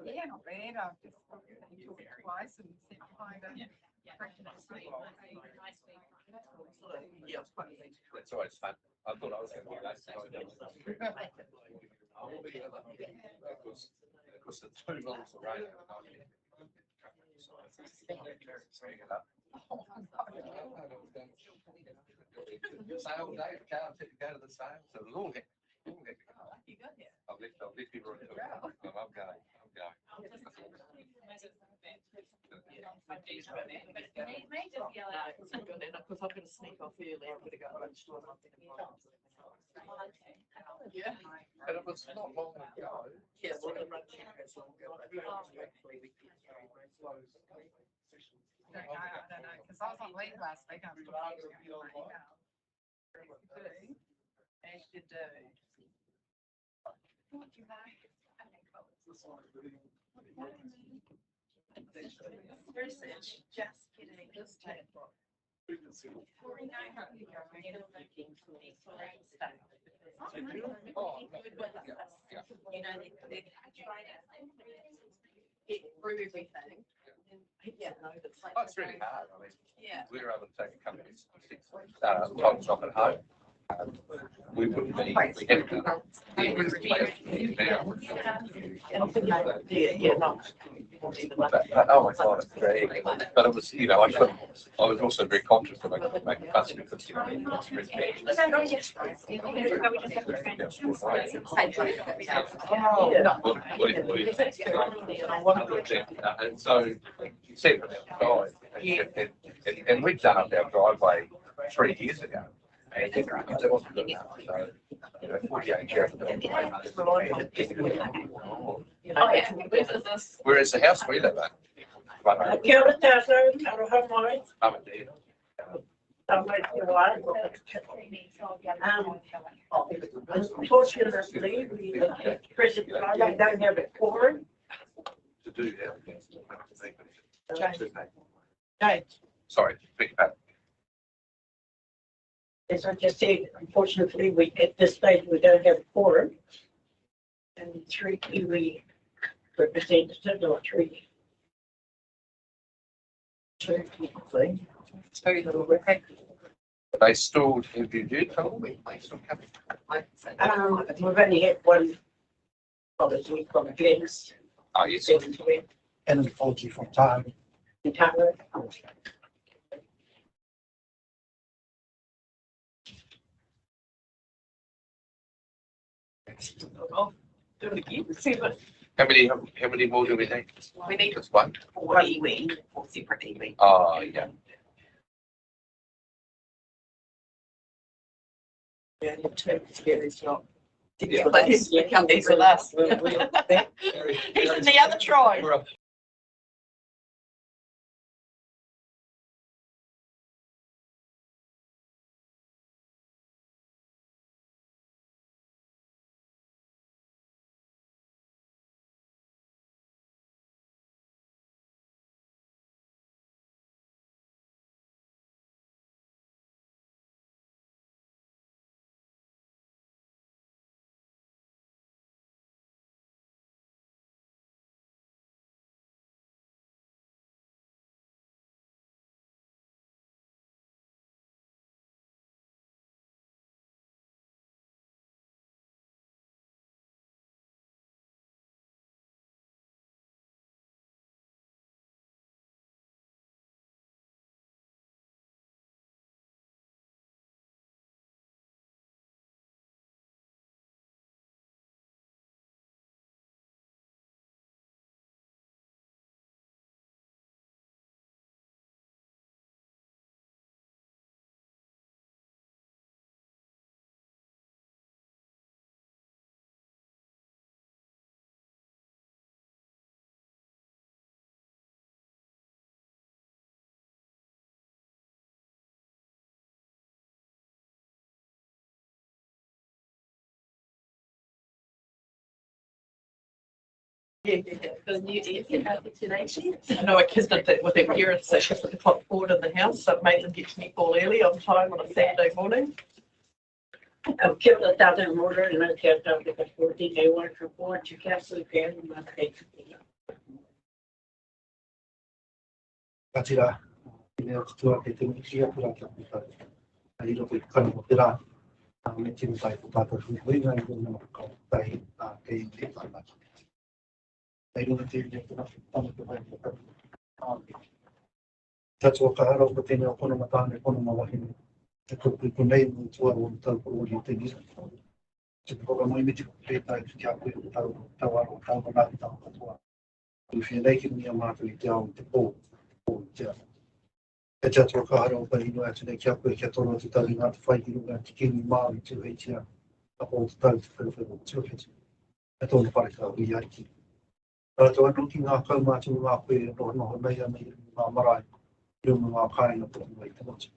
Yeah, not bad. I've just talked twice and said hi to Yeah, that's always fun. I thought I was going to be late. Because the 2 months of rain. Sale day, go to the sale. So it was all hectic. you got here. I've left people on the I'm going. Because I'm going to sneak off early. I'm going to go to lunchtime. Yeah. But it was not long ago. Yeah, well, the lunch is longer, but hopefully we can. I don't know, because I was on leave last week. I was talking to you on my email. As you do. What do you like? Research, just kidding. Just take. You know, they get through everything. Yeah, no, it's like. Oh, it's really hard. I mean, Yeah. we were able to take a couple of time shop at home. We wouldn't be. Yeah, no. Oh my God, it's great. But it was, you know, I was also very conscious that I could make a fuss because, you know, it's very and so you see it from outside, and we've done up our driveway 3 years ago. And it wasn't good enough. So, you know, 48 years. Whereas the house we live in, Kia ora tātou, aroha mai. mum and dad. Tāmai te wā. Unfortunately, we present time don't have a quorum. To do that. Right. Sorry, big pardon. As I just said, unfortunately, we at this stage we don't have a quorum. And 3 Kiwi representatives or 3. 2 people. Very little record. They still, if you do tell me, they still coming. We've only had one policy from Glenn's. Oh, yes. And an apology from Tara. Tara. Oh, do it again. See what How many more do we need? we need. Just one? 4 iwi, 4 separate iwi. Oh, yeah. Yeah, the 2 is not. Yeah, Please, come these with us. He's in the other tribe. We're up. I know a kids did that with their parents, they shifted the clock forward in the house, so it made them get to netball early on time on a Saturday morning. Kia ora tātou mora, e nā kia tātou kaporti, e wai ka poa, te kia sui kia, e mā kei kia. Ka tira, i mea kutua ke te mutia pura kia puta. A i roto i kana mo te rā. Me tino tai ko tātou hui ngai i rona ka tai kei te tāna. Nei rona te i rona tāna te mai ko tātou. Tatua ka harau ko tēnei o kono matāne, kono mawahine. Te kupu nei mo tua o tau ko ori o te nisa. Te koka mai me te pētai ki kia koe o tau aro, tau manaki tau katoa. I whia nei ki mea mātou i te ao te pō, pō i te ao. E te atua ka harau pa ino atu nei kia koe kia tono te tau i ngā te whai ki runga te kini māu i te heitia. A pō te tau te whaiwhaiwa o te whaiwhaiwa. E tōna pare ka hui aiki. Ara tō anu ki ngā kaumātu ngā koe no noho nei ana i ngā marae. I runga ngā kāinga pō mai te motu.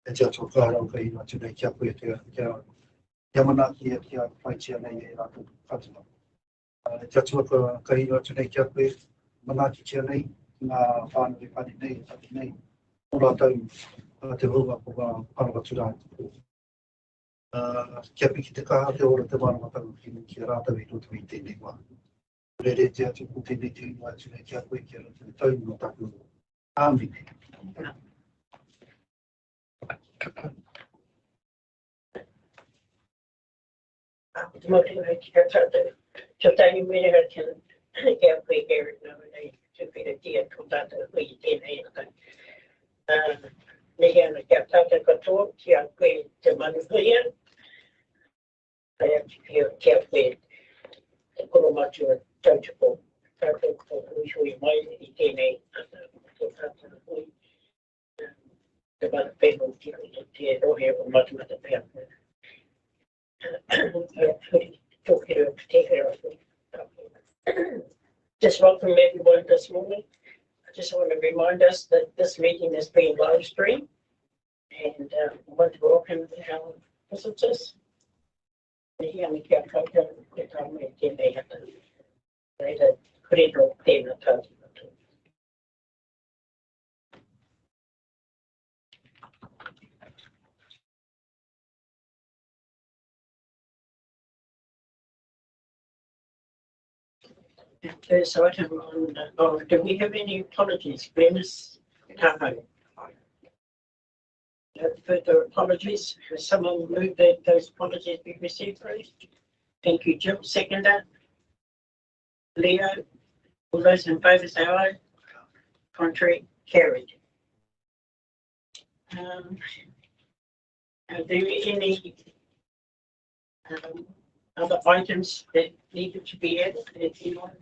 E te atua ka harau ka ino atu nei kia koe kia manaki e kia whaitia nei e rātou katoa. E te atua ka ino atu nei kia koe manaki tia nei ngā whānau e pani nei, taki nei. O rātou te runga ko ngā parawatūrā te pō. Kia piki te kaha te ora te wānamatau ki rātou i roto i tēnei wā. Rere te atu ko tēnei te ino atu nei kia koe kia rātou tau no taku. Āmine. Te mō te kia tātou. Te tangi mene ha kia kia koe here nā nei. Te whira tia ko tātou hui i tēnei ata. Nehi ana kia tātou katoa, kia koe te Manawhenua. Ai atu kia koe te koromatua tautoko. Tātou ko hui mai i tēnei ata. Ko tātou hui. Te Manawhenua te rohe o Matamata-Piako. Just welcome everyone this morning. I just want to remind us that this meeting is being live streamed, and I want to welcome our visitors. Here we can come to the time they have to create a payment. First item on, do we have any apologies? Glennis, Tahoe. Further apologies. Has someone moved that those apologies be received, please? Thank you, Jim. Seconder. Leo. All those in favour say aye. Contrary, carried. Are there any other items that needed to be added? If you want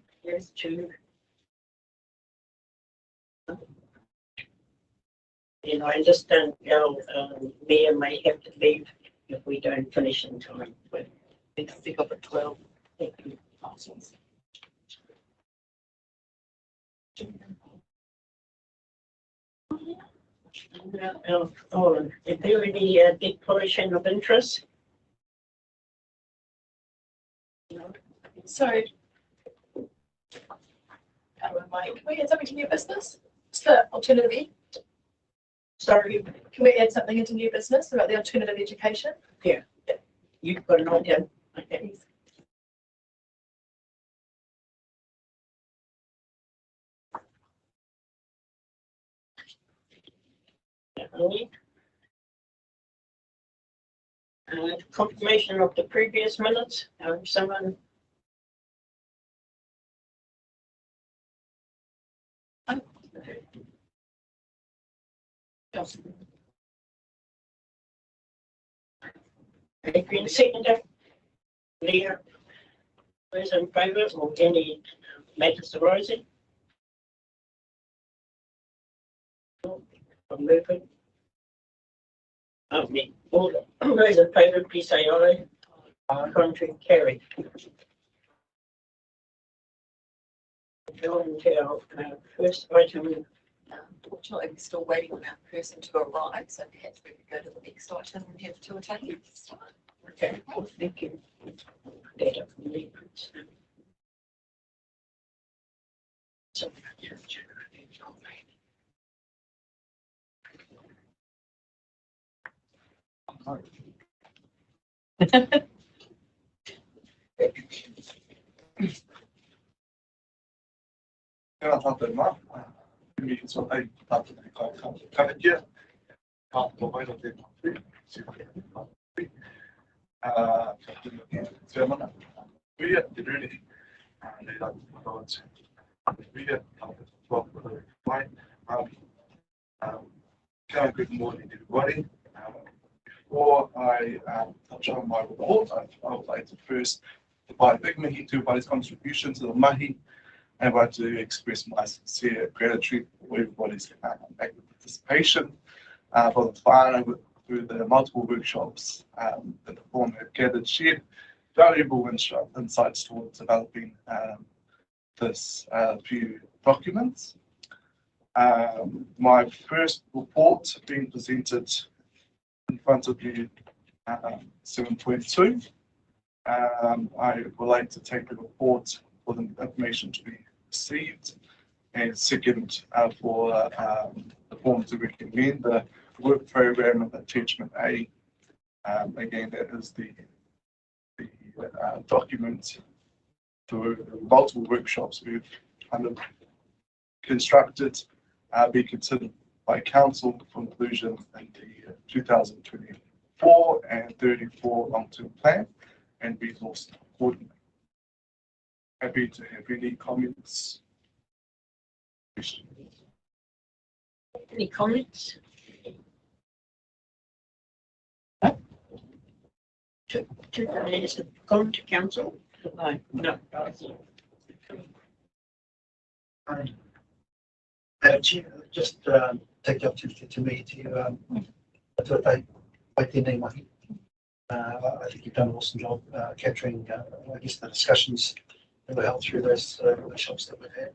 to, and I understand our mayor may have to leave if we don't finish in time. But we can pick up at 12. Thank you. Is there any declaration of interest? No. So, Mike, can we add something to new business? It's the alternative ed. Sorry, Can we add something into new business about the alternative education? you've got an idea. Okay. Confirmation of the previous minutes. Someone. Adrian, seconder. Leah. Those in favour or any matters arising? I'm moving. All those in favour, please say aye. Contrary, carried. On to our first item. Unfortunately, we're still waiting on our person to arrive, so perhaps we could go to the next item and have two attendees. Okay, well, thank you. Data from the so, Tēnā tātou mā, mi ki so ai tātou te karakia, tātou mai no te mawhi, ka tino ki te mana, wia, te ruri, nei rā te whakawa te wia, tātou whakawa mai, good morning everybody. Before I touch on my report, I would like to first provide big mihi to everybody's contribution to the mahi. I'd like to express my sincere gratitude for everybody's active participation for the whānau through the multiple workshops that the forum have gathered, shared valuable insights towards developing this few documents. My first report being presented in front of you, 7.2. I would like to take the report for the information to be received, and second, for the form to recommend the work program of attachment A. Again, that is the document through multiple workshops we've kind of constructed, be considered by council for inclusion in the 2024 and 34 long-term plan and resourced accordingly. Happy to have any comments. Questions. Any comments? Has it gone to council? No. No. Just take the opportunity to meet you. I think you've done an awesome job capturing, I guess, the discussions that were held through those workshops that we've had,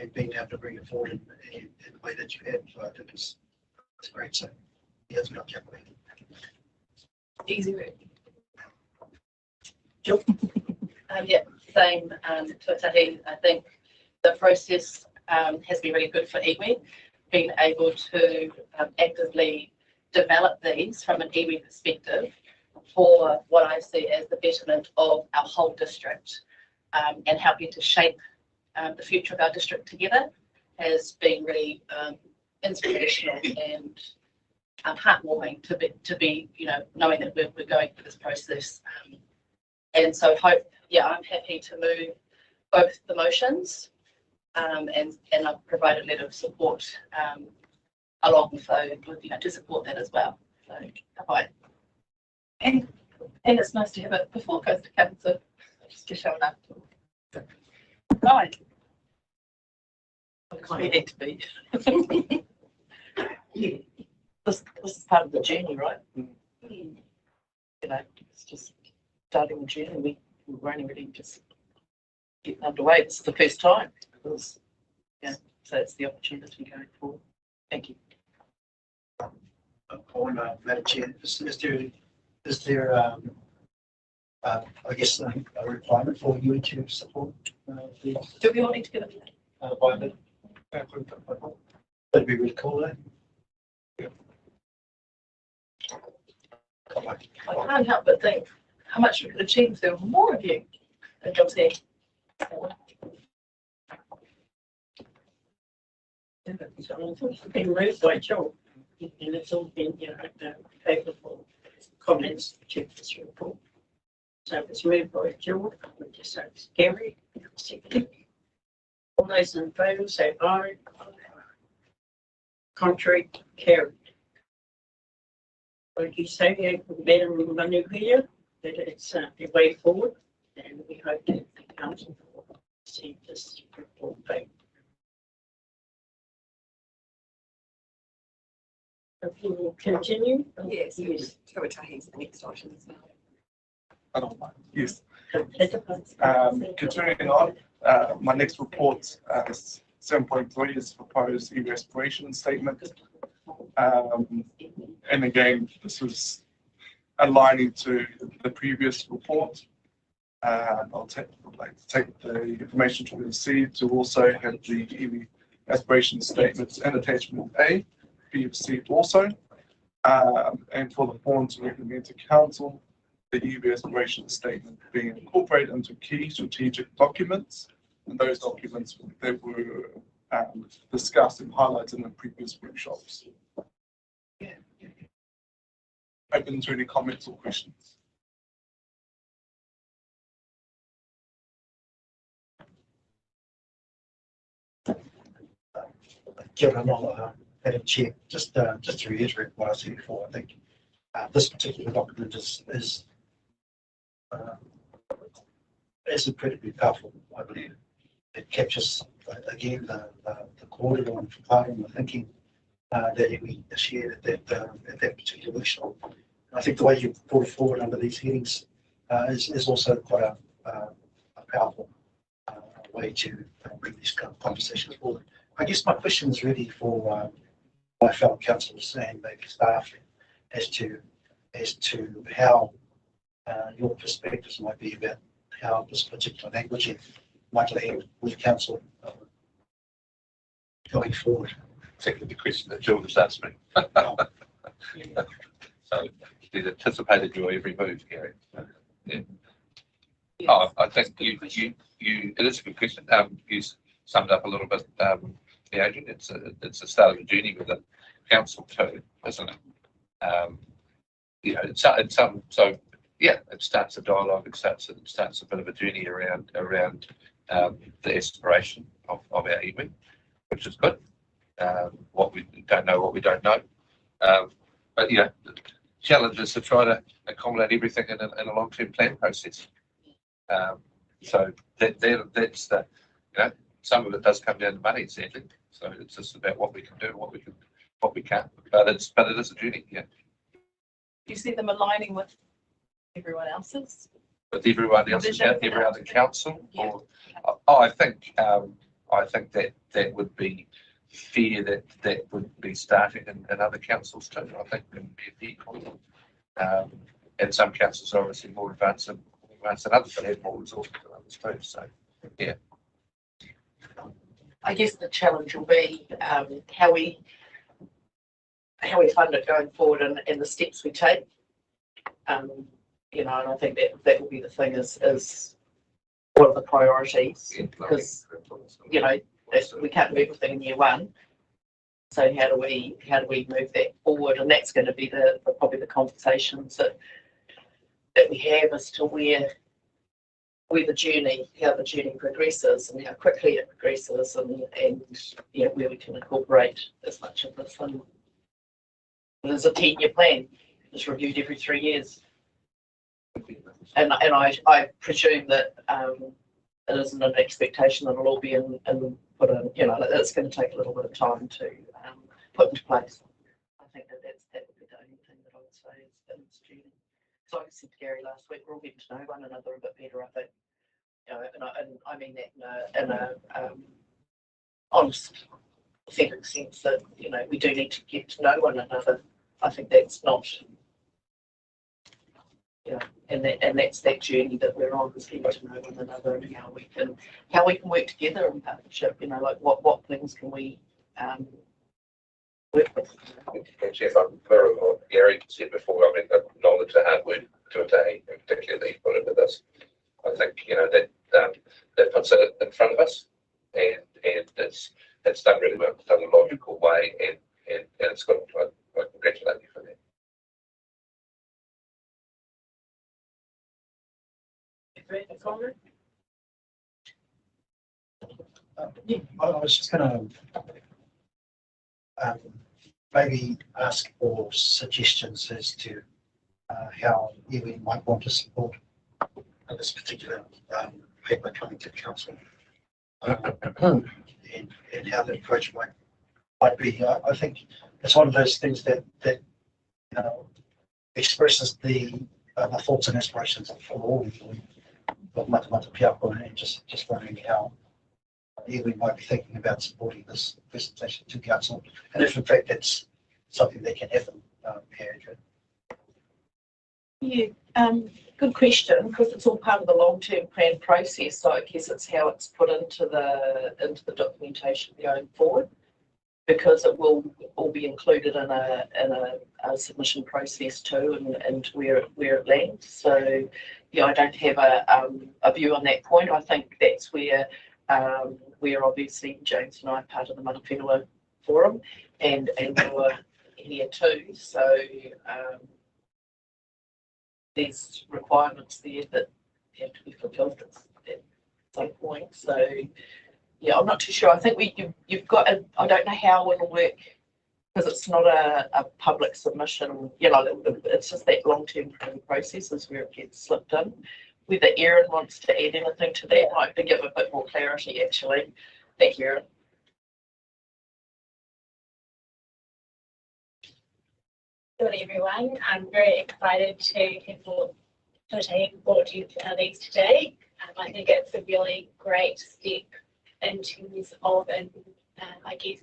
and being able to bring it forward in the way that you had. So I think it's great. So yeah, it's not jumping. Easy work. Jill? Yeah, same tuatahi. I think the process has been really good for iwi, being able to actively develop these from an iwi perspective for what I see as the betterment of our whole district, and helping to shape the future of our district together has been really inspirational and heartwarming to be knowing that we're going through this process. And so I'm happy to move both the motions, and I've provided a letter of support along with to support that as well. So hi. And it's nice to have it before it goes to council, just to show it up. Right. You need to be. This is part of the journey, right? It's just starting the journey. We're only really just getting underway. This is the first time, because so it's the opportunity going forward. Thank you. Madam Chair, is there I guess a requirement for you to support the Do we all need to give it? by the that'd be really cool, eh? I can't help but think how much we could achieve if there were more of you than jobs here. It's been moved by Joel, and it's all been, favorable comments to this report. So it's moved by Joel, we just say it's Gary, second. All those in favour say aye. Contrary, carried. Like you say, Madam Manawhenua, that it's the way forward, and we hope that the council will see this report back. If we will continue. Yes, tuatahi is the next item as well. I don't mind. Yes. Continuing on, my next report, 7.3 is proposed e-respiration statement. And again, this is aligning to the previous report. I'll like to take the information to receive to also have the e-respiration statements and attachment A be received also. And for the form to recommend to council the iwi aspiration statement being incorporated into key strategic documents, and those documents that were discussed and highlighted in the previous workshops. Open to any comments or questions. Kia ora noa, Madam Chair. Just to reiterate what I said before, I think this particular document is incredibly powerful, I believe. It captures, again, the coordinator and the thinking that we shared at that particular workshop. I think the way you brought it forward under these headings is also quite a powerful way to bring these kind of conversations forward. I guess my question is really for my fellow councillors and maybe staff as to how your perspectives might be about how this particular language might land with council going forward. Exactly the question that Jill just asked me. So she's anticipated your every move, Gary. Yeah. Yes. Oh, I think you it is a good question. You summed up a little bit, the agent. It's a start of a journey with the council too, isn't it? You know, it's some so yeah, it starts a dialogue. It starts a bit of a journey around the aspiration of our iwi, which is good. What we don't know, what we don't know. But yeah, the challenge is to try to accommodate everything in a long-term plan process. So that's the, you know, some of it does come down to money, sadly. So it's just about what we can do, what we can't. But it is a journey, yeah. Do you see them aligning with everyone else's? With everyone else, Vision. every other council, Yeah. or I think that would be fair. That would be starting in other councils too. I think it would be a fair comment. And some councils are obviously more advanced than others, but have more resources than others too. So yeah. I guess the challenge will be how we fund it going forward and the steps we take. You know, and I think that will be the thing is one of the priorities, because you know we can't move everything in year one. So how do we move that forward? And that's going to be probably the conversations that we have as to where the journey, how the journey progresses and how quickly it progresses, and you know, where we can incorporate as much of this. And there's a 10-year plan. It's reviewed every 3 years. And I presume that it isn't an expectation that it'll all be in put in, you know, it's going to take a little bit of time to put into place. I think that would be the only thing that I would say is in this journey. So I said to Gary last week, we're all getting to know one another a bit better, I think. You know, and I mean that in a honest, authentic sense that, you know, we do need to get to know one another. I think that's not, you know, and that's that journey that we're on, is getting to know one another and how we can work together in partnership. You know, like what things can we work with. If I'm very well, Gary said before, I mean, acknowledge the hard work to a day, in particular that you put into this. I think, you know, that puts it in front of us, and it's done really well. It's done in a logical way, and it's good. I congratulate you for that. I was just going to maybe ask for suggestions as to how iwi might want to support this particular paper coming to the council, and how the approach might be. I think it's one of those things that you know, expresses the thoughts and aspirations of all of Matamata-Piako, and just wondering how iwi might be thinking about supporting this presentation to council, and if in fact that's something that can happen. Yeah, good question, because it's all part of the long-term plan process. So I guess it's how it's put into the documentation going forward. because it will all be included in a submission process too, and where it lands. So yeah, I don't have a view on that point. I think that's where obviously James and I are part of the Manawhenua forum, and you're here too. So there's requirements there that have to be fulfilled at some point. So yeah, I'm not too sure. I think you've got I don't know how it'll work because it's not a public submission. You know, it's just that long-term planning process is where it gets slipped in. Whether Erin wants to add anything to that, like to give a bit more clarity, actually. Thank you, Erin. Good morning, everyone. I'm very excited to have brought you these today. I think it's a really great step in terms of, I guess,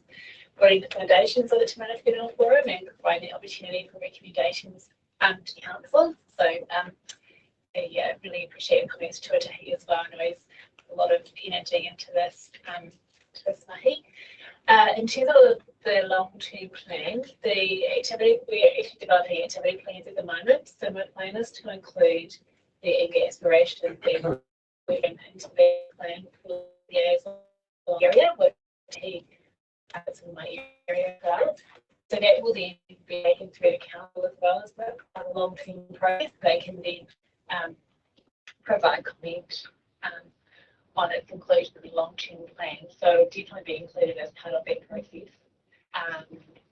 building the foundations of the Te Manawhenua Forum and providing the opportunity for recommendations to council. So, yeah, really appreciate your comments to Tuatahi as well. I know there's a lot of energy into this mahi. In terms of the long-term plan, we're actually developing activity plans at the moment. So my plan is to include the ENGA aspirations and moving into the plan for the area, which is in my area as well. So that will then be taken through the council as well as the long-term process. They can then provide comment on its inclusion in the long-term plan. So definitely be included as part of that process.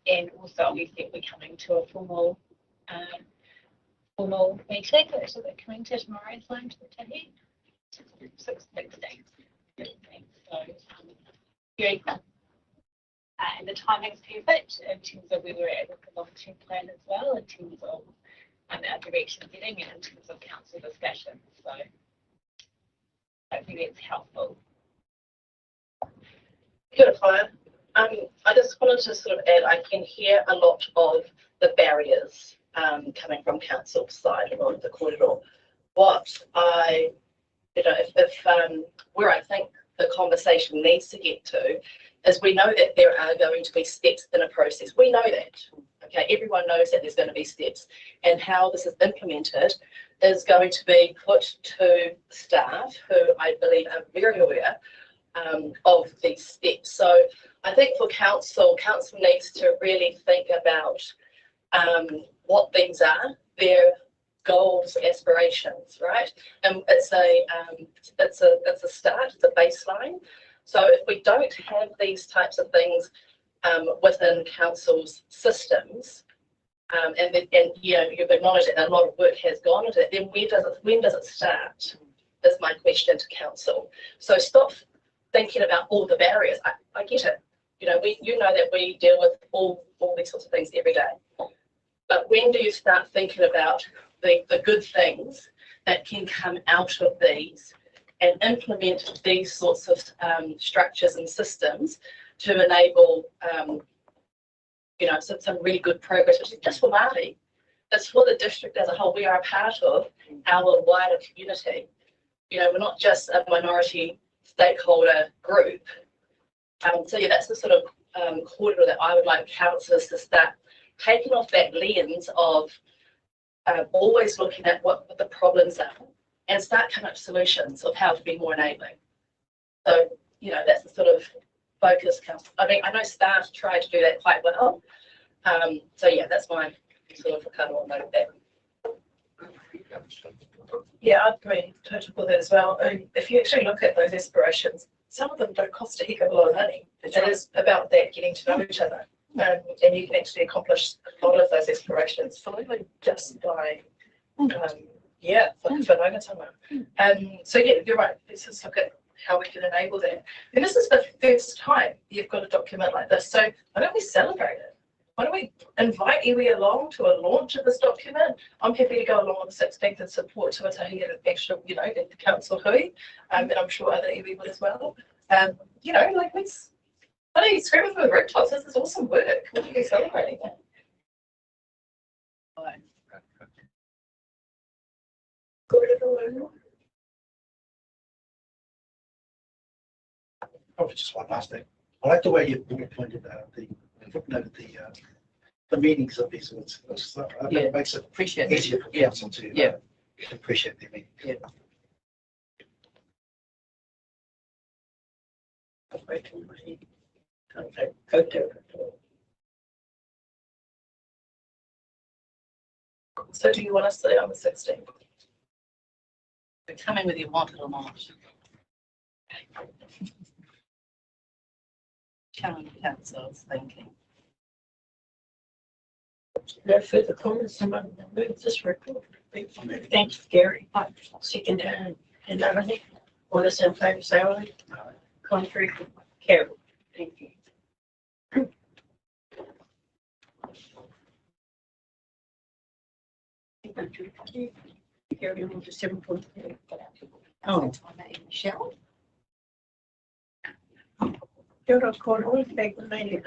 And also obviously we're coming to a formal meeting, which is coming to tomorrow's line to the Tahi. 6 days. So very and the timing's perfect in terms of where we're at with the long-term plan as well, in terms of our direction getting and in terms of council discussions. So hopefully that's helpful. Good, Fire. I just wanted to sort of add, I can hear a lot of the barriers coming from council side along the corridor. What I, where I think the conversation needs to get to is we know that there are going to be steps in a process. We know that, okay? Everyone knows that there's going to be steps, and how this is implemented is going to be put to staff who I believe are very aware of these steps. So I think for council needs to really think about what things are, their goals, aspirations, right? And it's a start, it's a baseline. So if we don't have these types of things within council's systems, and you know, you've acknowledged that a lot of work has gone into it, then when does it start? Is my question to council. So stop thinking about all the barriers. I get it. You know, you know that we deal with all these sorts of things every day. But when do you start thinking about the good things that can come out of these and implement these sorts of structures and systems to enable you know, some really good progress, which is just for Māori. It's for the district as a whole. We are a part of our wider community. You know, we're not just a minority stakeholder group. So yeah, that's the sort of corridor that I would like councillors to start taking off that lens of always looking at what the problems are and start coming up with solutions of how to be more enabling. So, you know, that's the sort of focus council. I mean, I know staff try to do that quite well. So yeah, that's my sort of kind of note there. Yeah, I'd agree totally with that as well. And if you actually look at those aspirations, some of them don't cost a heck of a lot of money. It is about that getting to know each other. And you can actually accomplish a lot of those aspirations just by, whanaungatanga. So yeah, you're right. Let's just look at how we can enable that. And this is the first time you've got a document like this. So why don't we celebrate it? Why don't we invite iwi along to a launch of this document? I'm happy to go along on the 16th and support Tuatahi and actual, you know, the council hui, and I'm sure other iwi will as well. You know, like let's, I don't know, scream with the rooftops. This is awesome work. We'll be celebrating that. Probably just one last thing. I like the way you pointed out footnoted the meanings of these words. I think it makes it Appreciate easier for council to appreciate their meaning. Yeah. So do you want us to say on the 16th? But come in whether you want it or not. Challenge council's thinking. No further comments, someone move this report. Thank you, Gary. Second and everything. All this in favour, say aye. Contrary, carried. Thank you. Carry on to 7.3. Oh. Michelle? Kia ora koutou, thank you, lady,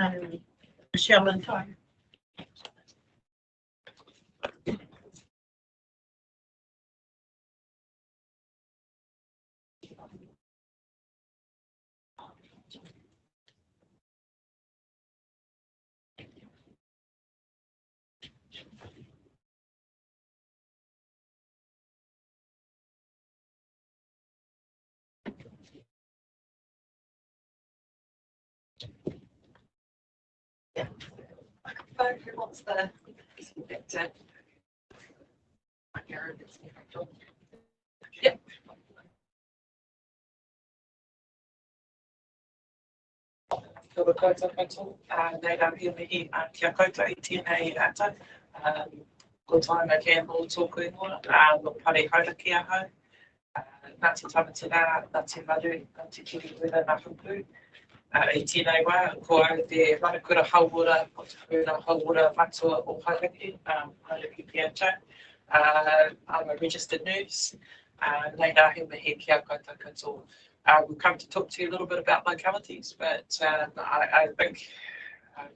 Michelle and Ty. Who wants the victor? Yep. Kia ora koutou katoa, nei rā hi mihi kia koutou I tēnei rata. Ko Taima Campbell tōku ingoa, no pare hauraki ahau. Nā te tamati rā, nā te maru, nā te kiri wera nā hupu. I tēnei wā, ko au te manakura hauora, o te hura hauora matua o Hauraki, Hauraki Piako. I'm a registered nurse. Nei rā he mihi kia koutou katoa. We've come to talk to you a little bit about localities, but I think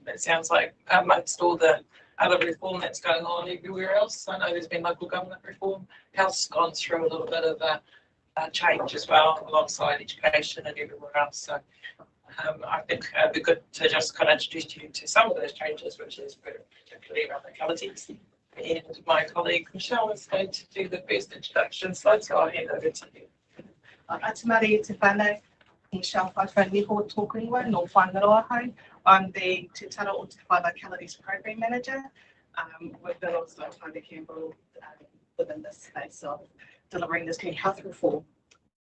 it sounds like amongst all the other reform that's going on everywhere else, I know there's been local government reform, health's gone through a little bit of a change as well, alongside education and everywhere else. So I think it'd be good to just kind of introduce you to some of those changes, which is particularly around localities. And my colleague Michelle is going to do the first introduction slide, so I'll hand over to you. Atamari te whānau, Michelle Whaiwhaniho tōku ingoa, no Whangaroa hau. I'm the Te Tara o Te Whai Localities Program Manager. We've been also Taima Campbell within this space of delivering this new health reform.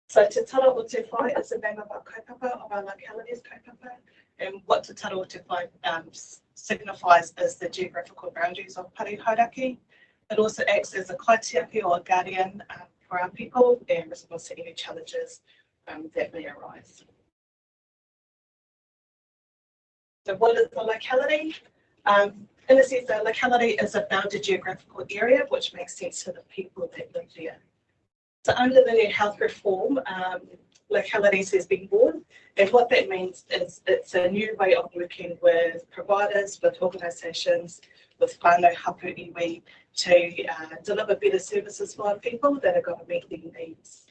So Te Tara o Te Whai is the name of our kaupapa, of our localities kaupapa, and what Te Tara o Te Whai signifies is the geographical boundaries of Pari Hauraki. It also acts as a kaitiaki or a guardian for our people and responds to any challenges that may arise. So what is the locality? In a sense, the locality is a bounded geographical area which makes sense to the people that live there. So under the new health reform, localities has been born, and what that means is it's a new way of working with providers, with organisations, with whānau hapu iwi to deliver better services for our people that are going to meet their needs.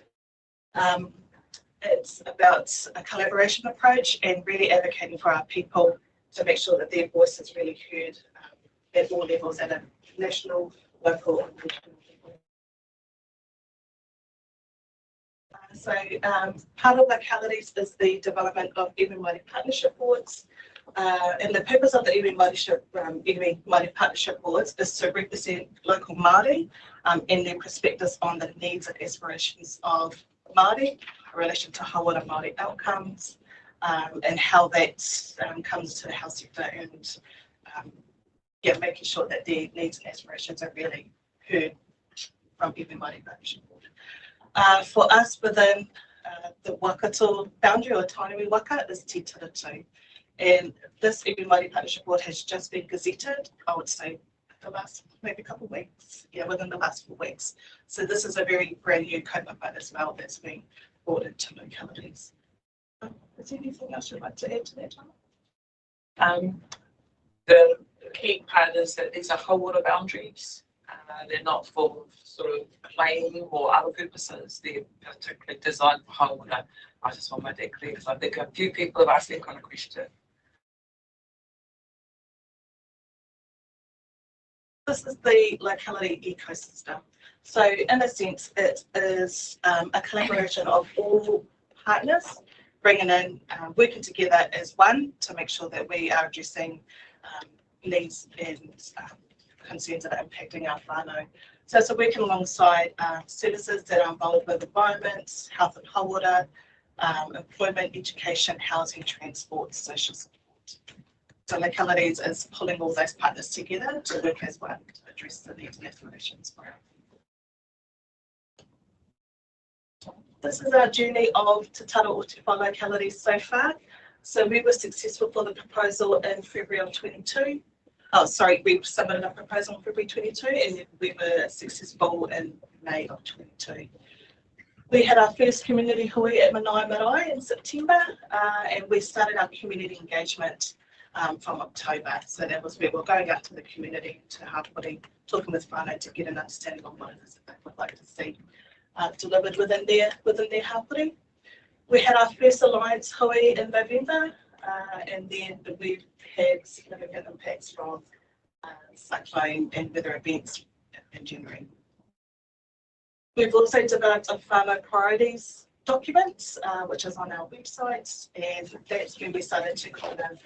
It's about a collaboration approach and really advocating for our people to make sure that their voice is really heard at all levels, at a national, local and regional level. So part of localities is the development of iwi Māori partnership boards. And the purpose of the iwi Māori partnership boards is to represent local Māori and their perspectives on the needs and aspirations of Māori in relation to hauora Māori outcomes and how that comes to the health sector and making sure that their needs and aspirations are really heard from iwi Māori partnership board. For us within the Waikato boundary or Tainui Waka is Te Tiratu. And this iwi Māori partnership board has just been gazetted, I would say, the last maybe couple of weeks, within the last 4 weeks. So this is a very brand new kaupapa as well that's been brought into localities. Is there anything else you'd like to add to that, Tom? The key part is that these are hauora boundaries. They're not for sort of playing or other purposes. They're particularly designed for hauora. I just want to make that clear because I think a few people have asked that kind of question. This is the locality ecosystem. So in a sense, it is a collaboration of all partners bringing in, working together as one to make sure that we are addressing needs and concerns that are impacting our whānau. So it's working alongside services that are involved with environment, health and hauora, employment, education, housing, transport, social support. So localities is pulling all those partners together to work as one to address the needs and aspirations for our. This is our journey of Te Tara o Te Whā localities so far. So we were successful for the proposal in February of 22. Oh, sorry, we submitted a proposal in February 22 and we were successful in May of 22. We had our first community hui at Manawhenua in September and we started our community engagement from October. So that was where we're going out to the community, to Hapori, talking with whānau to get an understanding of what it is that they would like to see delivered within their hapori. We had our first Alliance hui in November, and then we've had significant impacts from cyclone and weather events in January. We've also developed a whānau priorities document, which is on our website, and that's when we started to kind of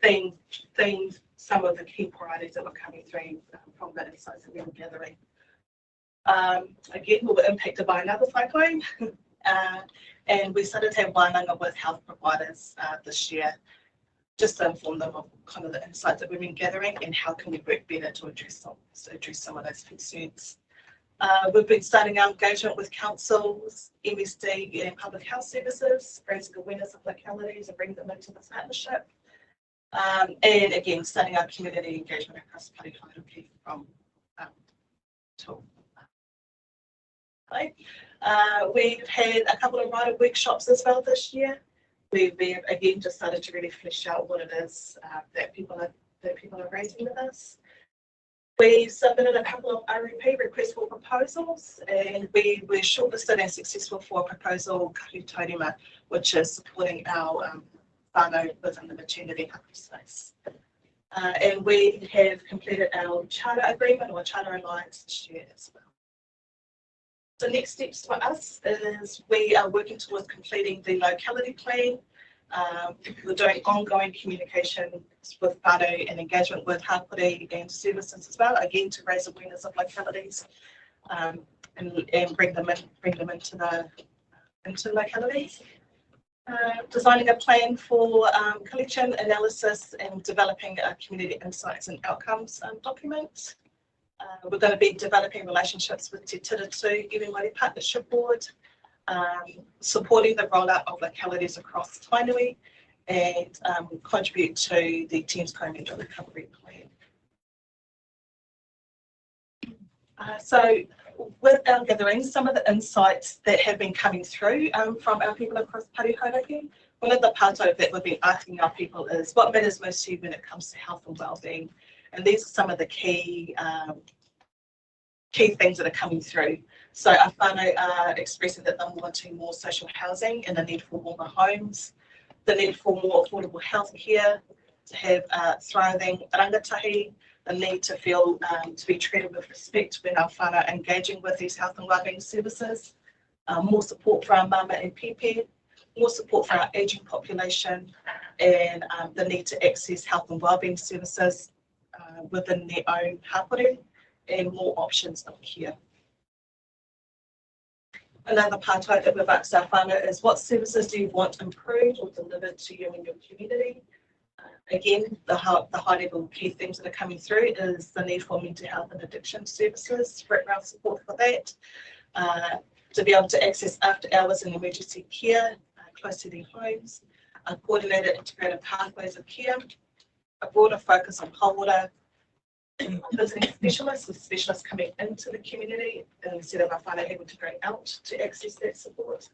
theme some of the key priorities that were coming through from the insights that we were gathering. Again, we were impacted by another cyclone, and we started to have wānanga with health providers this year, just to inform them of kind of the insights that we've been gathering and how can we work better to address some of those concerns. We've been starting our engagement with councils, MSD and public health services, raising awareness of localities and bringing them into this partnership. And again, starting our community engagement across Parihairoki from till. We've had a couple of writer workshops as well this year. We've again just started to really flesh out what it is that people are raising with us. We submitted a couple of REP, requests for proposals, and we were shortlisted and successful for a proposal, Kahu Taurima, which is supporting our whānau within the maternity space. And we have completed our charter agreement or charter alliance this year as well. So next steps for us is we are working towards completing the locality plan. We're doing ongoing communication with whānau and engagement with hapori and services as well, again to raise awareness of localities and bring them into localities. Designing a plan for collection, analysis and developing a community insights and outcomes document. We're going to be developing relationships with Te Tiratu Iwi Māori Partnership Board, supporting the rollout of localities across Tainui and contribute to the Thames Coastal Recovery Plan. So with our gatherings, some of the insights that have been coming through from our people across Parihairoki, one of the pātau that we've been asking our people is what matters most to you when it comes to health and wellbeing. And these are some of the key things that are coming through. So our whānau are expressing that they're wanting more social housing and the need for warmer homes, the need for more affordable healthcare, to have thriving rangatahi, the need to feel to be treated with respect when our whānau are engaging with these health and wellbeing services, more support for our mama and pepe, more support for our ageing population, and the need to access health and wellbeing services within their own hapori, and more options of care. Another pātau that we've asked our whānau is what services do you want improved or delivered to you and your community? Again, the high level key themes that are coming through is the need for mental health and addiction services, background support for that, to be able to access after hours and emergency care close to their homes, coordinated integrated pathways of care, a broader focus on hauora, visiting specialists with specialists coming into the community instead of our whānau able to go out to access that support,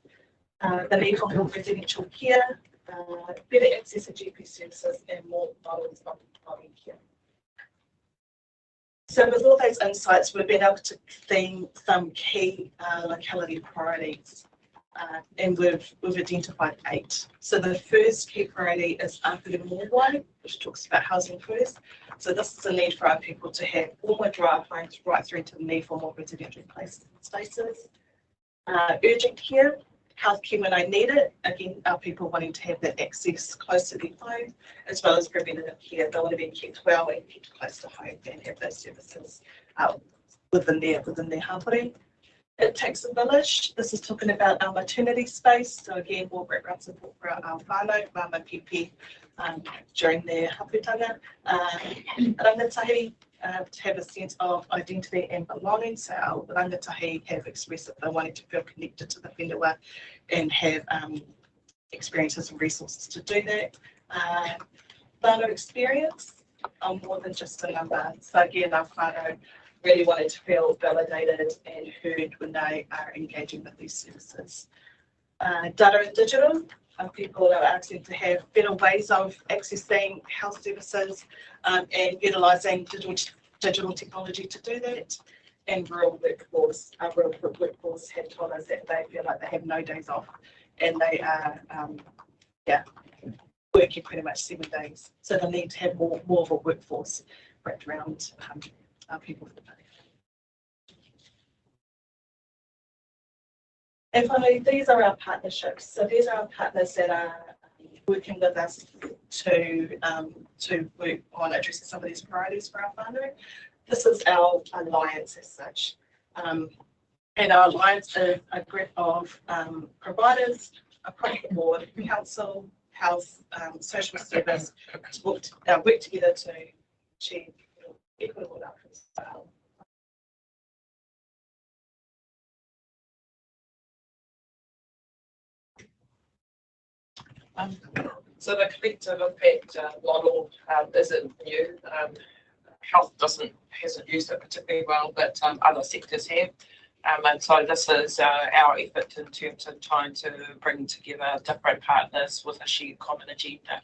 the need for more residential care, better access to GP services and more models of wellbeing care. So with all those insights, we've been able to theme some key locality priorities. and we've identified 8. So the first key priority is Manawhenua, which talks about housing first. So this is a need for our people to have warmer, drier homes right through to the need for more residential spaces. Urgent care, healthcare when I need it. Again, our people wanting to have that access close to their home, as well as preventative care. They want to be kept well and kept close to home and have those services within their hapori. It takes a village. This is talking about our maternity space. So again, more background support for our whānau, mama pipi, during their haputanga. Rangatahi, to have a sense of identity and belonging. So our rangatahi have expressed that they wanted to feel connected to the whenua and have experiences and resources to do that. Whānau experience are more than just a number. So again, our whānau really wanted to feel validated and heard when they are engaging with these services. Data and digital, people are asking to have better ways of accessing health services and utilising digital technology to do that. And rural workforce have told us that they feel like they have no days off and they are working pretty much 7 days. So they need to have more of a workforce wrapped around our people for the day. And finally, these are our partnerships. So these are our partners that are working with us to work on addressing some of these priorities for our whānau. This is our alliance as such. And our alliance is a group of providers across the board, council, health, social service, to work together to achieve equitable outcomes. So the collective impact model isn't new. Health hasn't used it particularly well, but other sectors have. And so this is our effort in terms of trying to bring together different partners with a shared common agenda,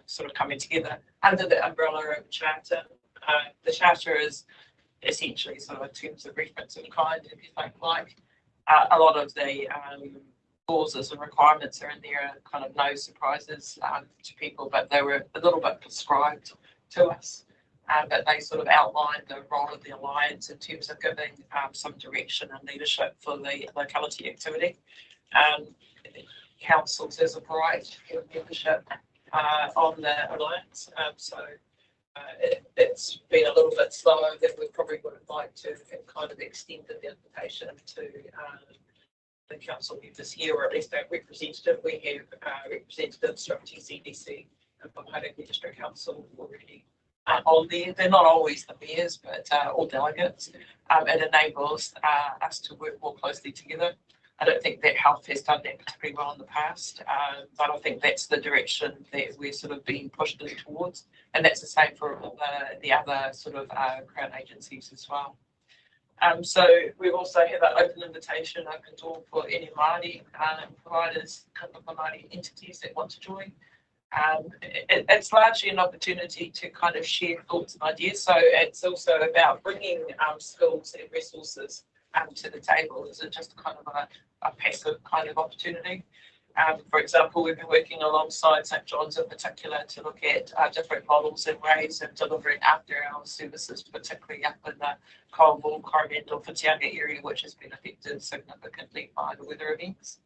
sort of coming together under the umbrella of charter. The charter is essentially sort of in terms of reference in kind, if you think like. A lot of the clauses and requirements are in there, kind of no surprises to people, but they were a little bit prescribed to us. But they sort of outlined the role of the alliance in terms of giving some direction and leadership for the locality activity. Councils has a right of membership on the alliance, so it's been a little bit slower than we probably would have liked to have kind of extended the invitation to the council members here, or at least a representative. We have representatives from TCDC and from Hauraki District Council already on there. They're not always the mayors, but all delegates. It enables us to work more closely together. I don't think that health has done that particularly well in the past, but I think that's the direction that we're sort of being pushed in towards. And that's the same for all the other sort of Crown agencies as well. So we also have an open invitation, open door for any Māori providers, Māori entities that want to join. It's largely an opportunity to kind of share thoughts and ideas. So it's also about bringing skills and resources to the table. Is it just kind of a passive kind of opportunity? For example, we've been working alongside St John's in particular to look at different models and ways of delivering after-hours services, particularly up in the Colville, Coromandel, Whitianga area, which has been affected significantly by the weather events.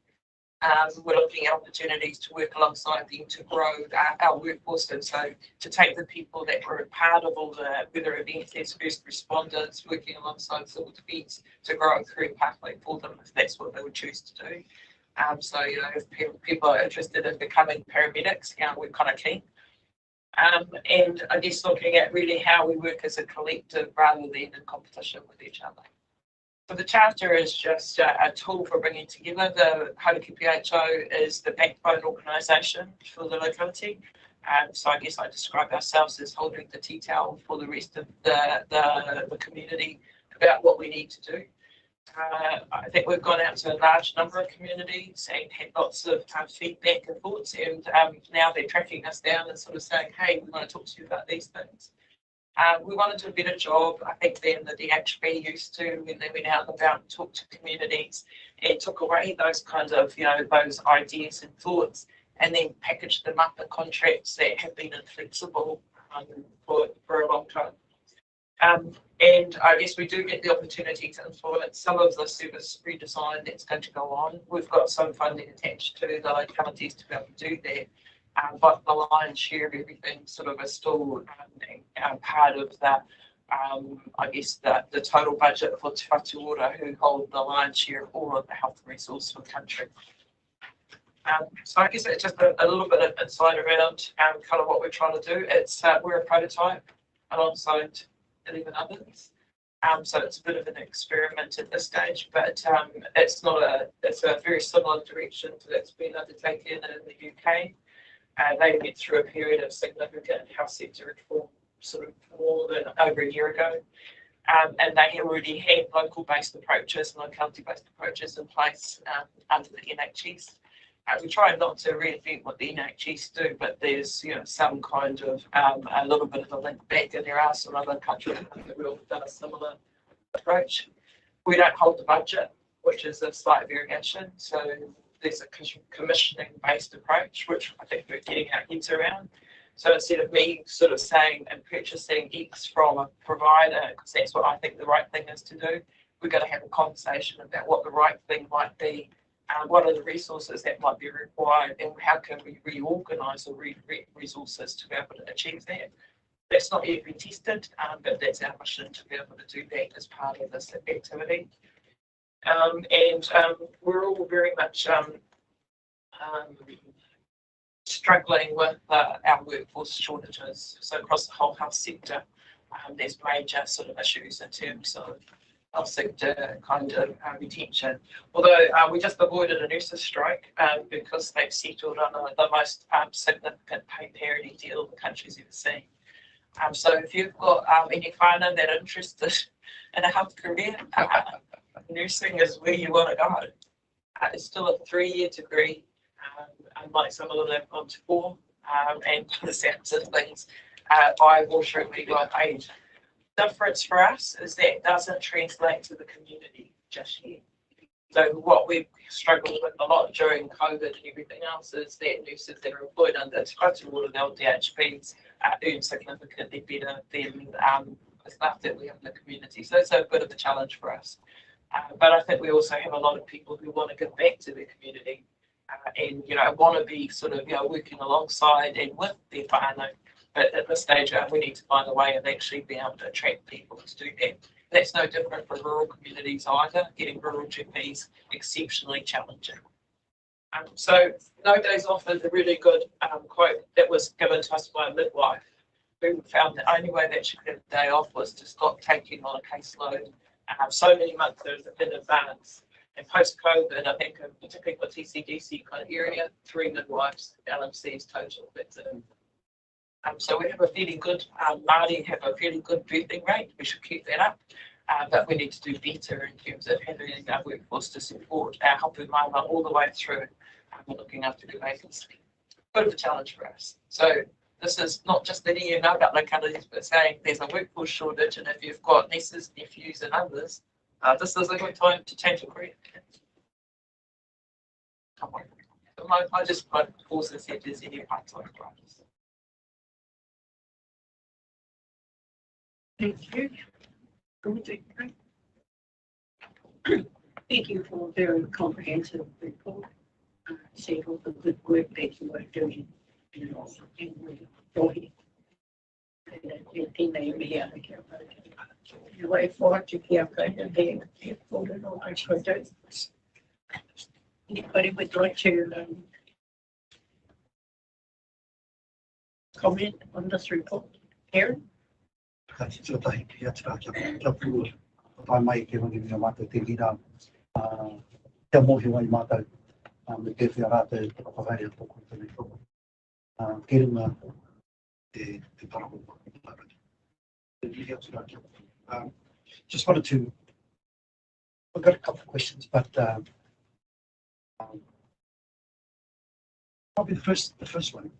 We're looking at opportunities to work alongside them to grow our workforce, and so to take the people that were part of all the weather events as first responders, working alongside civil defence to grow a career pathway for them if that's what they would choose to do. So, you know, if people are interested in becoming paramedics, you know, we're kind of keen. And I guess looking at really how we work as a collective rather than in competition with each other. So the charter is just a tool for bringing together. The Matamata-Piako is the backbone organisation for the locality. So I guess I describe ourselves as holding the tea towel for the rest of the community about what we need to do. I think we've gone out to a large number of communities and had lots of feedback and thoughts, and now they're tracking us down and sort of saying, hey, we want to talk to you about these things. We want to do a better job, I think, than the DHB used to when they went out and about and talked to communities and took away those kinds of, those ideas and thoughts and then packaged them up in contracts that have been inflexible for a long time. And I guess we do get the opportunity to influence some of the service redesign that's going to go on. We've got some funding attached to the localities to be able to do that. But the lion's share of everything sort of is still part of the, I guess, the total budget for Te Whatu Ora, who hold the lion's share of all of the health resource for the country. So I guess it's just a little bit of insight around kind of what we're trying to do. It's we're a prototype alongside 11 others. So it's a bit of an experiment at this stage, but it's a very similar direction to that's been undertaken in the UK. They went through a period of significant health sector reform sort of more than over a year ago. And they already had local-based approaches and locality-based approaches in place under the NHS. We try not to reinvent what the NHS do, but there's some kind of a little bit of a link back, and there are some other countries that have done a similar approach. We don't hold the budget, which is a slight variation. So there's a commissioning-based approach, which I think we're getting our heads around. So instead of me sort of saying and purchasing X from a provider, because that's what I think the right thing is to do, we're going to have a conversation about what the right thing might be, what are the resources that might be required, and how can we reorganise or resources to be able to achieve that. That's not yet been tested, but that's our mission to be able to do that as part of this activity. And we're all very much struggling with our workforce shortages. So across the whole health sector, there's major sort of issues in terms of health sector kind of retention. Although we just avoided a nurses' strike because they've settled on the most significant pay parity deal the country's ever seen. So if you've got any whānau that are interested in a health career, nursing is where you want to go. It's still a 3-year degree, unlike some of them have gone to 4, and by the sounds of things, I will surely well paid. Difference for us is that doesn't translate to the community just yet. So what we've struggled with a lot during COVID and everything else is that nurses that are employed under Te Whatu Ora, the DHBs, earn significantly better than the staff that we have in the community. So it's a bit of a challenge for us. But I think we also have a lot of people who want to give back to their community and want to be sort of working alongside and with their whānau. But at this stage, we need to find a way of actually being able to attract people to do that. That's no different for rural communities either. Getting rural GPs exceptionally challenging. So no days off is a really good quote that was given to us by a midwife who found the only way that she could have a day off was to stop taking on a caseload so many months in advance. And post-COVID, I think, particularly for TCDC kind of area, 3 midwives, LMCs total. That's it. So we have a fairly good, Māori have a fairly good birthing rate. We should keep that up. But we need to do better in terms of having our workforce to support our hapu mama all the way through looking after the babies. Bit of a challenge for us. So this is not just letting you know about localities, but saying there's a workforce shortage, and if you've got nieces, nephews, and others, this is a good time to change your career. Come on. So I just want to pause and see if there's any part-time drivers. Thank you. Thank you for a very comprehensive report. See all the good work that you are doing, and we enjoy the way forward to Piako and being important on those projects. Anybody would like to comment on this report? Aaron? Kasi so tayo kaya tsaka puro pa mai ke ngi ni mata te gira te mo hi mai mata me te fiara te papagai to ko te ko kirma te parako just wanted to I've got a couple of questions, but probably the first one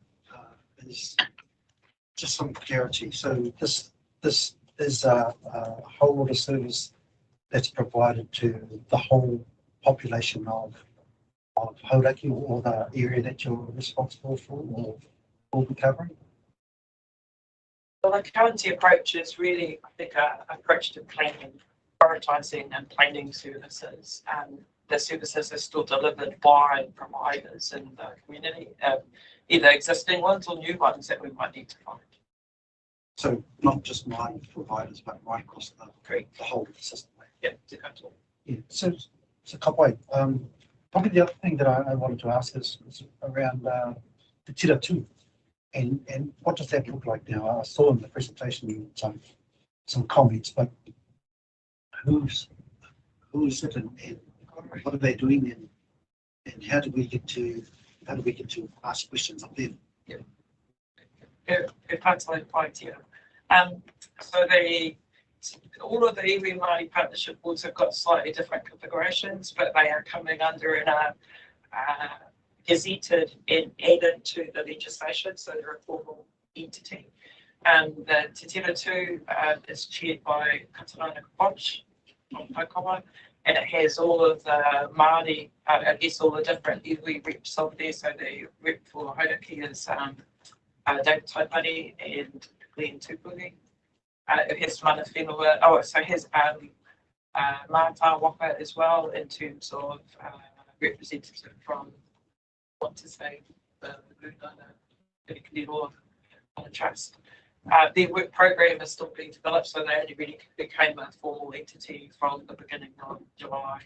is just some clarity. So this this is a whole water service that's provided to the whole population of Hauraki or the area that you're responsible for or will be covering? Well, the county approach is really, I think, an approach to planning, prioritising and planning services. The services are still delivered by providers in the community, either existing ones or new ones that we might need to find. So not just mine providers, but right across the whole system. Yeah, exactly. Yeah. So Kapoi, probably the other thing that I wanted to ask is around the tira too. And what does that look like now? I saw in the presentation some comments, but who's it and what are they doing and how do we get to ask questions of them? Yeah. Good point here. So all of the iwi Māori partnership boards have got slightly different configurations, but they are coming under in a gazetted and added to the legislation, so they're a formal entity. The Te Tira 2 is chaired by Katarana Koch from Paikowa, and it has all of the Māori, I guess all the different iwi reps on there. So the rep for Hauraki is David Taipari and Glenn Tupuhi. It has Manawhenua, so it has Matamata-Piako as well in terms of representative from, what to say, the Trust. Their work program is still being developed, so they only really became a formal entity from the beginning of July.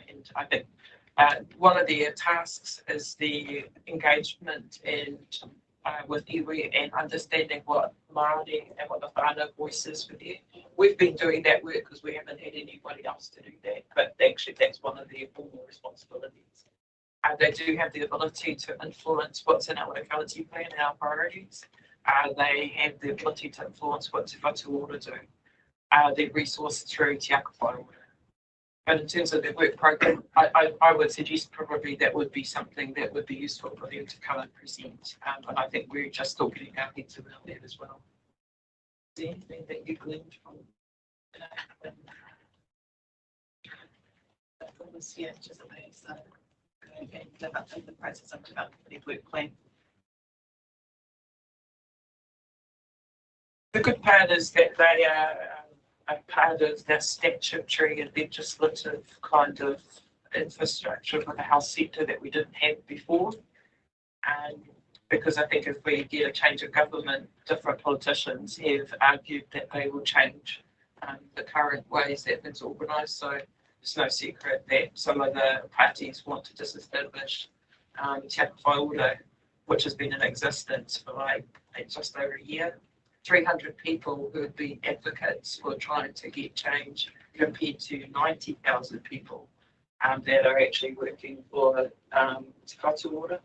And I think one of their tasks is the engagement and with iwi and understanding what Māori and what the whānau voices for there. We've been doing that work because we haven't had anybody else to do that, but actually that's one of their formal responsibilities. They do have the ability to influence what's in our locality plan and our priorities. They have the ability to influence what Te Whatu Ora do. They're resourced through Te Ako Whare. But in terms of their work program, I would suggest probably that would be something that would be useful for them to come and present. And I think we're just still getting our heads around that as well. Is there anything that you gleaned from that? Yeah, just a bit, so okay, developing the process of developing the work plan. The good part is that they are a part of the statutory and legislative kind of infrastructure for the health sector that we didn't have before. And because I think if we get a change of government, different politicians have argued that they will change the current ways that things are organised. So it's no secret that some of the parties want to disestablish Te Ako Whare, which has been in existence for like just over a year. 300 people who have been advocates for trying to get change compared to 90,000 people that are actually working for Te Whatu Ora.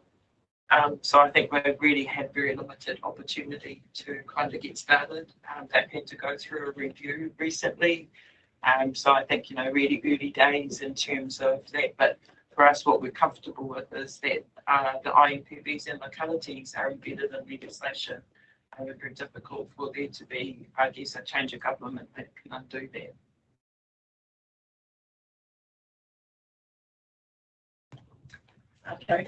So I think we really had very limited opportunity to kind of get started. They've had to go through a review recently. So I think, really early days in terms of that. But for us, what we're comfortable with is that the IMPVs and localities are embedded in legislation. And it's very difficult for there to be, I guess, a change of government that can undo that. Okay.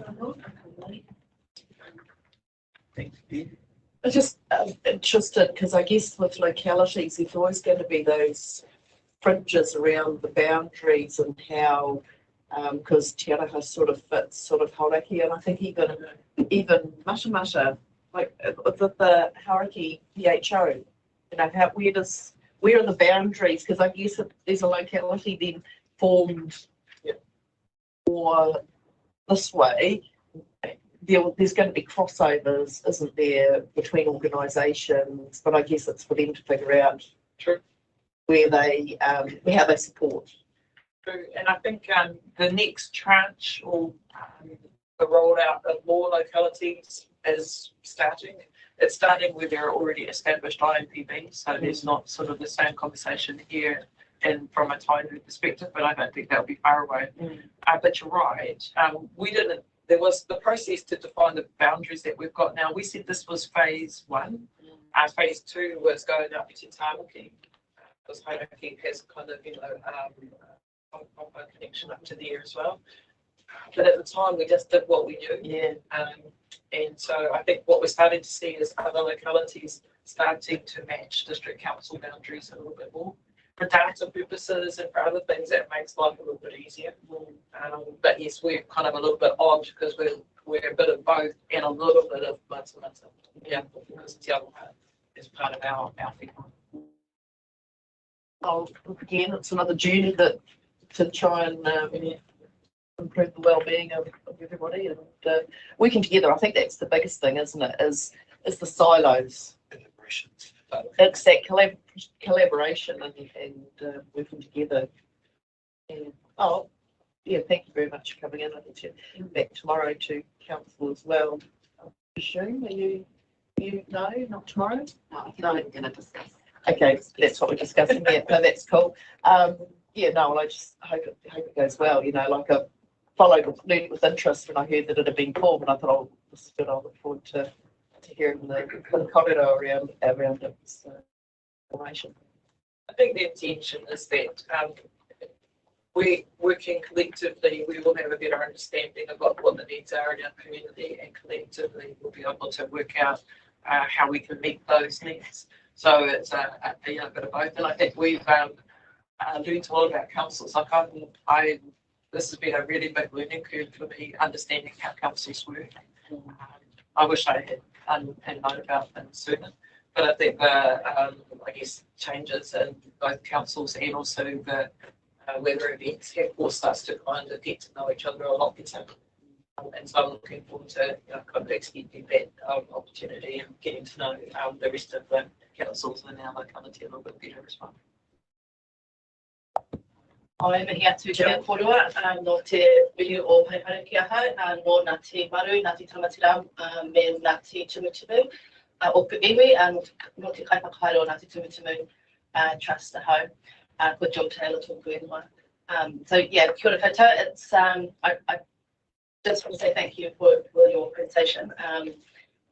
Thank you. I'm just interested because I guess with localities, there's always going to be those fringes around the boundaries and how, because Te Araha sort of fits sort of Hauraki, and I think even Matamata, like the Hauraki PHO, where are the boundaries? Because I guess if there's a locality then formed or this way, there's going to be crossovers, isn't there, between organisations? But I guess it's for them to figure out where they how they support. True, and I think the next tranche or the rollout of more localities is starting. It's starting where there are already established IMPVs, so there's not sort of the same conversation here and from a Tainui perspective, but I don't think that'll be far away. But you're right. There was the process to define the boundaries that we've got now. We said this was phase one, Phase 2 was going up to Tāmaki, because Hauraki has kind of, a connection up to there as well. But at the time, we just did what we knew. Yeah. And so I think what we're starting to see is other localities starting to match district council boundaries a little bit more. For data purposes and for other things, that makes life a little bit easier. But yes, we're kind of a little bit odd because we're a bit of both and a little bit of Matamata. Yeah, because Te Aroha is part of our whenua. Oh, again, it's another journey that to try and improve the well-being of everybody and working together. I think that's the biggest thing, isn't it? Is the silos. It's that collaboration and working together. Yeah. Oh, yeah. Thank you very much for coming in. I think you're back tomorrow to council as well. I assume, are you no, not tomorrow? No, we're going to discuss. Okay, that's what we're discussing. Yeah, no, that's cool. Yeah, no, well, I just hope it goes well. Like I learned with interest when I heard that it had been formed, and I thought, oh, this is good. I look forward to hearing the corridor around its information. I think the intention is that we working collectively, we will have a better understanding of what the needs are in our community, and collectively we'll be able to work out how we can meet those needs. So it's a bit of both, and I think we've learned a lot about councils. Like this has been a really big learning curve for me, understanding how councils work. I wish I had known about them sooner, but I think the changes in both councils and also the weather events have forced us to kind of get to know each other a lot better. And so I'm looking forward to kind of extending that opportunity and getting to know the rest of the councils and our locality a little bit better as well. I'm here to Te Korua, no te whiu o Hauraki no ngā te maru, ngā te tamatira, me ngā te tumutumu o ku iwi, no te kaipakairo ngā te tumutumu trust home, ko John Taylor tōku ingoa. So yeah, kia ora koutou. It's I just want to say thank you for your presentation.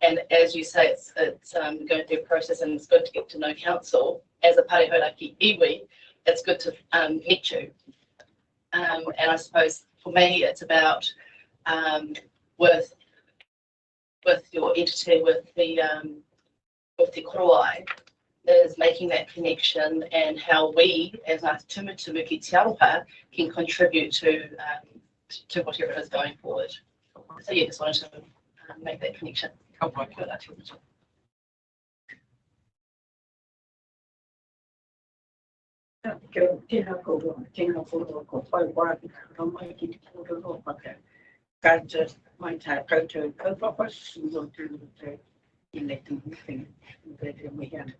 And as you say, it's going through a process, and it's good to get to know council as a Hauraki iwi. It's good to meet you. And I suppose for me, it's about with your entity, with the korowai, is making that connection and how we, as Ngāti Tumutumu ki Te Aroha, can contribute to whatever is going forward. So yeah, just wanted to make that connection. Tēnā kouroa ko whai wāki ka mai ki te kouroa whaka. Ka just mai tā koutou kaupapa, no tūru te elected meeting, that we had.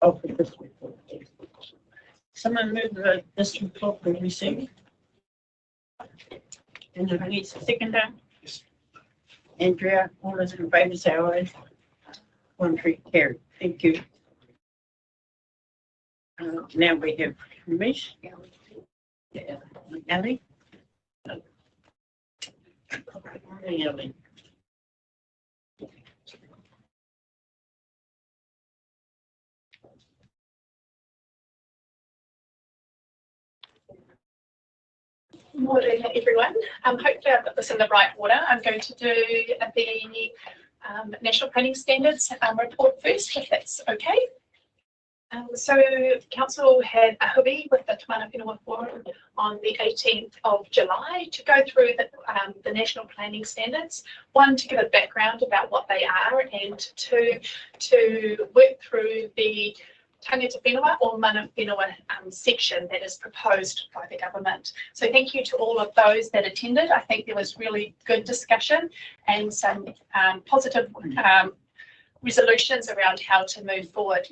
Oh, this way. Someone move the district clerk to receive. And if I need a second down. Andrea, all those in favor say aye. 1-3 carried. Thank you. Now we have Ramesh. Yeah. Ellie. Ellie. Morning, everyone. Hopefully I've got this in the right order. I'm going to do the National Planning Standards report first, if that's okay. So Council had a hui with the Manawhenua Forum on the 18th of July to go through the National Planning Standards. One, to give a background about what they are, and two, to work through the tangata whenua or Manawhenua section that is proposed by the government. So thank you to all of those that attended. I think there was really good discussion and some positive resolutions around how to move forward.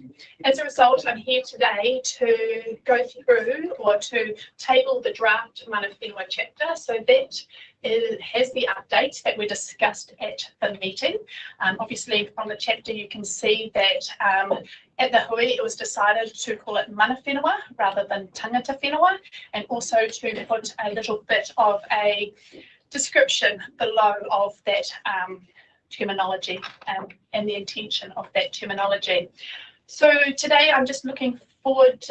As a result, I'm here today to go through or to table the draft Manawhenua chapter so that it has the updates that were discussed at the meeting. Obviously, from the chapter, you can see that at the hui, it was decided to call it Manawhenua rather than Tangata Whenua, and also to put a little bit of a description below of that terminology and the intention of that terminology. So today I'm just looking forward,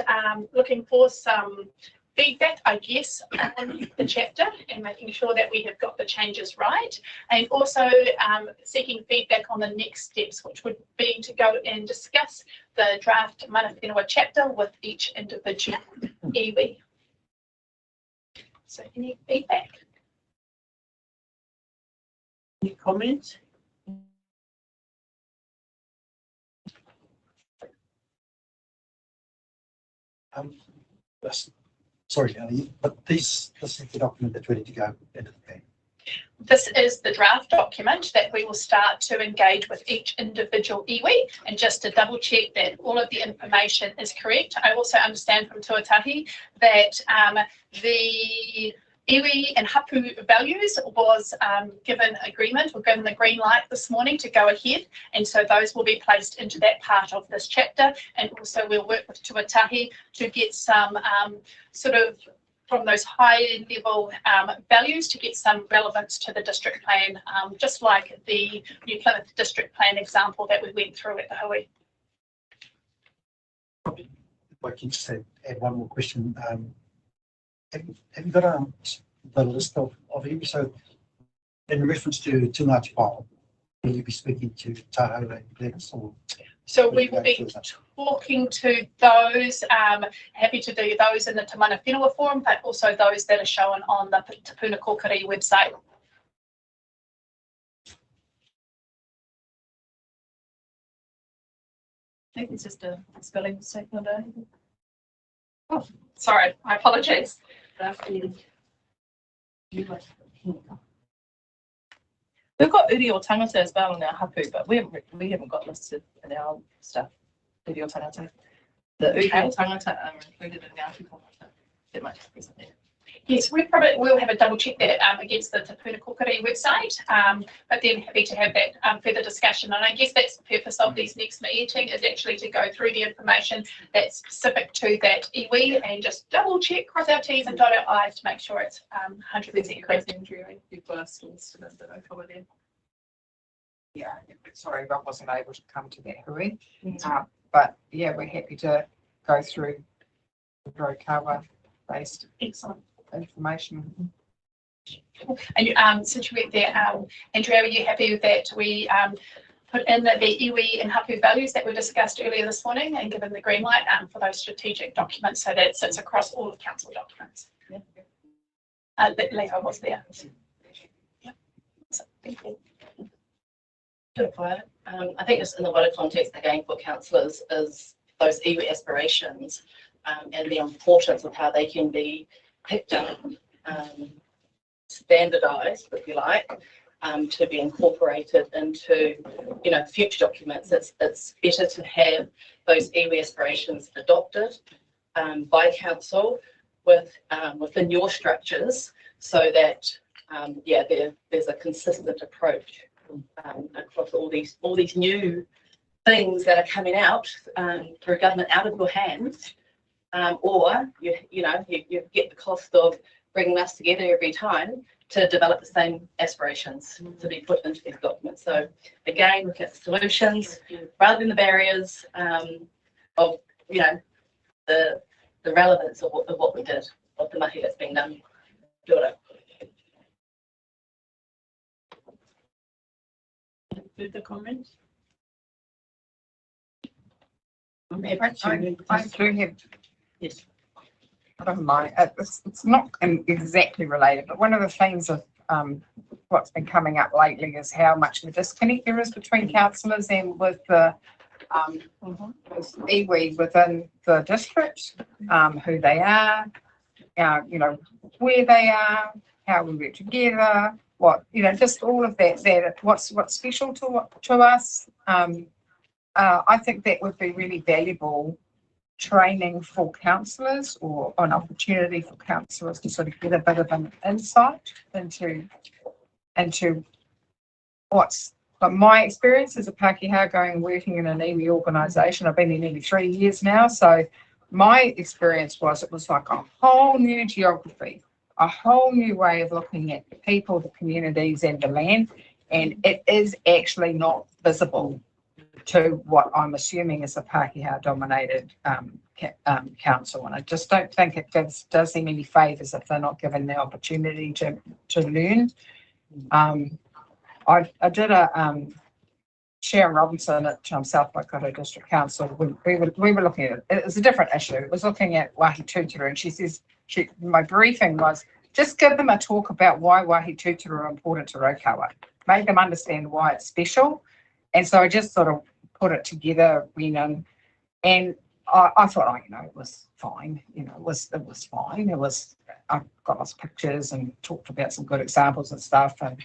looking for some feedback, I guess, on the chapter and making sure that we have got the changes right, and also seeking feedback on the next steps, which would be to go and discuss the draft Manawhenua chapter with each individual iwi. So any feedback? Any comments? Sorry, but this is the document that's ready to go into the plan. This is the draft document that we will start to engage with each individual iwi, and just to double check that all of the information is correct. I also understand from Tuatahi that the iwi and hapu values was given agreement or given the green light this morning to go ahead, and so those will be placed into that part of this chapter, and also we'll work with Tuatahi to get some sort of from those high level values to get some relevance to the district plan, just like the New Plymouth district plan example that we went through at the hui. If I can just add one more question. Have you got the list of iwi? So in reference to Ngāti Pao, will you be speaking to Tahoe and Glenis, or? So we will be talking to those, happy to do those in the Te Manawhenua forum, but also those that are shown on the Te Puna Kōkiri website. I think it's just a spelling mistake. Oh, sorry, I apologise. We've got uri o tangata as well in our hapu, but we haven't got listed in our stuff. Uri o tangata. The uri o tangata are included in our people. That much isn't there. Yes, we'll have a double check that against the Te Puna Kōkiri website, but then happy to have that further discussion. And I guess that's the purpose of this next meeting, is actually to go through the information that's specific to that iwi and just double check, cross our T's and dot our I's to make sure it's 100% correct. You've asked us to cover there. Yeah, sorry, Rob wasn't able to come to that hui. But yeah, we're happy to go through the Rokawa based information. And since you went there, Andrea, are you happy with that? We put in the iwi and hapu values that were discussed earlier this morning and given the green light for those strategic documents, so that it sits across all of council documents. Yeah. Leo was there. Yep. So, thank you. I think just in the wider context again for councillors is those iwi aspirations and the importance of how they can be picked up, standardised, if you like, to be incorporated into, future documents. It's better to have those iwi aspirations adopted by council within your structures, so that there's a consistent approach across all these new things that are coming out through government out of your hands, or you get the cost of bringing us together every time to develop the same aspirations to be put into these documents. So again, look at solutions rather than the barriers of the relevance of what we did, of the mahi that's been done. Kia ora. Further comments? I do have. Yes. I don't mind. It's not exactly related, but one of the things of what's been coming up lately is how much of a disconnect there is between councillors and with the iwi within the district, who they are, where they are, how we work together, what, just all of that, what's special to us, I think that would be really valuable training for councillors, or an opportunity for councillors to sort of get a bit of an insight into what's, but my experience as a Pākehā going and working in an iwi organisation. I've been there nearly 3 years now, so my experience was it was like a whole new geography, a whole new way of looking at the people, the communities and the land, and it is actually not visible to what I'm assuming is a Pākehā dominated council, and I just don't think it does them any favours if they're not given the opportunity to learn. I did a Sharon Robinson at South Waikato District Council. We were looking at it. It was a different issue. It was looking at Wāhi Tūturu, and she says, my briefing was just give them a talk about why Wāhi Tūturu are important to Raukawa, make them understand why it's special. And so I just sort of put it together, and I thought, it was fine. It was fine. I got lots of pictures and talked about some good examples and stuff, and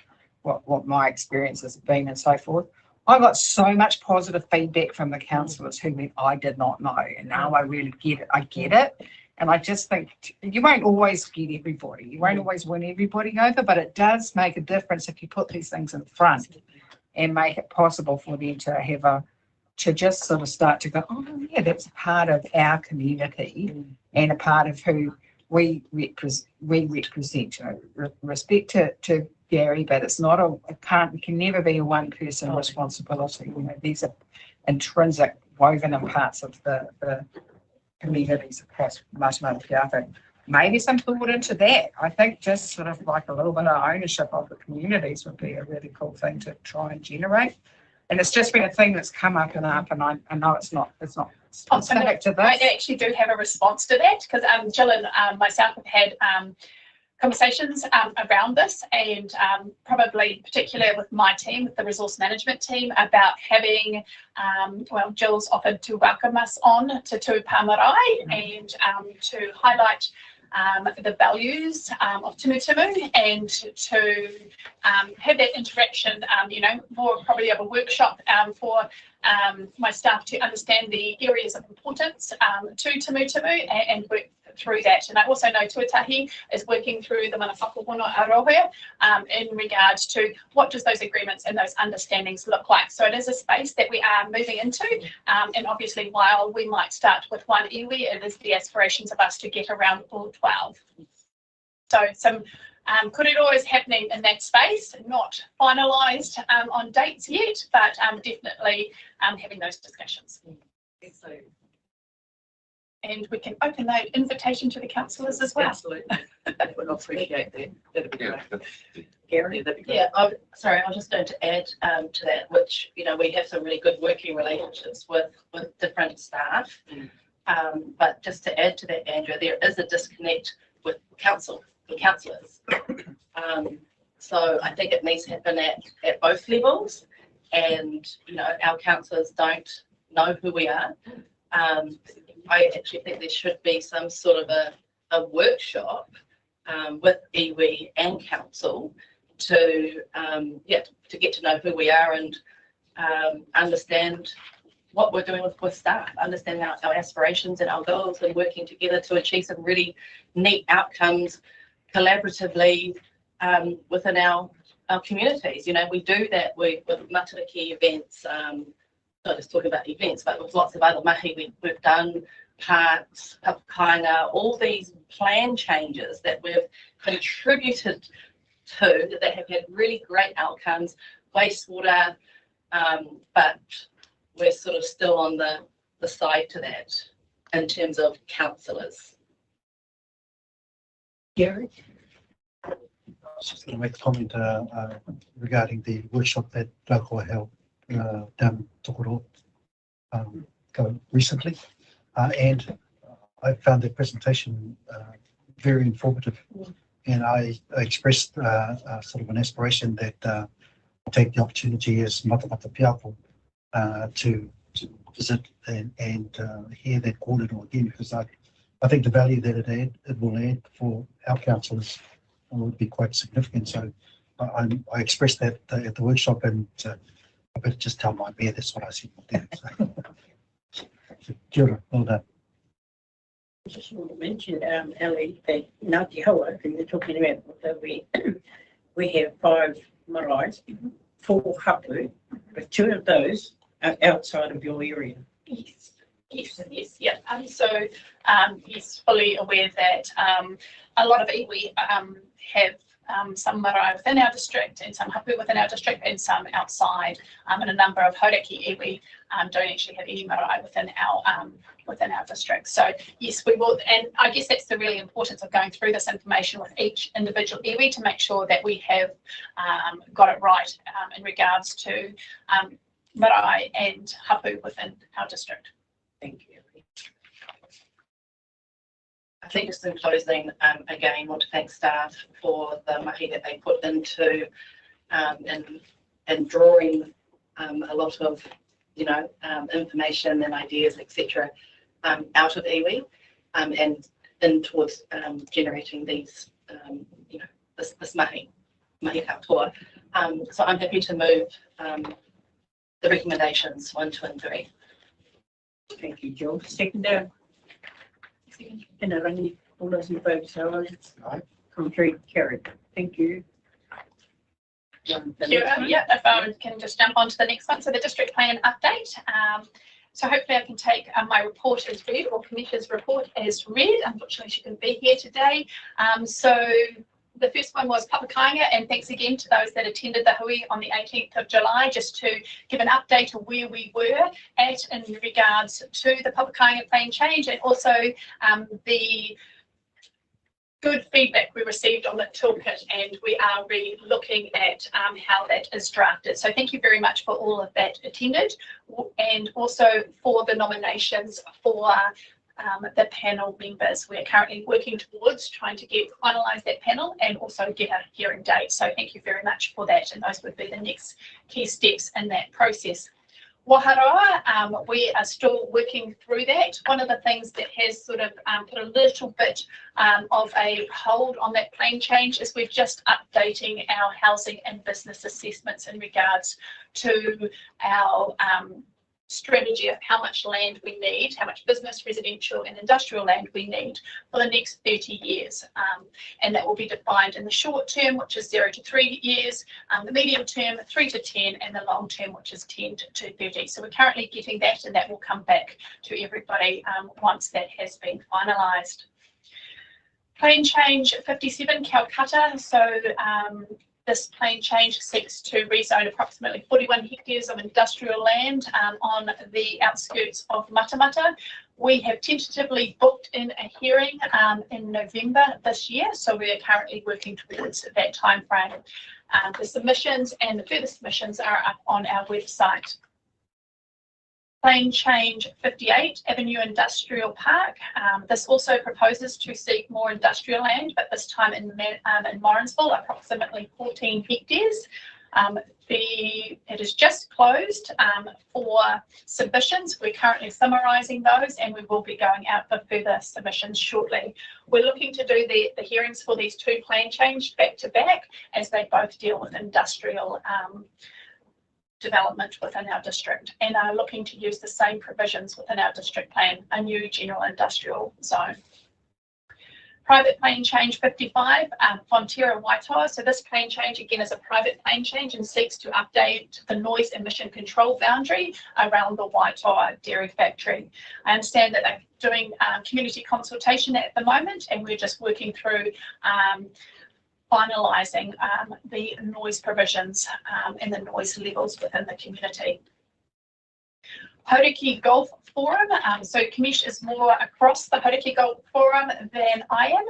what my experiences have been and so forth. I got so much positive feedback from the councillors who went, I did not know, and now I really get it. I get it. And I just think you won't always get everybody. You won't always win everybody over, but it does make a difference if you put these things in front and make it possible for them to have to just sort of start to go, oh yeah, that's a part of our community and a part of who we represent. Respect to Gary, but it's not it can never be a one person responsibility. These are intrinsic, woven in parts of the communities across Matamata-Piako. Maybe some thought into that. I think just sort of like a little bit of ownership of the communities would be a really cool thing to try and generate. And it's just been a thing that's come up, and I know it's not specific to this. I actually do have a response to that, because Jill and myself have had conversations around this, and probably particularly with my team, with the resource management team, about having, Jill's offered to welcome us on to Tū Marae and to highlight the values of Timutumu, and to have that interaction, more probably of a workshop for my staff to understand the areas of importance to Timutumu and work through that. And I also know Tuatahi is working through the Manawhenua Arohia in regards to what does those agreements and those understandings look like. So it is a space that we are moving into, and obviously while we might start with one iwi, it is the aspirations of us to get around all 12. So some korero is happening in that space, not finalised on dates yet, but definitely having those discussions. And we can open that invitation to the councillors as well. Absolutely. We'll appreciate that. That'd be great. Gary, that'd be great. Yeah, I was just going to add to that, which, we have some really good working relationships with different staff. But just to add to that, Andrew, there is a disconnect with councillors. So I think it needs to happen at both levels, and our councillors don't know who we are. I actually think there should be some sort of a workshop with iwi and council to get to know who we are and understand what we're doing with staff, understand our aspirations and our goals, and working together to achieve some really neat outcomes collaboratively within our communities. We do that with matariki events, not just talking about events, but with lots of other mahi we've done, parks, papakainga, all these plan changes that we've contributed to that have had really great outcomes, wastewater, but we're sort of still on the side to that in terms of councillors. Gary? I was just going to make a comment regarding the workshop that Raukawa held down Tokoro recently, and I found the presentation very informative, and I expressed sort of an aspiration that I'll take the opportunity as Matamata-Piako to visit and hear that kōrero again, because I think the value that it will add for our councillors would be quite significant. So I expressed that at the workshop, and I better just tell my mayor that's what I said. Kia ora, well done. Just want to mention, Ellie, that Ngāti Hoa, and you're talking about that we have 5 marae, 4 hapu, but 2 of those are outside of your area. Yes, yeah. He's fully aware that a lot of iwi have some marae within our district and some hapu within our district and some outside, and a number of hauraki iwi don't actually have any marae within our district. So yes, we will, and I guess that's the really importance of going through this information with each individual iwi to make sure that we have got it right in regards to marae and hapu within our district. Thank you. I think just in closing, again, want to thank staff for the mahi that they put into and drawing a lot of, information and ideas, etc., out of iwi and in towards generating these, this mahi katoa. So I'm happy to move the recommendations 1, 2, and 3. Thank you, Jill. Second. And I rangi, all those in favour, say aye. Contrary, carried. Thank you. Yeah, if I can just jump on to the next one. So the district plan update. So hopefully I can take my report as read, or Commissioner's report as read. Unfortunately, she couldn't be here today. So the first one was Papakainga, and thanks again to those that attended the hui on the 18th of July, just to give an update of where we were at in regards to the Papakainga plan change, and also the good feedback we received on the toolkit, and we are really looking at how that is drafted. So thank you very much for all of that attended, and also for the nominations for the panel members. We're currently working towards trying to finalise that panel and also get a hearing date. So thank you very much for that, and those would be the next key steps in that process. Waharawa, we are still working through that. One of the things that has sort of put a little bit of a hold on that plan change is we're just updating our housing and business assessments in regards to our strategy of how much land we need, how much business, residential and industrial land we need for the next 30 years. And that will be defined in the short term, which is 0 to 3 years, the medium term, 3 to 10, and the long term, which is 10 to 30. So we're currently getting that, and that will come back to everybody once that has been finalised. Plan change 57, Calcutta. So this plan change seeks to rezone approximately 41 hectares of industrial land on the outskirts of Matamata. We have tentatively booked in a hearing in November this year, so we are currently working towards that time frame. The submissions and the further submissions are up on our website. Plan change 58, Avenue Industrial Park. This also proposes to seek more industrial land, but this time in Morrinsville, approximately 14 hectares. It is just closed for submissions. We're currently summarising those, and we will be going out for further submissions shortly. We're looking to do the hearings for these 2 plan change back to back, as they both deal with industrial development within our district, and are looking to use the same provisions within our district plan, a new general industrial zone. Private plan change 55, Fonterra Waitoa. So this plan change again is a private plan change and seeks to update the noise emission control boundary around the Waitoa dairy factory. I understand that they're doing community consultation at the moment, and we're just working through finalising the noise provisions and the noise levels within the community. Hauraki Golf Forum. So Kamish is more across the Hauraki Golf Forum than I am,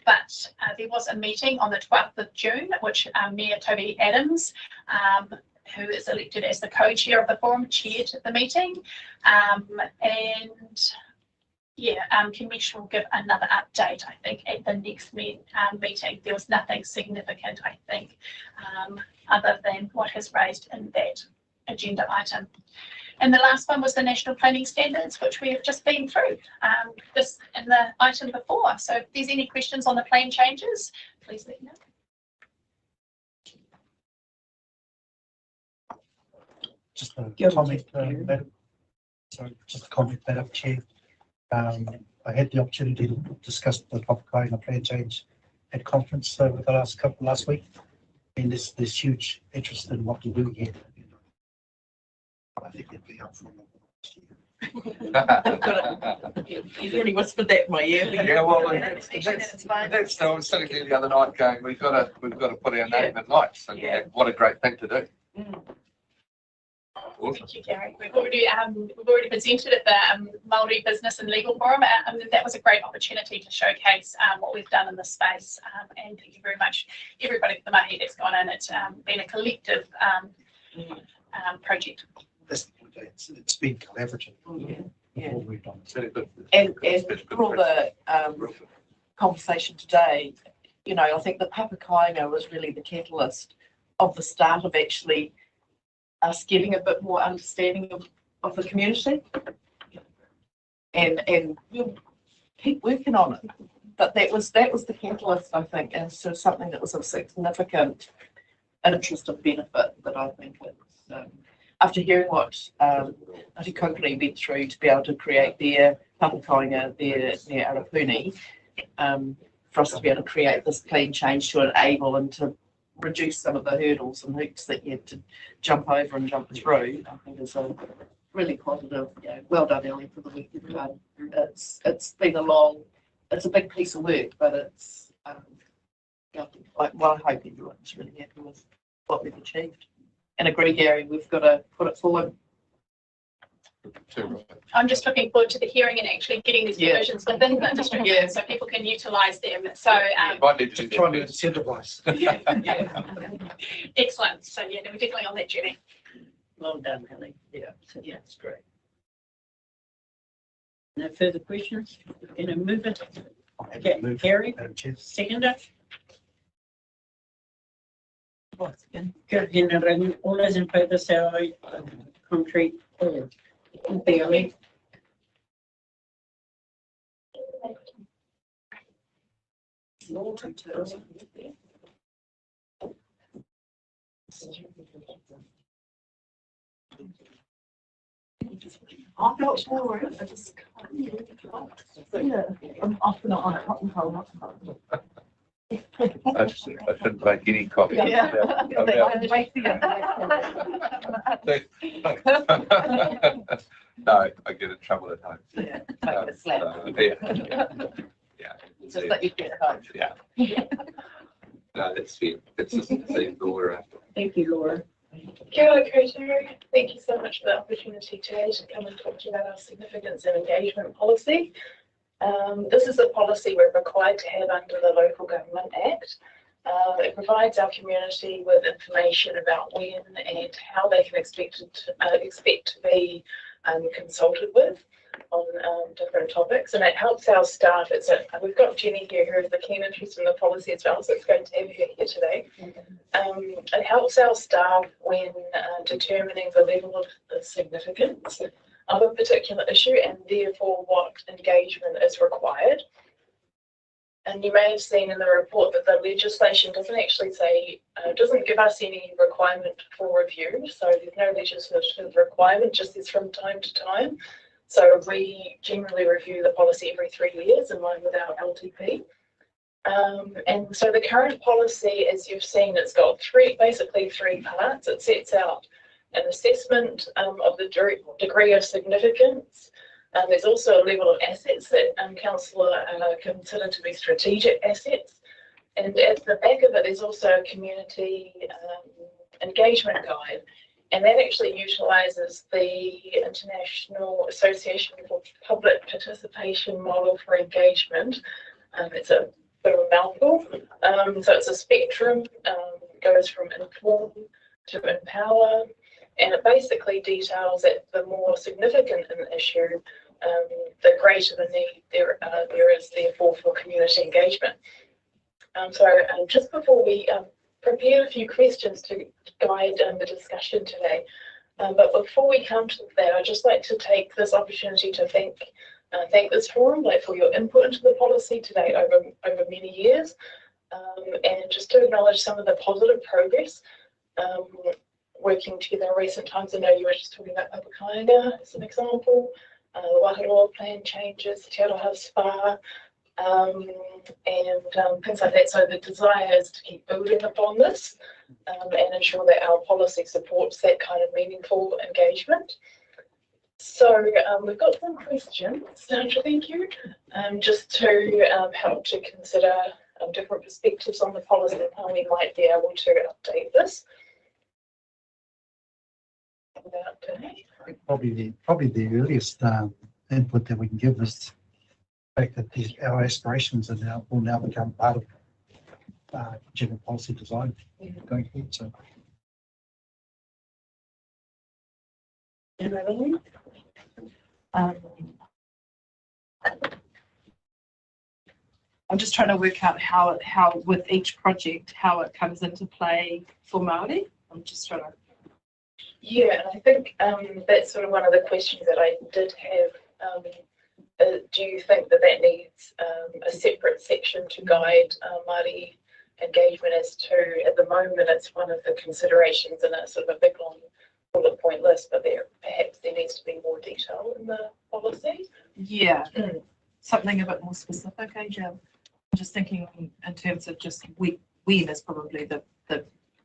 but there was a meeting on the 12th of June, which Mayor Toby Adams, who is elected as the co-chair of the forum, chaired the meeting. Kamish will give another update, I think, at the next meeting. There was nothing significant, I think, other than what is raised in that agenda item. And the last one was the National Planning Standards, which we have just been through this in the item before. So if there's any questions on the plan changes, please let me know. just a comment, Madam. Sorry, just a comment, Madam Chair. I had the opportunity to discuss the Papakainga plan change at conference over the last week, and there's huge interest in what we do here. I think it'd be up for He's already whispered that in my ear. Yeah, well, that's, I was sitting there the other night going, we've got to put our name in lights, and what a great thing to do. Awesome. Thank you, Gary. We've already presented at the Māori Business and Legal Forum, and that was a great opportunity to showcase what we've done in this space. And thank you very much, everybody for the mahi that's gone in. It's been a collective project. It's been collaborative. Yeah. All we've done. And for all the conversation today, you know, I think the Papakainga was really the catalyst of the start of actually us getting a bit more understanding of the community. And we'll keep working on it. But that was the catalyst, I think, and so something that was of significant interest and benefit that I think it's after hearing what Ngāti Kaupuni went through to be able to create their Papakainga, their Arapuni, for us to be able to create this clean change to enable and to reduce some of the hurdles and hoops that you had to jump over and jump through, I think is a really positive. Well done, Ellie, for the work you've done. It's been it's a big piece of work, but it's I hope everyone's really happy with what we've achieved. And agree, Gary, we've got to put it forward. I'm just looking forward to the hearing and actually getting these provisions within the district so people can utilise them. So trying to incentivise. Excellent. So we're definitely on that journey. Well done, Ellie. It's great. No further questions? Gonna move it. Okay, Gary, seconder. Good, and all those in favour say aye. Contrary, all. Ellie. I'm not sure. I just I'm often on a cotton hole. I shouldn't make any coffee. No, I get in trouble at home. Just let you get home. No, that's fair. It's just the same Laura. Thank you, Laura. Kia ora koutou. Thank you so much for the opportunity today to come and talk to you about our significance and engagement policy. This is a policy we're required to have under the Local Government Act. It provides our community with information about when and how they can expect to be consulted with on different topics, and it helps our staff. We've got Jenny here who has the keen interest in the policy as well, so it's great to have her here today. It helps our staff when determining the level of significance of a particular issue and therefore what engagement is required. And you may have seen in the report that the legislation doesn't actually say, doesn't give us any requirement for review. So there's no legislative requirement, just this from time to time. So we generally review the policy every 3 years in line with our LTP. And so the current policy, as you've seen, it's got basically three parts. It sets out an assessment of the degree of significance. There's also a level of assets that councillor consider to be strategic assets. And at the back of it, there's also a community engagement guide. And that actually utilises the International Association for Public Participation Model for Engagement. It's a bit of a mouthful. So it's a spectrum, goes from inform to empower. And it basically details that the more significant an issue, the greater the need there is therefore for community engagement. So just before we prepare a few questions to guide the discussion today, but before we come to that, I'd just like to take this opportunity to thank this forum for your input into the policy today over many years, and just to acknowledge some of the positive progress. working together in recent times. I know you were just talking about Papakainga as an example, the Waiharoa plan changes, Te Aroha Spa, and things like that. So the desire is to keep building upon this and ensure that our policy supports that kind of meaningful engagement. So we've got some questions, thank you, just to help to consider different perspectives on the policy and how we might be able to update this. Probably the earliest input that we can give is the fact that our aspirations will now become part of general policy design going forward. So. I'm just trying to work out how with each project, how it comes into play for Māori. I'm just trying to. Yeah, and I think that's sort of one of the questions that I did have. Do you think that needs a separate section to guide Māori engagement as to, at the moment, it's one of the considerations in a sort of a big long bullet point list, but perhaps there needs to be more detail in the policy? Yeah, something a bit more specific, AJ. I'm just thinking in terms of just when is probably the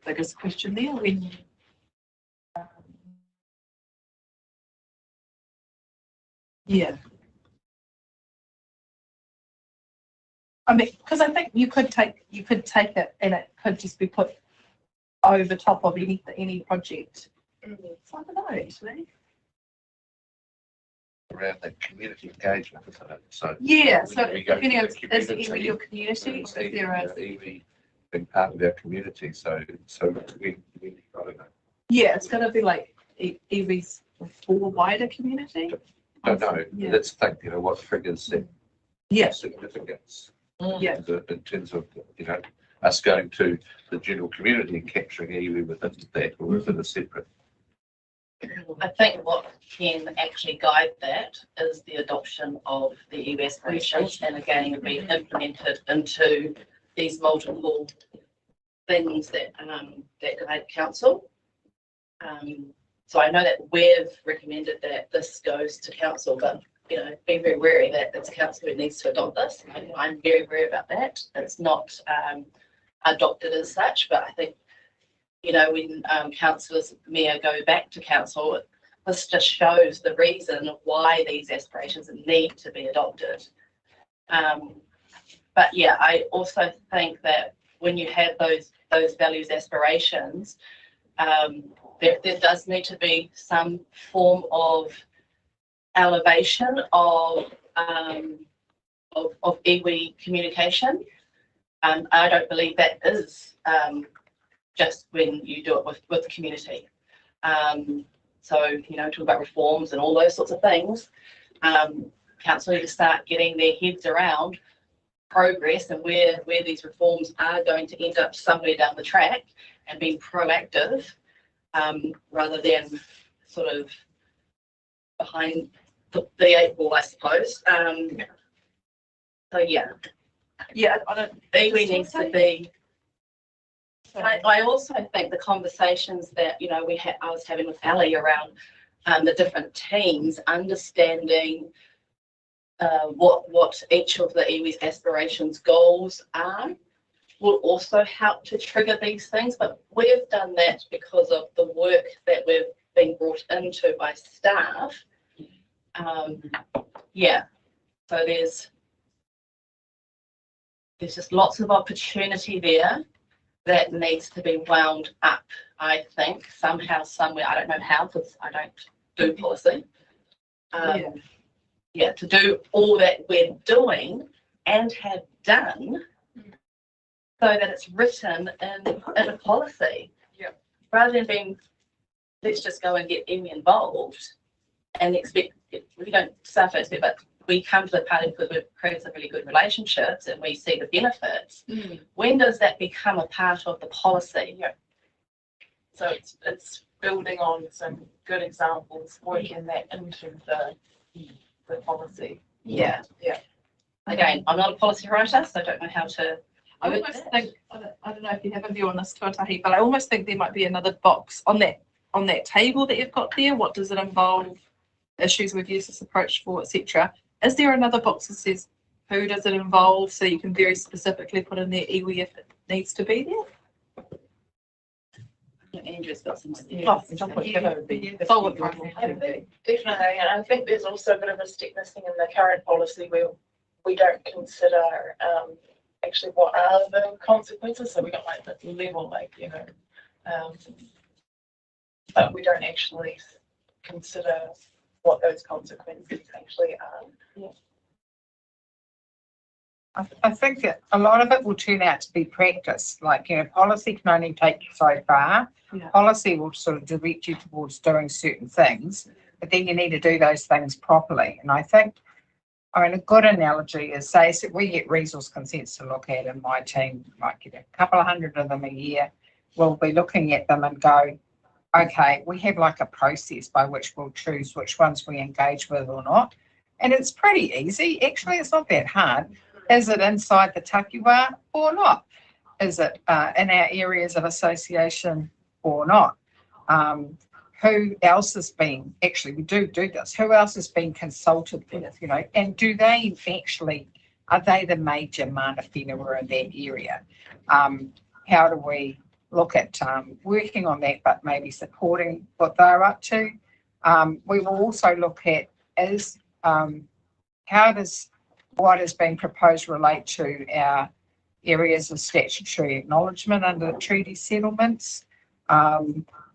biggest question there. When yeah. I mean, because I think you could take it and it could just be put over top of any project. So I don't know actually. Around the community engagement, isn't it? So Yeah. So we go depending on to the is community, your community, is there a Iwi being part of our community, so we I don't know. yeah, it's going to be like Iwi's for wider community. Don't know. Yeah. Let's think. What figures Yeah. significance. Yeah. In terms of us going to the general community and capturing iwi within that, or within a separate. I think what can actually guide that is the adoption of the iwi aspirations, and again being implemented into these multiple things that guide council. So I know that we've recommended that this goes to council, but being very wary that it's council who needs to adopt this. I'm very wary about that. It's not adopted as such, but I think when councillors mayor go back to council, this just shows the reason why these aspirations need to be adopted. But yeah, I also think that when you have those values aspirations, there does need to be some form of elevation of iwi communication. I don't believe that is just when you do it with the community. So talk about reforms and all those sorts of things. Council need to start getting their heads around progress and where these reforms are going to end up somewhere down the track, and being proactive rather than sort of behind the 8 ball, I suppose. So yeah, I don't. iwi needs to be. I also think the conversations that I was having with Ali around the different teams, understanding what each of the iwi's aspirations goals are, will also help to trigger these things. But we've done that because of the work that we've been brought into by staff. So there's just lots of opportunity there that needs to be wound up, I think, somehow, somewhere. I don't know how, because I don't do policy. To do all that we're doing and have done, so that it's written in a policy. Yeah. Rather than being, let's just go and get iwi involved and expect, we don't suffer, but we come to the party because we've created some really good relationships and we see the benefits. When does that become a part of the policy? Yeah. So it's building on some good examples, working that into the policy. Yeah. Again, I'm not a policy writer, so I don't know how to. I almost think, I don't know if you have a view on this, Tuatahi, but I almost think there might be another box on that on that table that you've got there, what does it involve, issues we've used this approach for, etc. Is there another box that says who does it involve, so you can very specifically put in there iwi if it needs to be there? Andrew's got some. Oh, definitely, and I think there's also a bit of a stick missing in the current policy where we don't consider actually what are the consequences. So we got like the level, like, you know, but we don't actually consider what those consequences actually are. I think that a lot of it will turn out to be practice. Like, you know, policy can only take you so far. Yeah. Policy will sort of direct you towards doing certain things, but then you need to do those things properly. And I think, I mean, a good analogy is, say, so we get resource consents to look at in my team, might get a couple of hundred of them a year. We'll be looking at them and go, okay, we have like a process by which we'll choose which ones we engage with or not. And it's pretty easy. Actually, it's not that hard. Is it inside the takiwā or not? Is it in our areas of association or not? Who else has been, actually, we do this, who else has been consulted with, you know, and do they actually, are they the major Manawhenua in that area? How do we look at working on that, but maybe supporting what they're up to? We will also look at is, how does what is being proposed relate to our areas of statutory acknowledgement under treaty settlements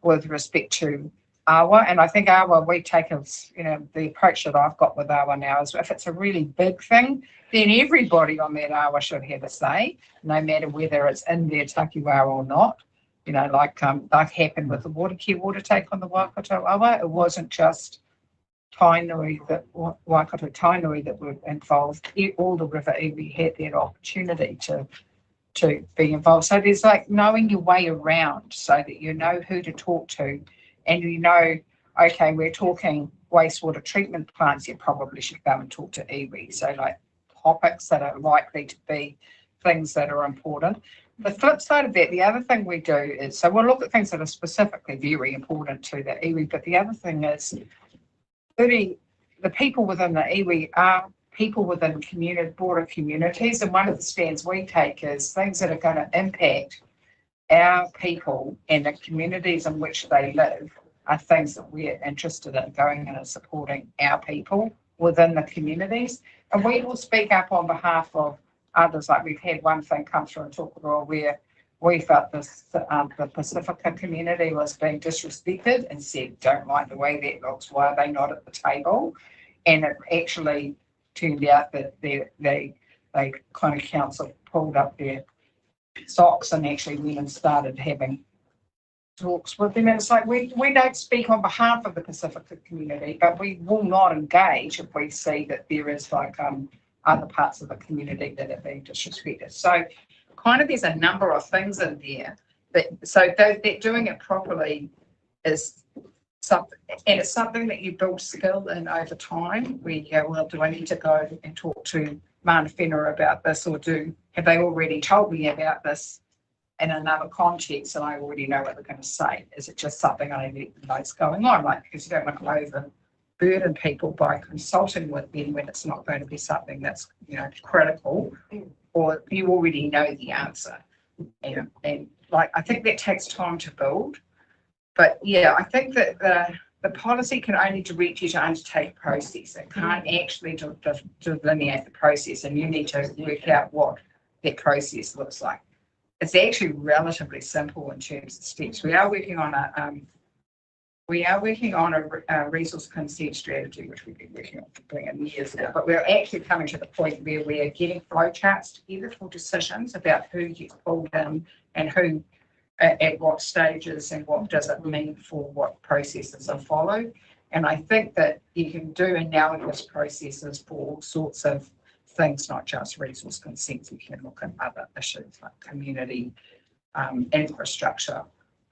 with respect to awa. And I think awa, we take as, you know, the approach that I've got with awa now is if it's a really big thing, then everybody on that awa should have a say, no matter whether it's in their takiwā or not. You know, like happened with the water take on the Waikato awa. It wasn't just Waikato Tainui that were involved. All the river iwi had that opportunity to be involved. So there's like knowing your way around so that you know who to talk to, and you know, okay, we're talking wastewater treatment plants, you probably should go and talk to iwi. So like topics that are likely to be things that are important. The flip side of that, the other thing we do is, so we'll look at things that are specifically very important to the iwi, but the other thing is the people within the iwi are people within broader communities, and one of the stands we take is things that are going to impact our people and the communities in which they live are things that we're interested in going in and supporting our people within the communities. And we will speak up on behalf of others. Like we've had one thing come through in Tokoroa where we felt this, the Pacifica community was being disrespected and said, don't like the way that looks, why are they not at the table? And it actually turned out that they kind of council pulled up their socks and actually went and started having talks with them. And it's like, we don't speak on behalf of the Pacifica community, but we will not engage if we see that there is like other parts of the community that are being disrespected. So kind of there's a number of things in there that doing it properly is something, and it's something that you build skill in over time, where you go, well, do I need to go and talk to Manawhenua about this, or have they already told me about this in another context and I already know what they're going to say? Is it just something I need to know is going on? Like, because you don't want to overburden people by consulting with them when it's not going to be something that's, you know, critical, or you already know the answer. And like, I think that takes time to build. But yeah, I think that the policy can only direct you to undertake a process. It can't actually delineate the process, and you need to work out what that process looks like. It's actually relatively simple in terms of steps. We are working on a resource consent strategy, which we've been working on for years now, but we're actually coming to the point where we're getting flowcharts together for decisions about who gets pulled in and who at what stages and what does it mean for what processes are followed. And I think that you can do analogous processes for all sorts of things, not just resource consents. You can look at other issues like community infrastructure,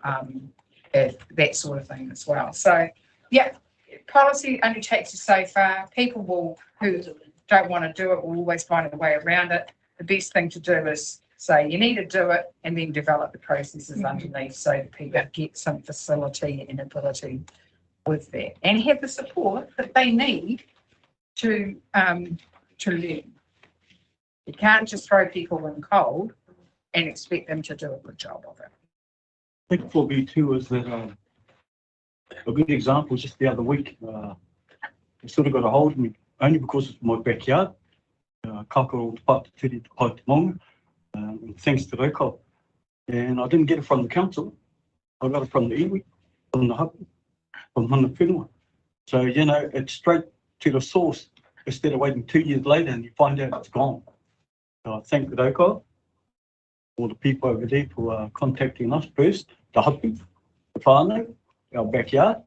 that sort of thing as well. So yeah, policy only takes you so far. People who don't want to do it will always find a way around it. The best thing to do is So you need to do it and then develop the processes underneath so that people get some facility and ability with that and have the support that they need to learn. You can't just throw people in cold and expect them to do a good job of it. I think for me too is that a good example just the other week, they sort of got a hold of me only because it's my backyard. Kakaro te pata tiri te Paitamonga, thanks to Reko. And I didn't get it from the council. I got it from the iwi, from the hapu, from Manawhenua. So, you know, it's straight to the source instead of waiting 2 years later and you find out it's gone. So I thank Reko, all the people over there for contacting us first, the hapu, the whānau, our backyard,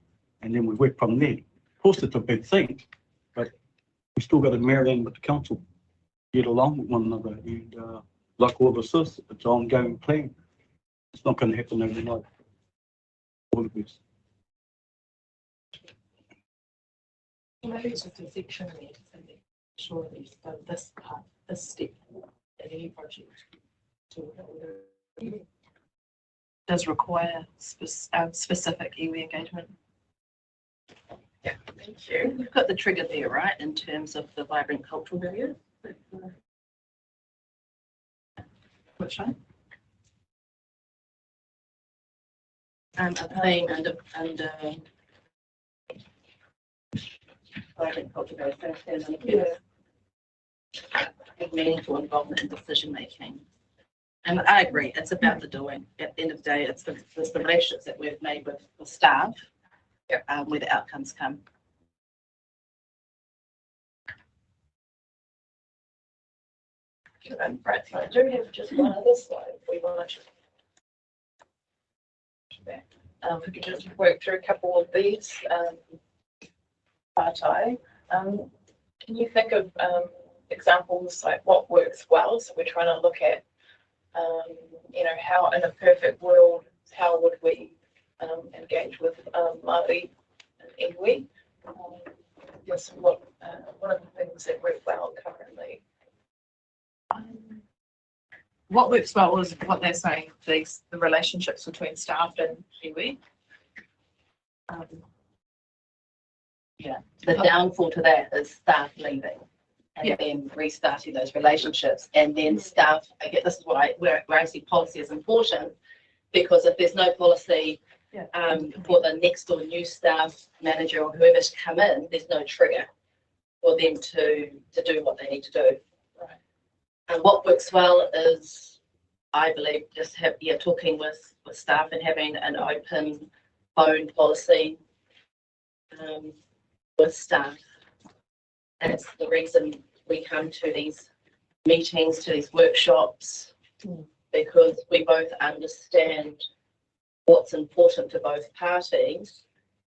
and then we work from there. Of course, it's a big thing, but we still got to marry in with the council, get along with one another, and like all this is, it's an ongoing plan. It's not going to happen overnight. All the best. Maybe it's just a section there to say that surely this part, this step in any project does require specific iwi engagement. Yeah, thank you. We've got the trigger there, right, in terms of the vibrant cultural area. Which one? A theme under vibrant cultural area. Meaningful involvement in decision making. And I agree, it's about the doing. At the end of the day, it's the relationships that we've made with staff, where the outcomes come. Right, so I do have just one other slide if we want to. If we could just work through a couple of these. Partai, can you think of examples like what works well? So we're trying to look at, you know, how in a perfect world, how would we engage with Māori and iwi? Yes, what are the things that work well currently? What works well is what they're saying, the relationships between staff and iwi. Yeah, the downfall to that is staff leaving and then restarting those relationships, and then staff. I get this is why where I see policy is important, because if there's no policy for the next or new staff manager or whoever to come in, there's no trigger for them to do what they need to do. Right. And what works well is, I believe, just talking with staff and having an open phone policy with staff. And it's the reason we come to these meetings, to these workshops, because we both understand what's important to both parties.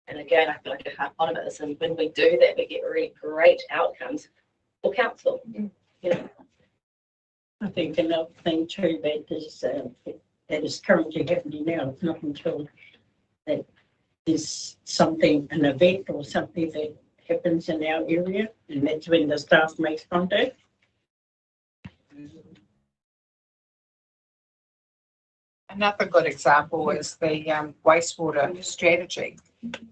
And again, I feel like I can't on about this, and when we do that, we get really great outcomes for council. You know. I think another thing too that is currently happening now, it's not until that there's something, an event or something that happens in our area, and that's when the staff makes contact. Another good example is the wastewater strategy,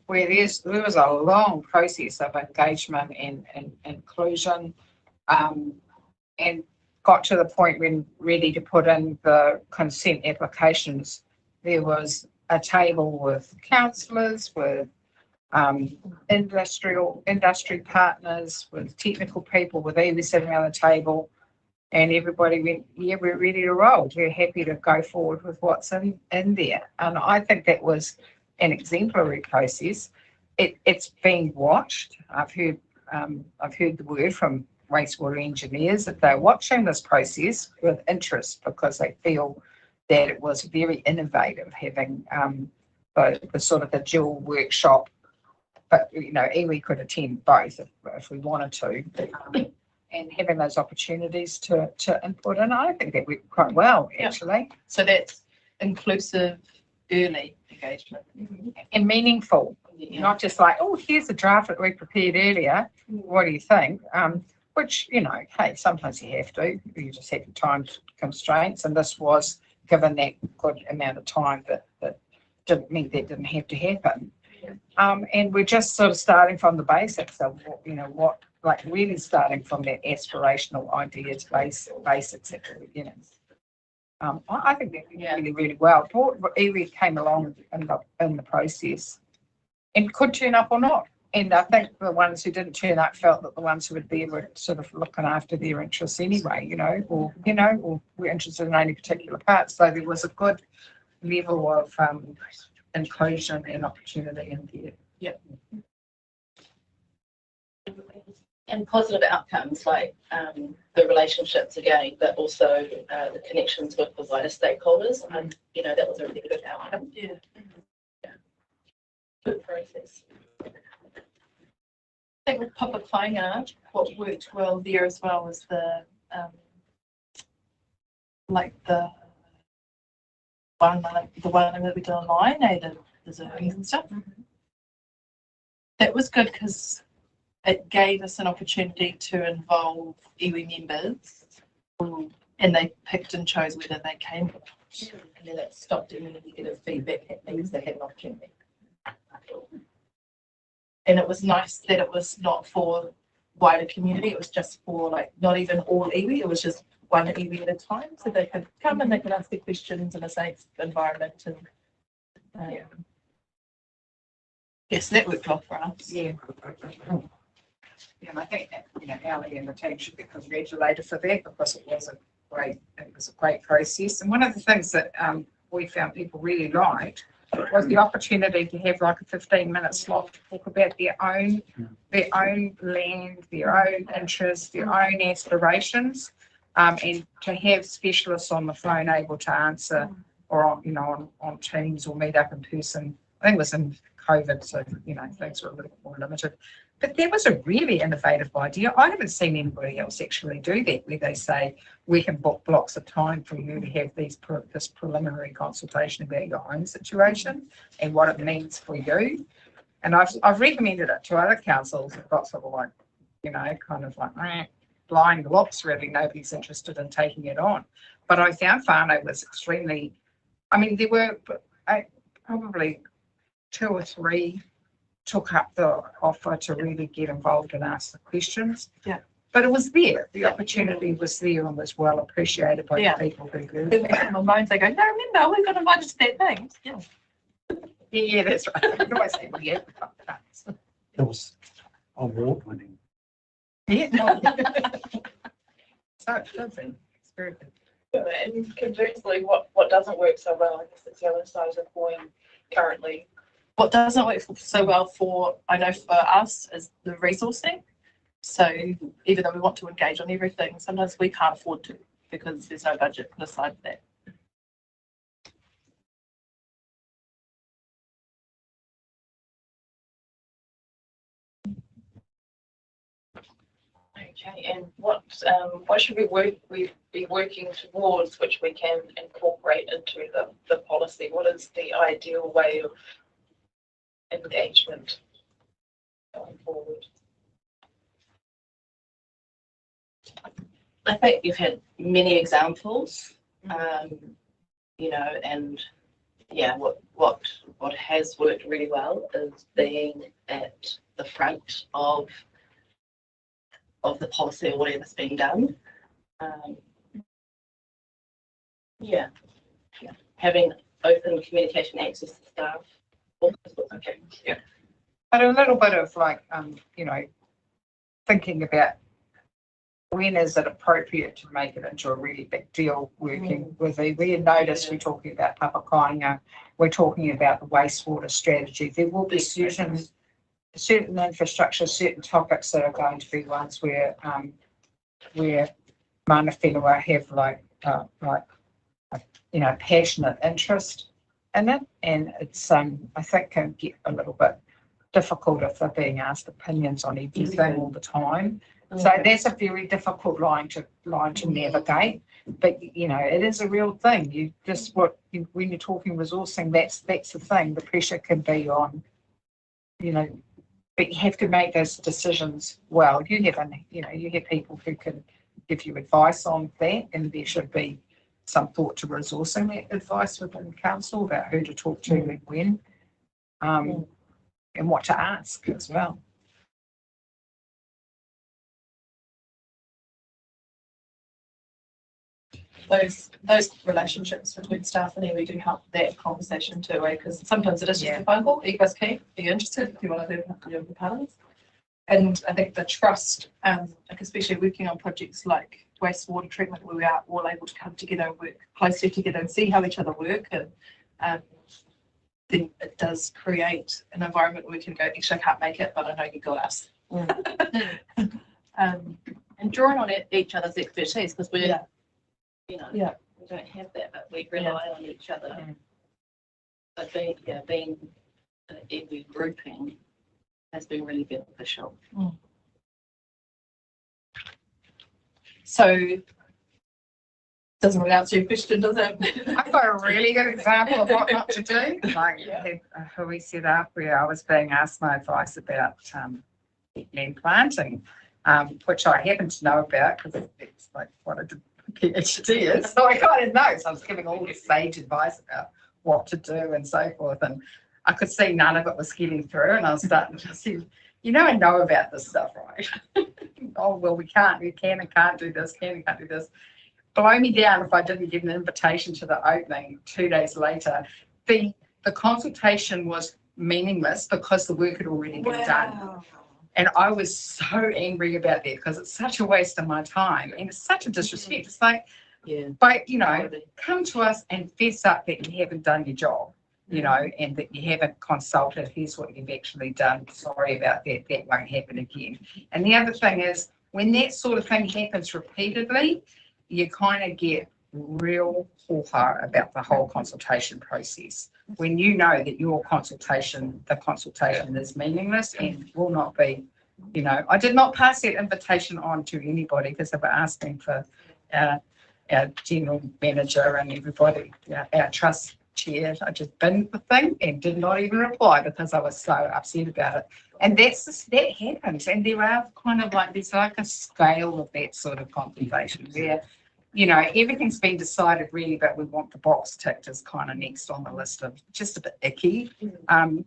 where there was a long process of engagement and inclusion, and got to the point when ready to put in the consent applications. There was a table with councillors, with industry partners, with technical people, with iwi sitting around the table, and everybody went, yeah, we're ready to roll. We're happy to go forward with what's in there. And I think that was an exemplary process. It's being watched. I've heard the word from wastewater engineers that they're watching this process with interest, because they feel that it was very innovative, having the sort of the dual workshop. But you know, iwi could attend both if we wanted to, and having those opportunities to input. And I think that went quite well, actually. So that's inclusive, early engagement. And meaningful, not just like, oh, here's a draft that we prepared earlier. What do you think? which, you know, hey, sometimes you have to, you just have your time constraints, and this was given that good amount of time that didn't mean that didn't have to happen. And we're just sort of starting from the basics of what, you know, what, like really starting from that aspirational ideas basics at the beginning. I think that went really, really well. Iwi came along in the process and could turn up or not. And I think the ones who didn't turn up felt that the ones who were there were sort of looking after their interests anyway, or were interested in only particular parts. So there was a good level of inclusion and opportunity in there. Yep. And positive outcomes like the relationships again, but also the connections with the wider stakeholders. That was a really good outcome. Yeah. Good process. I think with public fire, what worked well there as well was the the one that we did online, the Zooms and stuff. That was good because it gave us an opportunity to involve iwi members, and they picked and chose whether they came, and then it stopped any negative feedback happening. They had an opportunity. And it was nice that it was not for wider community. It was just for not even all iwi. It was just one iwi at a time, so they could come and they could ask their questions in a safe environment. And yes, that worked well for us. Yeah. And I think that, Ali and the team should be congratulated for that, because it was a great process. And one of the things that we found people really liked was the opportunity to have like a 15-minute slot to talk about their own land, their own interests, their own aspirations, and to have specialists on the phone able to answer, or on Teams or meet up in person. I think it was in COVID, so things were a little bit more limited. But that was a really innovative idea. I haven't seen anybody else actually do that, where they say we can book blocks of time for you to have this preliminary consultation about your own situation and what it means for you. And I've recommended it to other councils who've got sort of blind looks, really. Nobody's interested in taking it on. But I found Whānau was extremely, there were probably 2 or 3 took up the offer to really get involved and ask the questions. Yeah. But it was there. The opportunity was there and was well appreciated by the people who do. My mind, they go, no, remember, we got invited to that thing. Yeah. Yeah, that's right. I can always say, yeah. It was award winning. Yeah. So it's good. It's very good. And conversely, what doesn't work so well, I guess it's the other side of the coin currently. What doesn't work so well for us is the resourcing. So even though we want to engage on everything, sometimes we can't afford to because there's no budget put aside for that. Okay, and what should we be working towards, which we can incorporate into the policy? What is the ideal way of engagement going forward? I think you've had many examples, and what has worked really well is being at the front of the policy or whatever's being done. Having open communication access to staff. Okay. Yeah. But a little bit of thinking about when is it appropriate to make it into a really big deal working with iwi. And notice we're talking about Papakainga, we're talking about the wastewater strategy. There will be certain infrastructure, certain topics that are going to be ones where Manawhenua have passionate interest in it, and it's I think can get a little bit difficult if they're being asked opinions on everything all the time. So that's a very difficult line to navigate. But it is a real thing. You just when you're talking resourcing, that's the thing. The pressure can be on, but you have to make those decisions well. You have people who can give you advice on that, and there should be some thought to resourcing that advice within council about who to talk to and when, and what to ask as well. Those relationships between staff and iwi do help that conversation too, because sometimes it is just a phone call. Are you guys keen? Are you interested? Do you want to be part of this? And I think the trust, like especially working on projects like wastewater treatment, where we are all able to come together and work closely together and see how each other work, and then it does create an environment where we can go, actually I can't make it, but I know you got us. And drawing on each other's expertise, because we're, we don't have that, but we rely on each other. But being every grouping has been really beneficial. So doesn't really answer your question, does it? I've got a really good example of what not to do. Like who we set up where I was being asked my advice about land planting, which I happen to know about because it's like what I did PhD is. So I kind of know. So I was giving all this sage advice about what to do and so forth. And I could see none of it was getting through. And I was starting to see, I know about this stuff, right? Oh, well, we can and can't do this, can and can't do this. Blow me down if I didn't get an invitation to the opening 2 days later. The consultation was meaningless because the work had already been done. And I was so angry about that because it's such a waste of my time and it's such a disrespect. It's like, but come to us and fess up that you haven't done your job, and that you haven't consulted. Here's what you've actually done. Sorry about that. That won't happen again. And the other thing is, when that sort of thing happens repeatedly, you kind of get real hoo-ha about the whole consultation process. When you know that the consultation is meaningless and will not be, I did not pass that invitation on to anybody because they were asking for our general manager and everybody, our trust chair. I just binned the thing and did not even reply because I was so upset about it. And that happens. And there are there's like a scale of that sort of consultation where everything's been decided really, but we want the box ticked as kind of next on the list of just a bit icky. And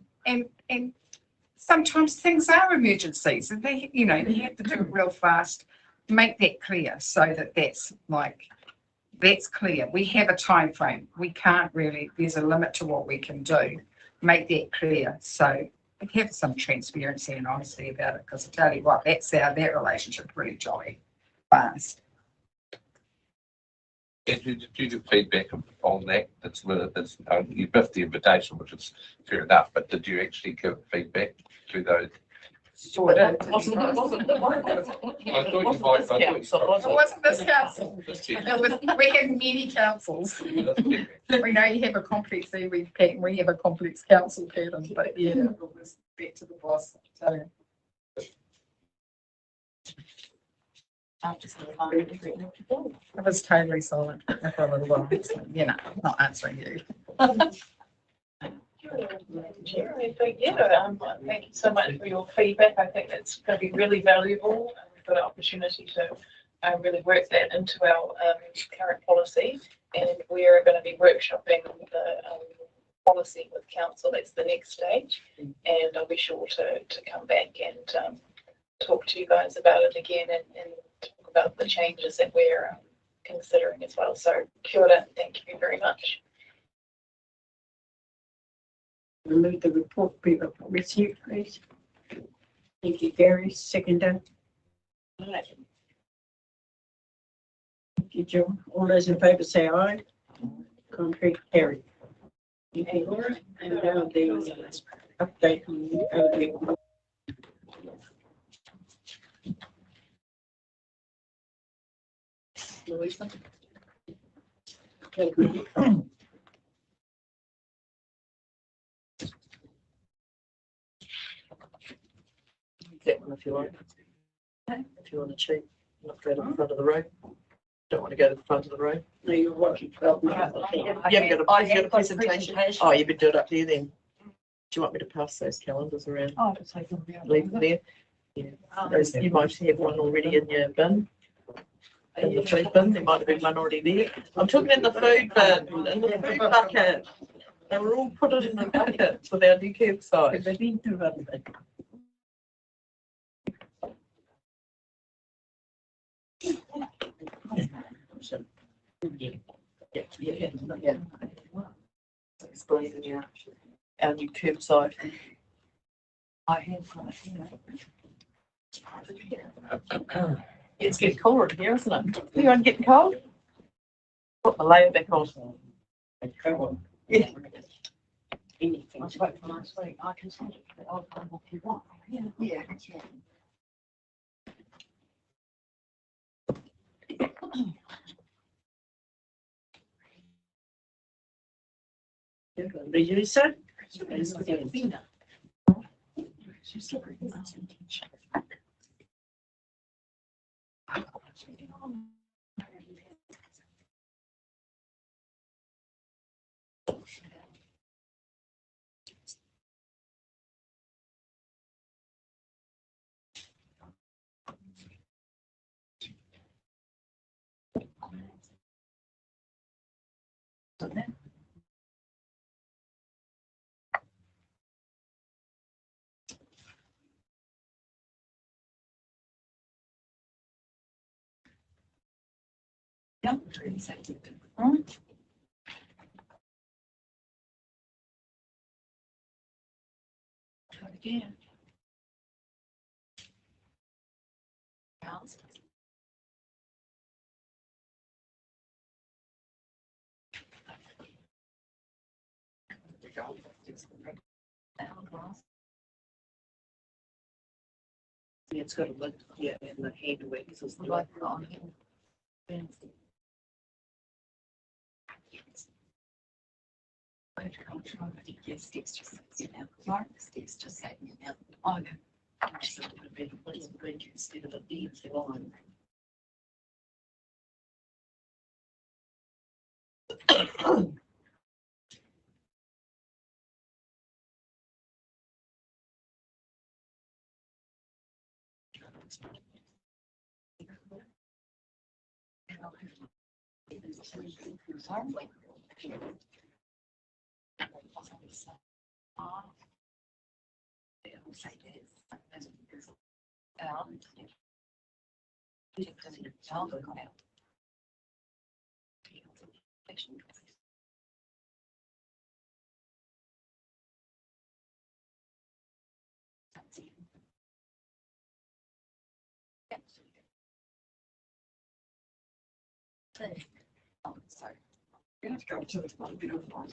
sometimes things are emergencies and they, you have to do it real fast, make that clear so that that's clear. We have a time frame. We can't really, there's a limit to what we can do. Make that clear. So have some transparency and honesty about it, because I tell you what, that relationship really jolly fast. And did you get feedback on that? You biffed the invitation, which is fair enough, but did you actually give feedback to those? Sure did. It wasn't this council. We have many councils. We know you have a complex iwi pattern, we have a complex council pattern, but it was back to the boss. So. I was totally silent for a little while. So, not answering you. Chair, I think, thank you so much for your feedback. I think it's going to be really valuable. We've got an opportunity to really work that into our current policy, and we are going to be workshopping the policy with council. That's the next stage, and I'll be sure to come back and talk to you guys about it again and talk about the changes that we're considering as well. So, kia ora, thank you very much. Move the report be received, please. Thank you, Gary. Seconder. Thank you, Joe. All those in favour say aye. Contrary, carried. Thank you, Laura. And now the update on the overview. Louisa. That one if you like. If you want to cheat, not go to the front of the road. Don't want to go to the front of the road. No, you're watching 12 minutes. You haven't got a presentation. Oh, you could do it up here then. you want me to pass those calendars around? Oh, I'll take them down. Leave them there? Yeah. You might have one already in your bin. In the food bin, there might have been one already there. I'm talking in the food bin, in the food bucket. They were all put in the buckets with our new curbside. Yeah. Explain, yeah. Our new curbside. It's getting colder in here, isn't it? Anyone getting cold? Put the layer back on. Yeah. Anything. I spoke for last week. I can send it to the old one if you want. Yeah. Ready, sir? Yeah. Try it again. Yeah, it's got a lid, yeah, and the handle it is the lid. Yes, it's just, you know, Mark, it's just saying, you know, oh, no. I just thought it would have been a little bit instead of a beat on. Oh, sorry. You have to go to the beautiful.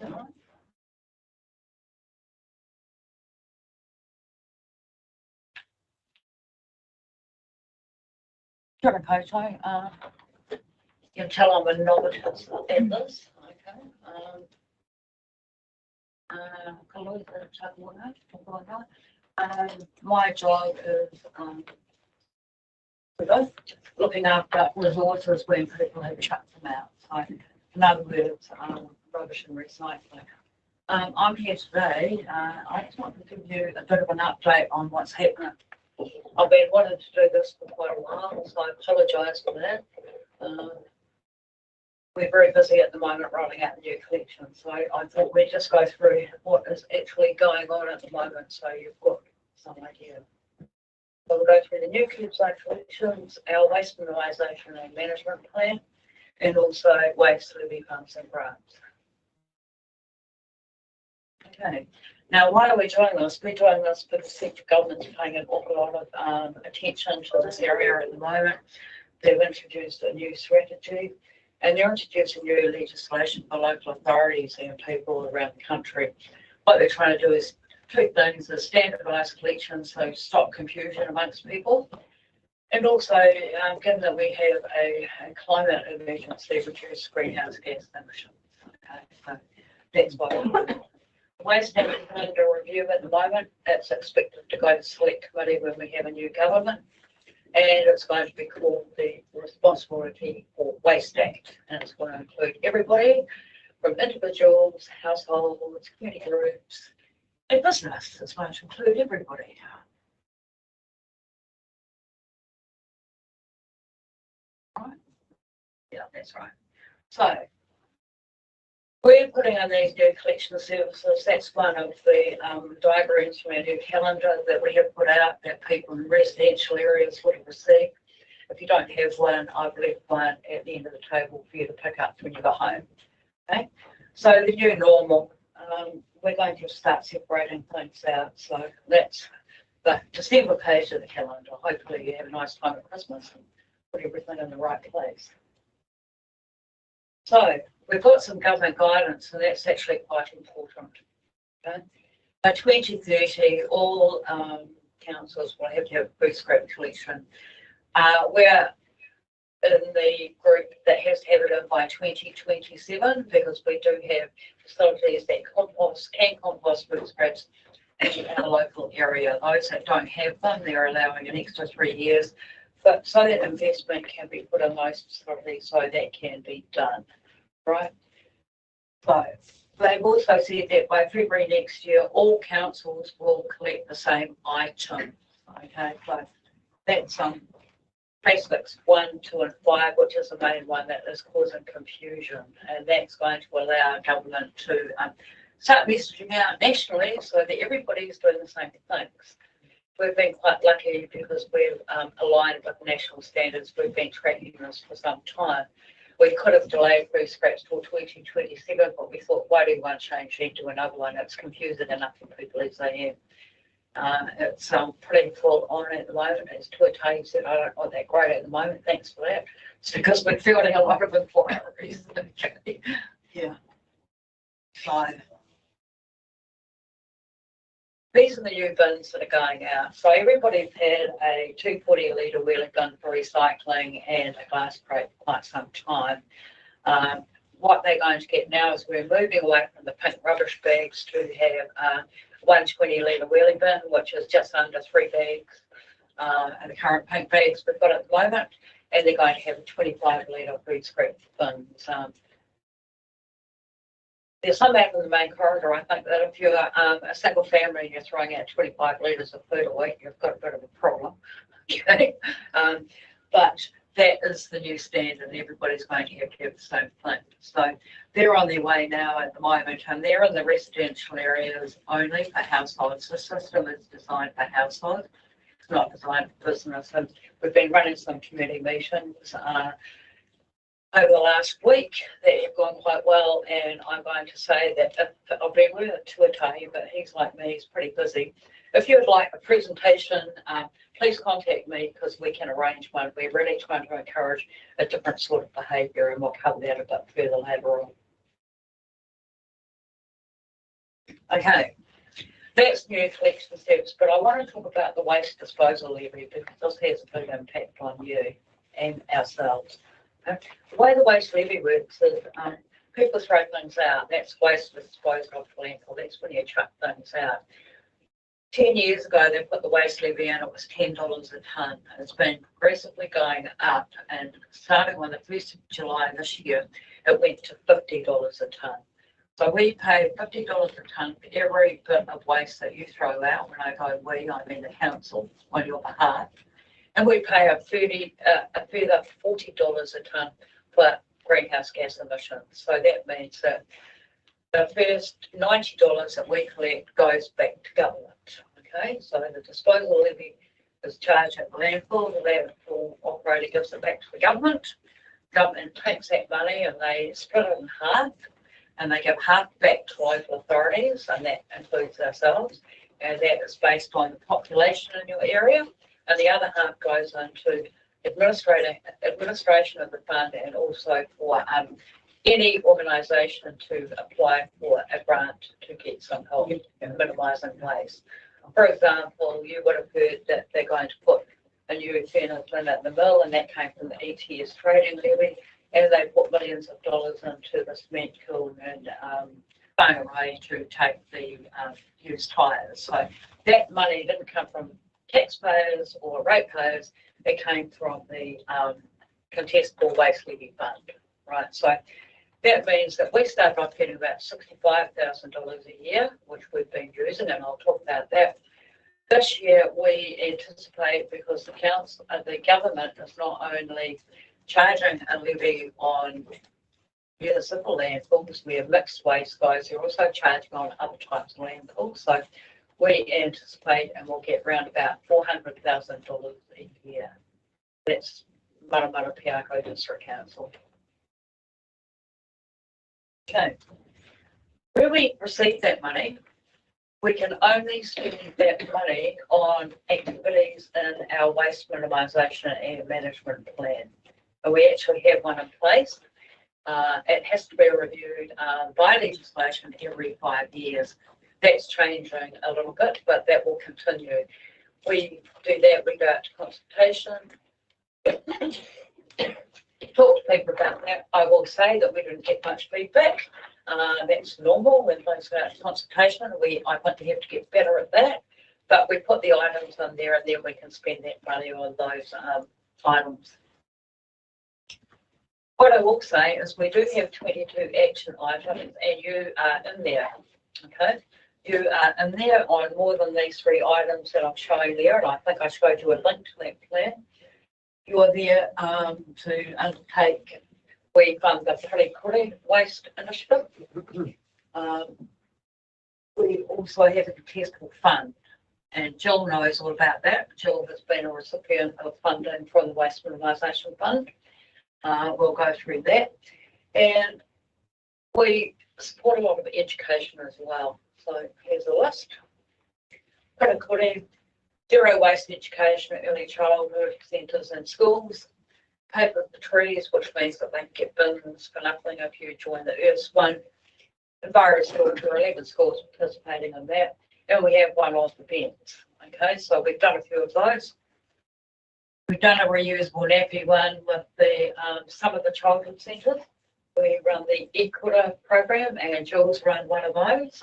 Sure, okay, you tell them a novice in this, okay? My job is, looking after resources when people have chucked them out. So, in other words, rubbish and recycling. I'm here today. I just want to give you a bit of an update on what's happening. I've been wanting to do this for quite a while, so I apologise for that. We're very busy at the moment rolling out the new collection, so I thought we'd just go through what is actually going on at the moment, so you've got some idea. So we'll go through the new curbside collections, our waste minimisation and management plan, and also waste levy funds and grants. Okay, now why are we doing this? We're doing this because the central government's paying an awful lot of attention to this area at the moment. They've introduced a new strategy and they're introducing new legislation for local authorities and people around the country. What they're trying to do is two things: is standardised collections, so stop confusion amongst people, and also given that we have a climate emergency, reduce greenhouse gas emissions. Okay, so that's why we're doing it. Waste having under review at the moment. It's expected to go to select committee when we have a new government, and it's going to be called the Responsibility for Waste Act, and it's going to include everybody from individuals, households, community groups, a business that's going to include everybody. Right? Yeah, that's right. So we're putting in these new collection services. That's one of the diagrams from our new calendar that we have put out that people in residential areas would have received. If you don't have one, I've left one at the end of the table for you to pick up when you go home. Okay, so the new normal, we're going to start separating things out. So that's the December page of the calendar. Hopefully you have a nice time at Christmas and put everything in the right place. So we've got some government guidance, and that's actually quite important. Okay? By 2030, all councils will have to have food scrap collection. We're in the group that has to have it in by 2027 because we do have facilities that can compost food scraps in our local area. Those that don't have them, they're allowing an extra 3 years. But so that investment can be put in those facilities so that can be done. Right. So they've also said that by February next year, all councils will collect the same item. Okay, so that's plastics 1, 2, and 5, which is the main one that is causing confusion, and that's going to allow government to start messaging out nationally so that everybody's doing the same things. We've been quite lucky because we've aligned with national standards. We've been tracking this for some time. We could have delayed food scraps till 2027, but we thought, why do we want to change it to another one? It's confusing enough for people as they am. It's pretty full on at the moment. As Tuatahi said, I don't want that great at the moment. Thanks for that. It's because we're fielding a lot of inquiries. Yeah. So these are the new bins that are going out. So everybody's had a 240 litre wheeling bin for recycling and a glass crate for quite some time. What they're going to get now is we're moving away from the pink rubbish bags to have 120 litre wheeling bin, which is just under 3 bags. And the current pink bags we've got at the moment, and they're going to have a 25 litre food scrap bins. There's some out in the main corridor. I think that if you're a single family and you're throwing out 25 litres of food a week, you've got a bit of a problem. Okay, but that is the new standard, and everybody's going to have the same thing. So they're on their way now at the moment, and they're in the residential areas only for households. The system is designed for households. It's not designed for business. And we've been running some committee meetings over the last week that have gone quite well, and I'm going to say that I've been with Tuatahi, but he's like me, he's pretty busy. If you would like a presentation, please contact me because we can arrange one. We're really trying to encourage a different sort of behaviour, and we'll cover that a bit further later on. Okay, that's new collection steps, but I want to talk about the waste disposal levy because this has a big impact on you and ourselves. The way the waste levy works is people throw things out. That's waste disposed of to landfill. That's when you chuck things out. 10 years ago, they put the waste levy in. It was $10 a tonne. It's been progressively going up, and starting on the 1st of July this year, it went to $50 a tonne. So we pay $50 a tonne for every bit of waste that you throw out. When I go we, I mean the council on your behalf. And we pay a further $40 a tonne for greenhouse gas emissions. So that means that the first $90 that we collect goes back to government. Okay, so the disposal levy is charged at the landfill. The landfill operator gives it back to the government. Government takes that money and they split it in half, and they give half back to local authorities, and that includes ourselves. And that is based on the population in your area. And the other half goes into administration of the fund, and also for any organisation to apply for a grant to get some help in minimising waste. For example, you would have heard that they're going to put a new furnace in at the mill, and that came from the ETS trading levy, and they put millions of dollars into the cement kiln and Whangarei to take the used tyres. So that money didn't come from taxpayers or ratepayers, it came from the contestable waste levy fund, right? So That means that we started off getting about $65,000 a year, which we've been using, and I'll talk about that. This year, we anticipate, because the council, the government is not only charging a levy on municipal landfills, we have mixed waste guys, they're also charging on other types of landfills. So we anticipate and we'll get around about $400,000 a year. That's Matamata-Piako District Council. Okay. When we receive that money, we can only spend that money on activities in our waste minimisation and management plan. And we actually have one in place. It has to be reviewed by legislation every 5 years. That's changing a little bit, but that will continue. We do that, we go out to consultation, talk to people about that. I will say that we didn't get much feedback. That's normal when things go out to consultation. I want to have to get better at that, but we put the items in there and then we can spend that money on those items. What I will say is we do have 22 action items and you are in there, okay? You are in there on more than these 3 items that I'm showing there, and I think I showed you a link to that plan. You're there to undertake, we fund the Kuri Waste Initiative. We also have a contestable fund, and Jill knows all about that. Jill has been a recipient of funding from the Waste Minimisation Fund. We'll go through that. And we support a lot of education as well. So here's a list. Kuri, zero waste education, early childhood centres and schools. Paper for trees, which means that they can get bins for nothing if you join the Earth's one. Environment schools, there are 11 schools participating in that. And we have one-off events. Okay, so we've done a few of those. We've done a reusable nappy one with the some of the childhood centres. We run the Equita program, and Jules run one of those.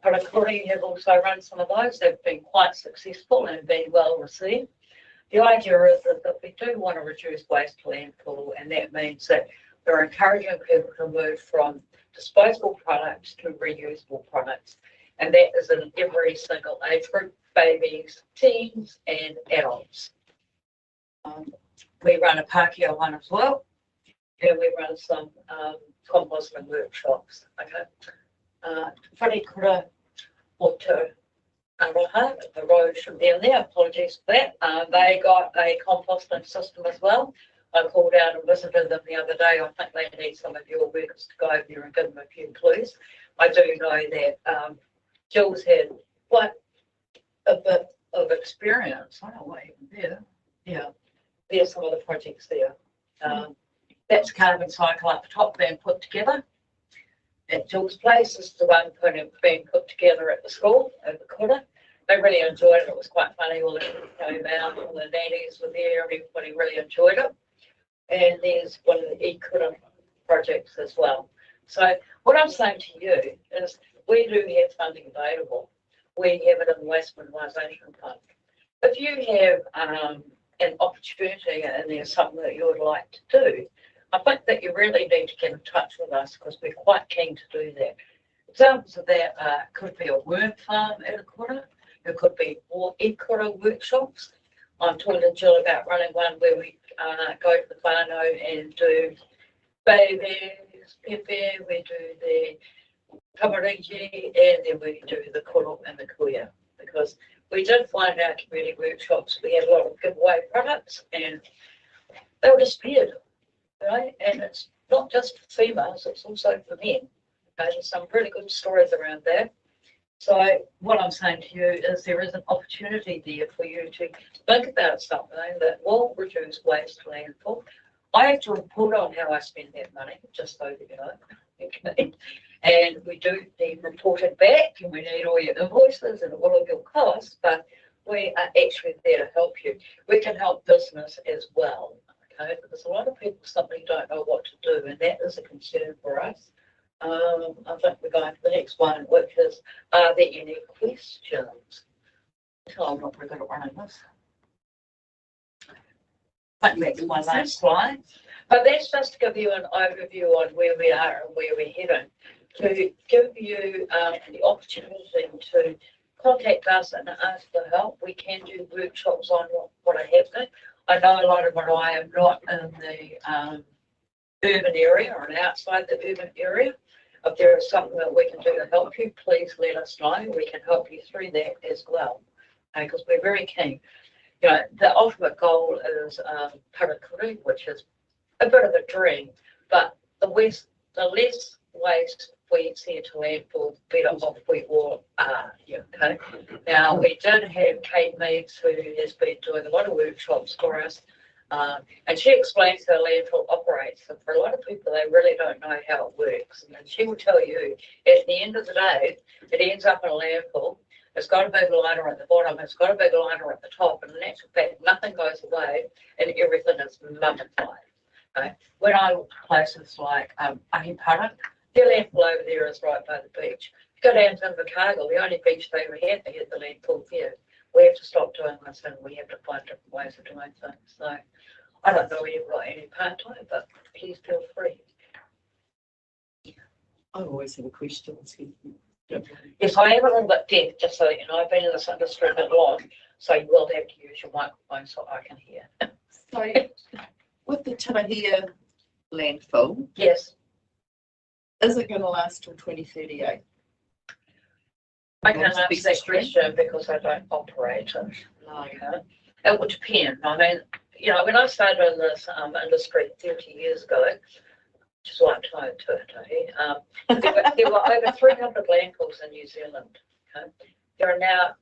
Parakuri have also run some of those. They've been quite successful and been well received. The idea is that we do want to reduce waste to landfill, and that means that we're encouraging people to move from disposable products to reusable products. And that is in every single age group, babies, teens, and adults. We run a Pākehā one as well, and we run some composting workshops. Okay. Wharekura Oto Aroha, the road should be in there, apologies for that. They got a composting system as well. I called out and visited them the other day. I think they need some of your workers to go over there and give them a few clues. I do know that Jill's had quite a bit of experience. I don't know, there. Yeah, there's some of the projects there. That's carbon cycle up the top being put together. At Jill's place is the one being put together at the school, at the Kura. They really enjoyed it. It was quite funny. All the kids came out, all the nannies were there, and everybody really enjoyed it. And there's one of the e-Kura projects as well. So what I'm saying to you is we do have funding available. We have it in the Waste Minimisation Fund. If you have an opportunity and there's something that you would like to do, I think that you really need to get in touch with us because we're quite keen to do that. Examples of that could be a worm farm at a Kura. It could be more e-Kura workshops. I'm talking to Jill about running one where we go to the whānau and do babies, pepe, we do the kamariki, and then we do the koro and the kuya. Because we did find our community workshops, we had a lot of giveaway products and they were disappeared, right? And it's not just for females, it's also for men. Okay? There's some really good stories around that. So what I'm saying to you is there is an opportunity there for you to think about something that will reduce waste to landfill. I have to report on how I spend that money, just so that you know. Okay. And we do need reported back, and we need all your invoices and all of your costs, but we are actually there to help you. We can help business as well, okay? Because a lot of people simply don't know what to do, and that is a concern for us. I think we're going to the next one, which is, are there any questions? So I'm not very good at running this. I think that's my last slide. But that's just to give you an overview on where we are and where we're heading. To give you the opportunity to contact us and ask for help. We can do workshops on what are happening. I know a lot of what I am not in the urban area or outside the urban area. If there is something that we can do to help you, please let us know. We can help you through that as well, because we're very keen. You know, the ultimate goal is parakuri, which is a bit of a dream, but the less waste we send to landfill, better off we all are. Okay. Now we did have Kate Meads, who has been doing a lot of workshops for us, and she explains how landfill operates. And for a lot of people, they really don't know how it works. And she will tell you, at the end of the day, it ends up in a landfill. It's got a big liner at the bottom. It's got a big liner at the top. And in actual fact, nothing goes away, and everything is mummified. Okay. When I look at places like Ahipara, their landfill over there is right by the beach. You go down to Invercargill, the only beach they ever had, they had the landfill there. We have to stop doing this, and we have to find different ways of doing things. So I don't know if you've got any part-time, but please feel free. I always have a question. Yes, I am a little bit deaf, just so you know. I've been in this industry a bit long, so you will have to use your microphone so I can hear. So with the Tarahia landfill, Yes, is it going to last till 2038? I can't answer that question because I don't operate it. Okay. It would depend. I mean, you know, when I started in this industry 30 years ago, which is like time to there were over 300 landfills in New Zealand. Okay. There are now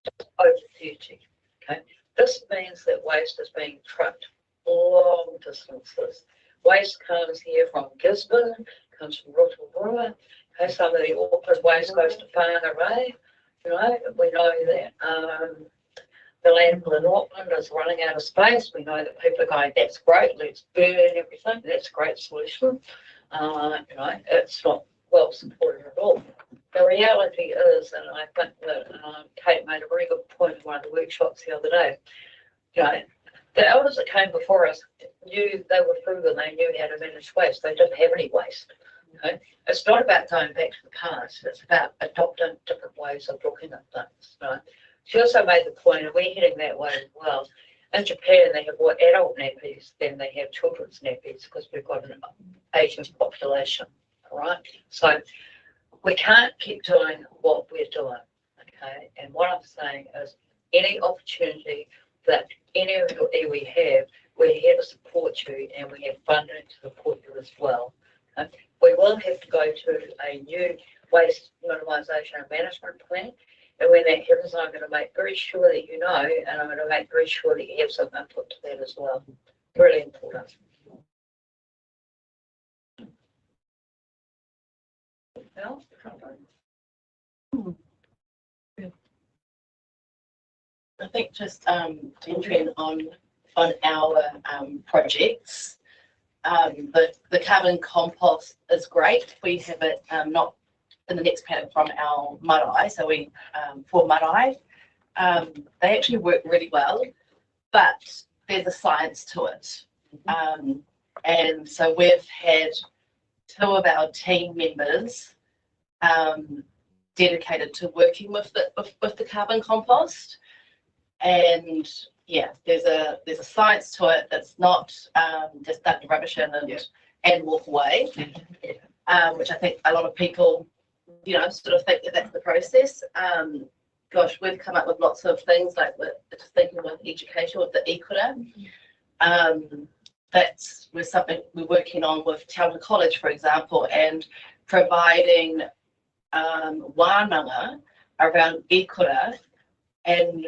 just over 30. Okay. This means that waste is being trucked long distances. Waste comes here from Gisborne, comes from Rotorua. Okay, some of the Auckland waste goes to Whangarei. You know, we know that the landfill in Auckland is running out of space. We know that people are going, that's great, let's burn everything. That's a great solution. You know, it's not well supported at all. The reality is, and I think that Kate made a very good point in one of the workshops the other day, you know, the elders that came before us knew they were frugal, they knew how to manage waste. They didn't have any waste. Okay? It's not about going back to the past, it's about adopting different ways of looking at things. Right? She also made the point, and we're heading that way as well. In Japan, they have more adult nappies than they have children's nappies because we've got an Asian population. All right, so we can't keep doing what we're doing. Okay, and what I'm saying is, any opportunity that any of your iwi have, we're here to support you, and we have funding to support you as well. Okay? We will have to go to a new waste minimisation and management plan. And when that happens, I'm going to make very sure that you know, and I'm going to make very sure that you have some input to that as well. Really important. Well, I think just entering on our projects. The carbon compost is great. We have it not in the next paddock from our marae, so we for marae. They actually work really well, but there's a science to it. And so we've had 2 of our team members dedicated to working with the carbon compost. And yeah, there's a science to it. It's not just dump the rubbish in and walk away, which I think a lot of people, you know, sort of think that that's the process. Gosh, we've come up with lots of things like just thinking with education with the ikura. That's with something we're working on with Te Aroha College, for example, and providing wānanga around ikura and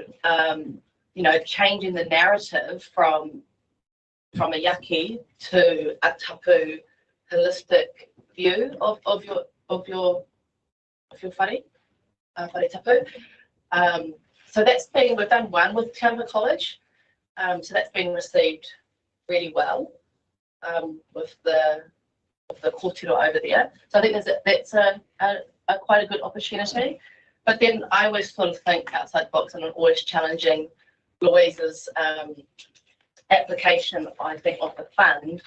you know, changing the narrative from a yaki to a tapu holistic view of your whare tapu. So that's been, we've done one with Te Aroha College. So that's been received really well with the kōtiro over there. So I think that's a quite a good opportunity. But then I always sort of think outside the box, and I'm always challenging Louise's application, I think, of the fund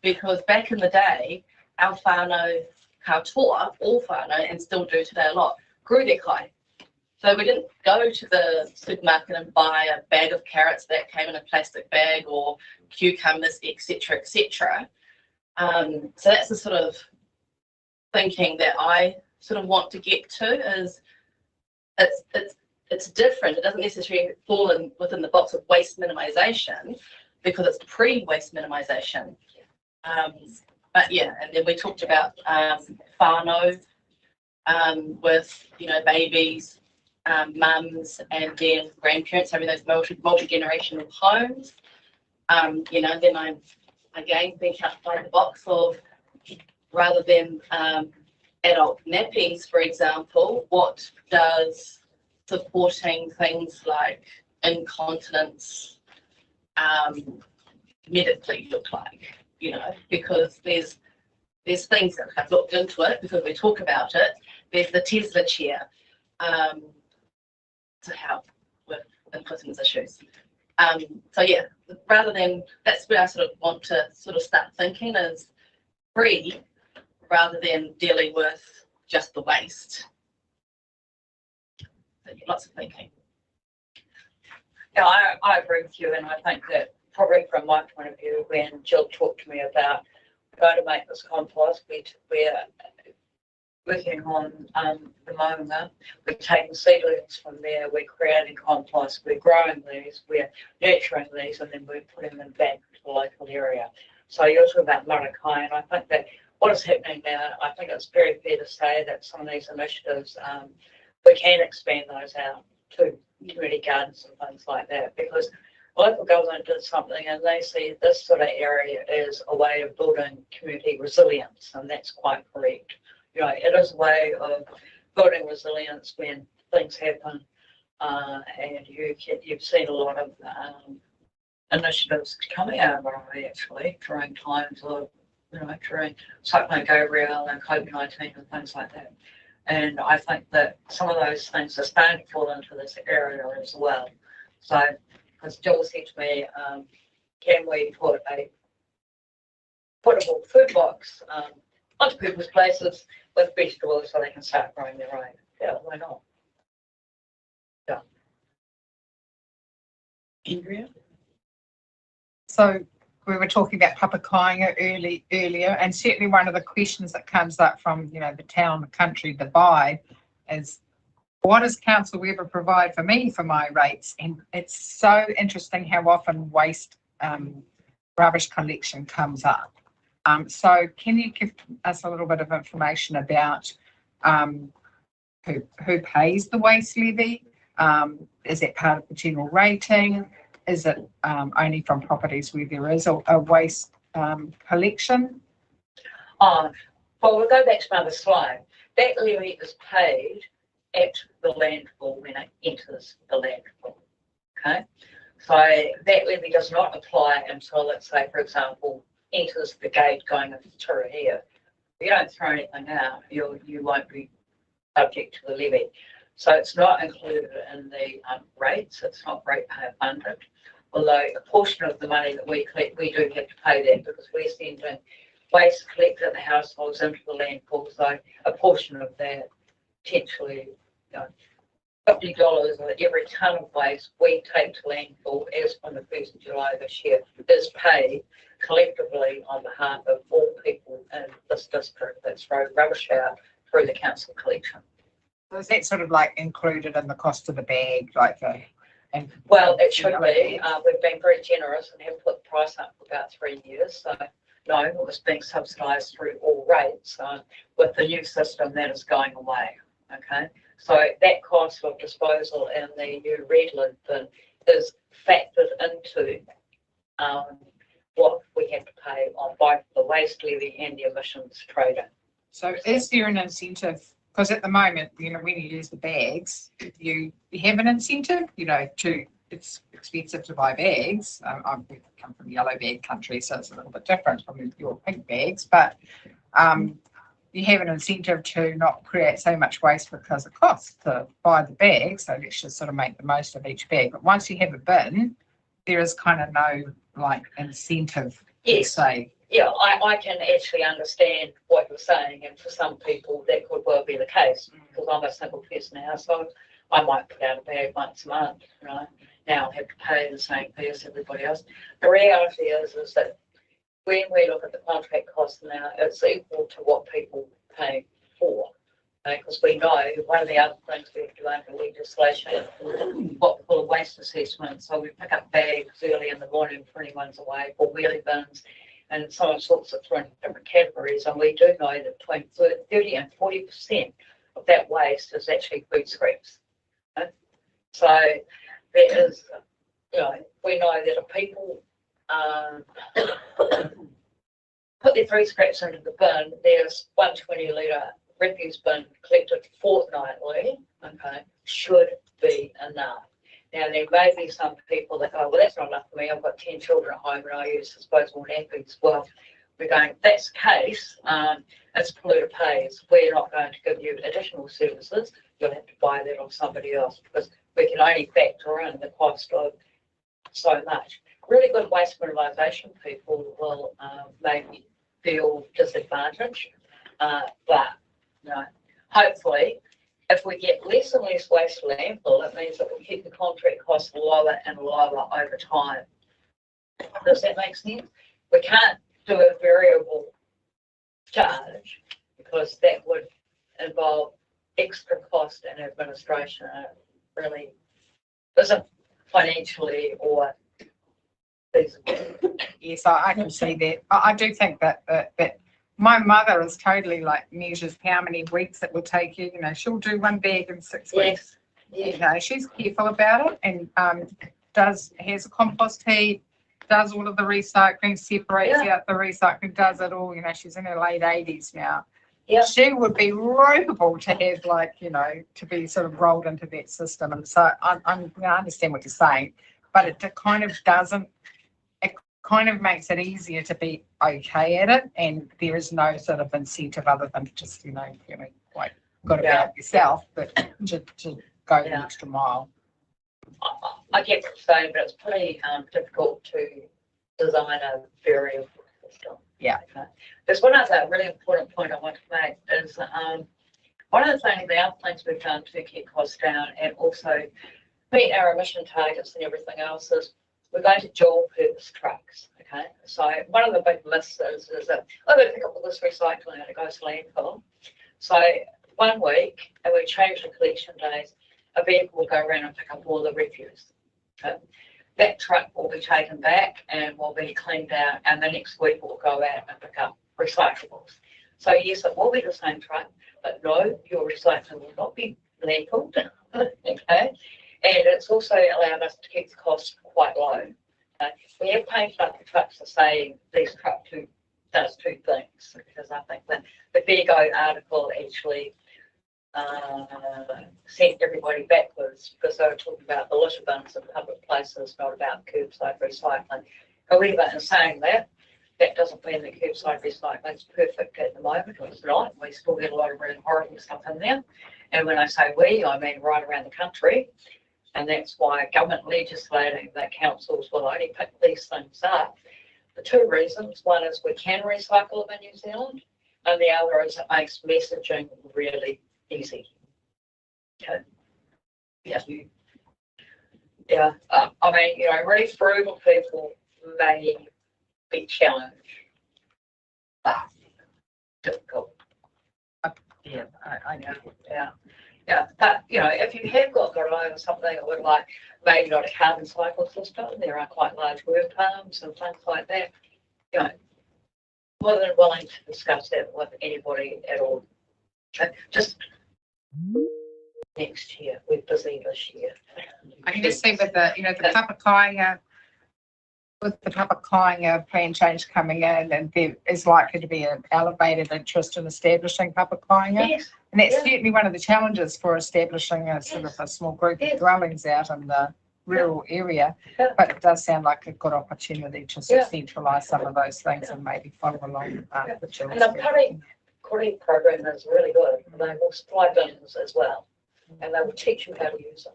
because back in the day, our whānau katoa, all whānau, and still do today a lot, grew their kai. So we didn't go to the supermarket and buy a bag of carrots that came in a plastic bag or cucumbers, etc., etc. So that's the sort of thinking that I sort of want to get to, is it's different. It doesn't necessarily fall in within the box of waste minimisation because it's pre-waste minimisation. But yeah, and then we talked about whānau with, you know, babies, mums, and then grandparents having those multi-generational homes. You know, then I'm again think outside the box of, rather than adult nappies, for example, what does supporting things like incontinence medically look like? You know, because there's things that I've looked into it because we talk about it. There's the Tesla chair to help with incontinence issues. So yeah, rather than, that's where I sort of want to sort of start thinking, is free rather than dealing with just the waste. So, yeah, lots of thinking. Yeah, I agree with you, and I think that probably from my point of view, when Jill talked to me about going to make this compost, we're working on the Matamata-Piako. We're taking seedlings from there, we're creating compost, we're growing these, we're nurturing these, and then we're putting them back to the local area. So you're talking about Marakai, and I think that what is happening now, I think it's very fair to say that some of these initiatives, we can expand those out to community gardens and things like that, because local government did something and they see this sort of area as a way of building community resilience, and that's quite correct. You know, it is a way of building resilience when things happen, and you've seen a lot of initiatives coming out of Matamata actually during times of, you know, during Cyclone Gabrielle and COVID-19 and things like that. And I think that some of those things are starting to fall into this area as well. So, because Jill said to me, can we put a portable food box onto people's places with vegetables so they can start growing their own? Yeah, why not? Yeah. Andrea? So we were talking about papakainga earlier, and certainly one of the questions that comes up from, you know, the town, the country divide is, what does council ever provide for me for my rates? And it's so interesting how often waste rubbish collection comes up. So can you give us a little bit of information about who pays the waste levy? Is that part of the general rating? Is it only from properties where there is a waste collection? Well, we'll go back to another slide. That levy is paid at the landfill when it enters the landfill. Okay, so that levy does not apply until, let's say, for example, enters the gate going into Turahia. If you don't throw anything out, you won't be subject to the levy. So it's not included in the rates. It's not ratepayer funded. Although a portion of the money that we collect, we do have to pay that because we're sending waste collected at the households into the landfill. So a portion of that, potentially, you know, $50 of every tonne of waste we take to landfill as from the 1st of July this year is paid collectively on behalf of all people in this district that throw rubbish out through the council collection. So is that sort of like included in the cost of the bag, like the? Well, it should be. We've been very generous and have put the price up for about 3 years. So no, it was being subsidised through all rates. With the new system, that is going away. Okay, so that cost of disposal and the new red lid bin is factored into what we have to pay on both the waste levy and the emissions trading. So is there an incentive? Because at the moment, you know, when you use the bags, you have an incentive, you know, it's expensive to buy bags. I come from yellow bag country, so it's a little bit different from your pink bags, but you have an incentive to not create so much waste because it costs to buy the bag, so let's just sort of make the most of each bag. But once you have a bin, there is kind of no like incentive to say. yeah, I can actually understand what you're saying, and for some people that could well be the case, because I'm a single person now, so I might put out a bag once a month, you know, now I have to pay the same fee as everybody else. The reality is that when we look at the contract cost now, it's equal to what people pay for. Because we know one of the other things we have to do under legislation is what we call a waste assessment. So we pick up bags early in the morning for anyone's away, or wheelie bins, and so sorts of different categories. And we do know that between 30 and 40% of that waste is actually food scraps. So there is, you know, we know that if people put their food scraps into the bin, there's 120 litre refuse bin collected fortnightly, okay, should be enough. Now, there may be some people that go, well, that's not enough for me. I've got 10 children at home and I use disposable nappies. Well, we're going, if that's the case, it's polluter pays. We're not going to give you additional services. You'll have to buy that off somebody else, because we can only factor in the cost of so much. Really good waste minimisation people will maybe feel disadvantaged, but you know, hopefully, if we get less and less waste to landfill, it means that we keep the contract costs lower and lower over time. Does that make sense? We can't do a variable charge, because that would involve extra cost and administration. And it really isn't financially or feasible. Yes, I can see that. I do think that my mother is totally like measures how many weeks it will take you. You know, she'll do one bag in 6 weeks. Yes. You know, she's careful about it, and has a compost heap, does all of the recycling, separates out the recycling, does it all. You know, she's in her late 80s now. Yeah. She would be ropeable to have, like, you know, to be sort of rolled into that system. And so I understand what you're saying, but it kind of doesn't. Kind of makes it easier to be okay at it, and there is no sort of incentive other than just, you know, feeling quite good about yourself, but to go the extra mile. I get what you're saying, but it's pretty difficult to design a variable system. Yeah. Okay. There's one other really important point I want to make is one of the other things we've done to keep costs down and also meet our emission targets and everything else is we're going to dual purpose trucks. Okay, so one of the big myths is that I'm going to pick up all this recycling and it goes to landfill. So 1 week, and we change the collection days, a vehicle will go around and pick up all the refuse. Okay. That truck will be taken back and will be cleaned out, and the next week will go out and pick up recyclables. So yes, it will be the same truck, but no, your recycling will not be landfilled. Okay. And it's also allowed us to keep the cost quite low. We have painted up the trucks to say this truck does 2 things, because I think that the Virgo article actually sent everybody backwards, because they were talking about the litter bins in public places, not about curbside recycling. However, in saying that, that doesn't mean that curbside recycling is perfect at the moment. It's not. We still get a lot of really horrible stuff in there. And when I say we, I mean right around the country. And that's why government legislating that councils will only pick these things up. The 2 reasons: one is we can recycle them in New Zealand, and the other is it makes messaging really easy. Okay. Yeah. Yeah. I mean, you know, really frugal people may be challenged, but difficult. Yeah, I know. Yeah. Yeah, but you know, if you have got their own something that would like maybe not a carbon cycle system, there are quite large work farms and things like that. You know, more than willing to discuss that with anybody at all. Okay. Just next year, we're busy this year. I can just see with the, you know, the Papakāinga, with the Papakāinga plan change coming in, and there is likely to be an elevated interest in establishing Papakāinga. Yes. And that's certainly one of the challenges for establishing a sort of a small group of dwellings out in the rural area. But it does sound like a good opportunity to sort of centralise some of those things and maybe follow along the children. And the Kuri program is really good. They will supply bins as well, and they will teach you how to use them.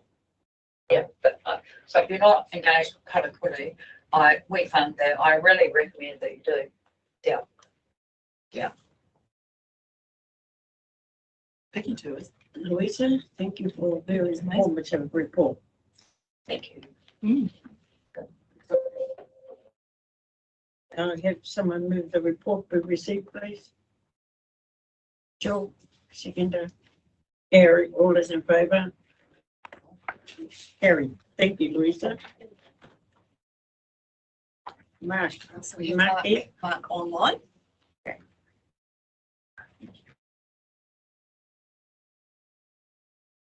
Yeah, but so if you're not engaged with Kuri, we fund that. I really recommend that you do. Picky to us. Louisa, thank you for a very informative report. Thank you. Can I have someone move the report be received, please? Joe, seconder. Harry, all those in favour? Harry, thank you, Louisa. Mark, Mark here? Mark online.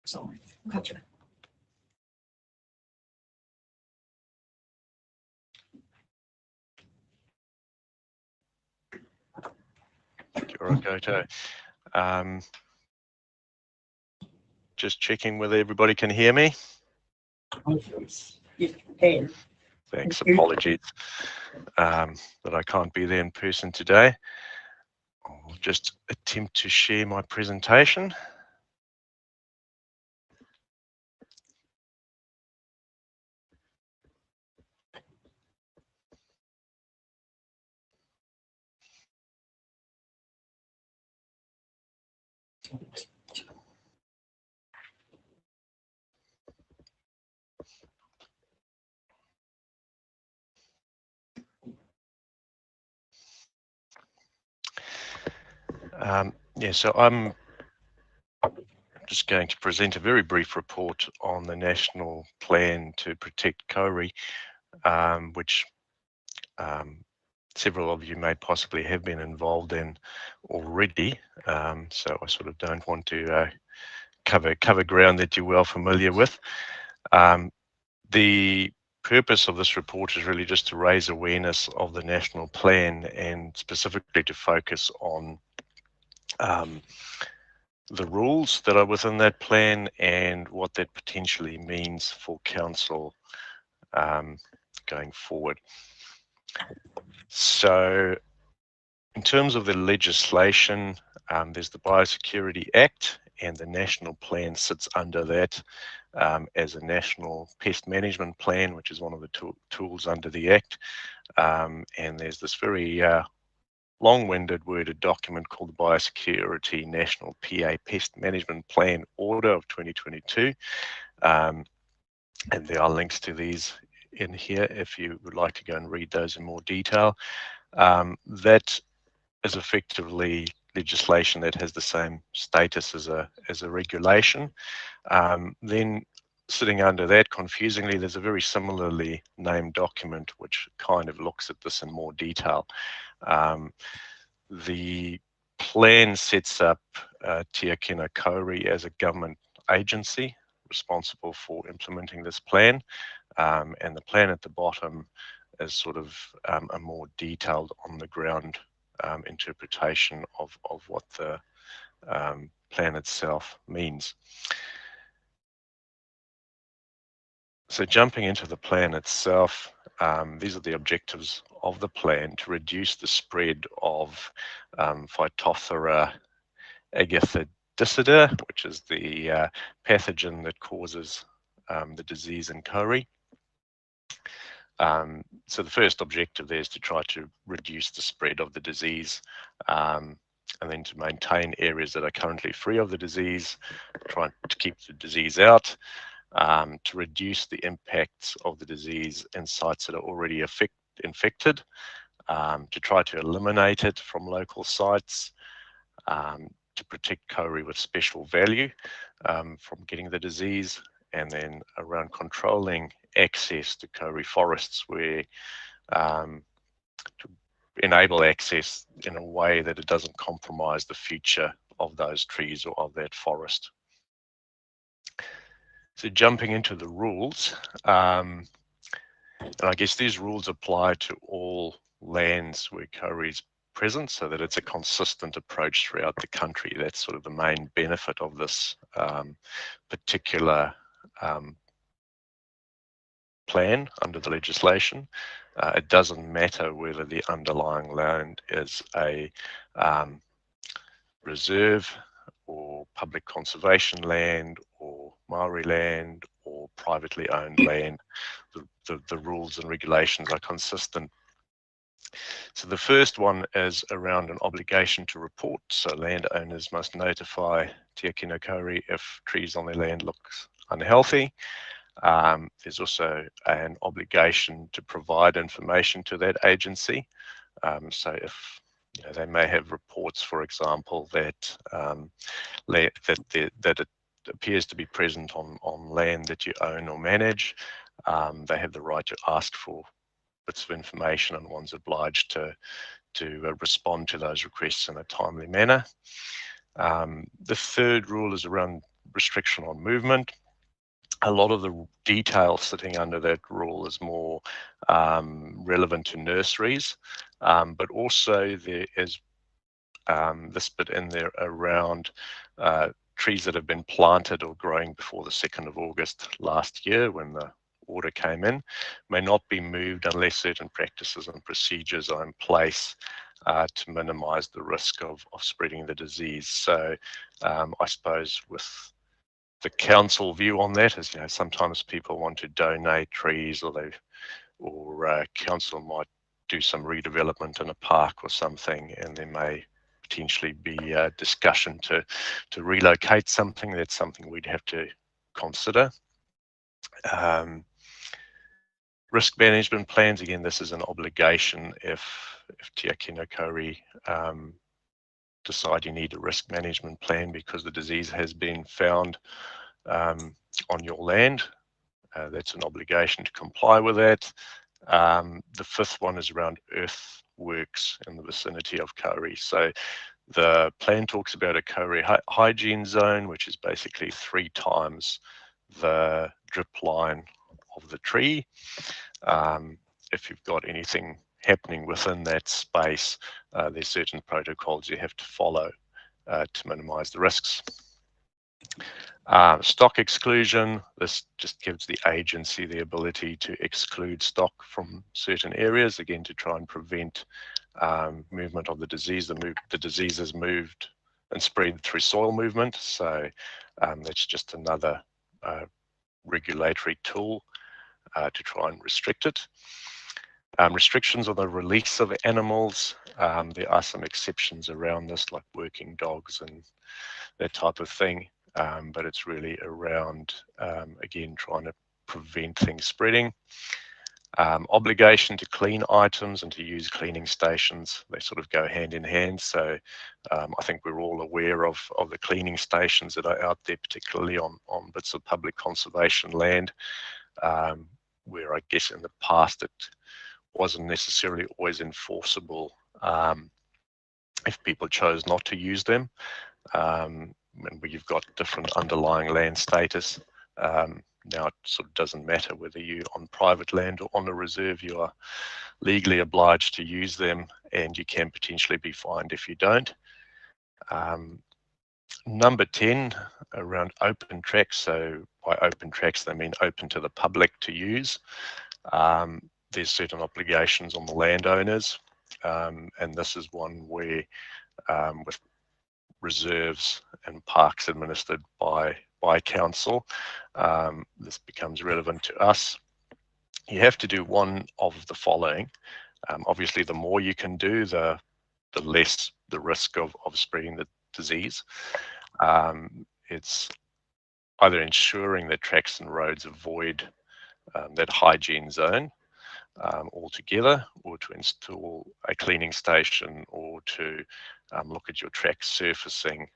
Sorry. Gotcha. Kia ora koutou. Just checking whether everybody can hear me. Yes, you can. Thanks. Thank you. Apologies that I can't be there in person today. I'll just attempt to share my presentation. So I'm just going to present a very brief report on the national plan to protect kauri, which several of you may possibly have been involved in already. So I sort of don't want to cover ground that you're well familiar with. The purpose of this report is really just to raise awareness of the national plan and specifically to focus on the rules that are within that plan and what that potentially means for council going forward. So in terms of the legislation, there's the Biosecurity Act, and the national plan sits under that as a national pest management plan, which is one of the tools under the Act. And there's this very long-winded worded document called the Biosecurity National PA Pest Management Plan Order of 2022. And there are links to these in here if you would like to go and read those in more detail. That is effectively legislation that has the same status as a regulation. Then sitting under that, confusingly, there's a very similarly named document which kind of looks at this in more detail. The plan sets up Te Akina Kauri as a government agency responsible for implementing this plan, and the plan at the bottom is sort of a more detailed on the ground interpretation of what the plan itself means. So jumping into the plan itself, these are the objectives of the plan: to reduce the spread of Phytophthora agathodicida, which is the pathogen that causes the disease in kauri. So the first objective there is to try to reduce the spread of the disease, and then to maintain areas that are currently free of the disease, trying to keep the disease out, to reduce the impacts of the disease in sites that are already infected, to try to eliminate it from local sites, to protect kauri with special value from getting the disease, and then around controlling access to kauri forests, where to enable access in a way that it doesn't compromise the future of those trees or of that forest. So jumping into the rules, and I guess these rules apply to all lands where kauri is present, so that it's a consistent approach throughout the country. That's sort of the main benefit of this particular plan under the legislation. It doesn't matter whether the underlying land is a reserve or public conservation land or Maori land or privately owned land. The rules and regulations are consistent So the first one is around an obligation to report. So landowners must notify Te Aki no Kauri if trees on their land look unhealthy. There's also an obligation to provide information to that agency. So if they may have reports, for example, that that it appears to be present on land that you own or manage, they have the right to ask for bits of information, and one's obliged to respond to those requests in a timely manner. The third rule is around restriction on movement. A lot of the detail sitting under that rule is more relevant to nurseries, but also there is this bit in there around trees that have been planted or growing before the 2nd of August last year when the order came in may not be moved unless certain practices and procedures are in place to minimise the risk of spreading the disease. So I suppose with the council view on that is, sometimes people want to donate trees, or council might do some redevelopment in a park or something, and there may potentially be a discussion to relocate something. That's something we'd have to consider. Risk management plans, again, this is an obligation if Te Aki no Kauri decide you need a risk management plan because the disease has been found on your land. That's an obligation to comply with that. The fifth one is around earthworks in the vicinity of Kauri. So the plan talks about a Kauri hygiene zone, which is basically 3 times the drip line of the tree. If you've got anything happening within that space, there's certain protocols you have to follow to minimize the risks. Stock exclusion, this just gives the agency the ability to exclude stock from certain areas, again, to try and prevent movement of the disease. The disease is moved and spread through soil movement, so that's just another regulatory tool to try and restrict it. Restrictions on the release of animals, there are some exceptions around this, like working dogs and that type of thing. But it's really around, again, trying to prevent things spreading. Obligation to clean items and to use cleaning stations, they sort of go hand in hand. So I think we're all aware of the cleaning stations that are out there, particularly on bits of public conservation land, where I guess in the past it wasn't necessarily always enforceable if people chose not to use them. And where you've got different underlying land status, now it sort of doesn't matter whether you're on private land or on a reserve, you are legally obliged to use them, and you can potentially be fined if you don't. Number 10, around open tracks. So by open tracks, they mean open to the public to use. There's certain obligations on the landowners, and this is one where with reserves and parks administered by council, this becomes relevant to us. You have to do one of the following. Obviously, the more you can do, the less the risk of spreading the disease. It's either ensuring that tracks and roads avoid that hygiene zone altogether, or to install a cleaning station, or to look at your track surfacing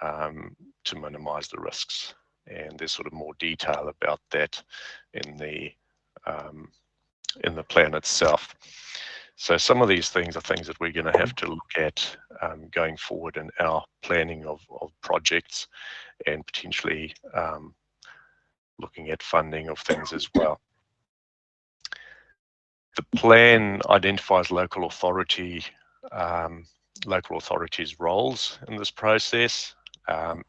to minimize the risks. And there's sort of more detail about that in the plan itself. So some of these things are things that we're going to have to look at going forward in our planning of projects, and potentially looking at funding of things as well. The plan identifies local authorities' roles in this process,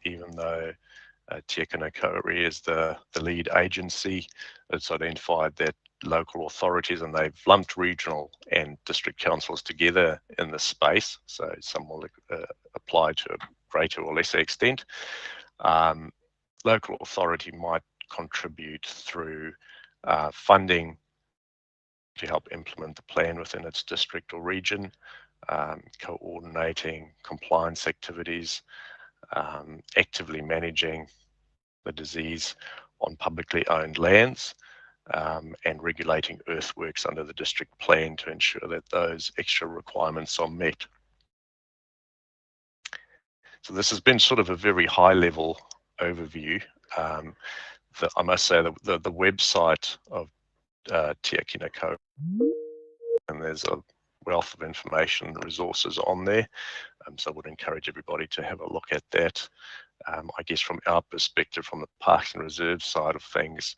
even though Te Aki no Kauri is the lead agency. It's identified that local authorities, and they've lumped regional and district councils together in this space, so some will apply to a greater or lesser extent. Local authority might contribute through funding to help implement the plan within its district or region, coordinating compliance activities, actively managing the disease on publicly owned lands, and regulating earthworks under the district plan to ensure that those extra requirements are met. So this has been sort of a very high level overview. I must say the website of Te Akina Co, and there's a wealth of information and resources on there. So I would encourage everybody to have a look at that. I guess from our perspective, from the Parks and Reserve side of things,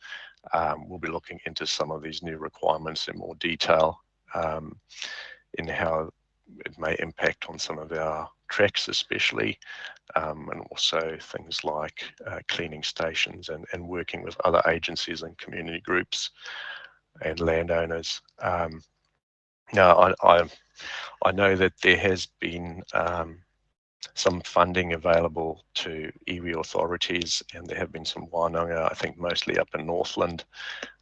we'll be looking into some of these new requirements in more detail, in how it may impact on some of our tracks especially, and also things like cleaning stations and working with other agencies and community groups and landowners. Now, I know that there has been some funding available to iwi authorities, and there have been some wānanga, I think mostly up in Northland,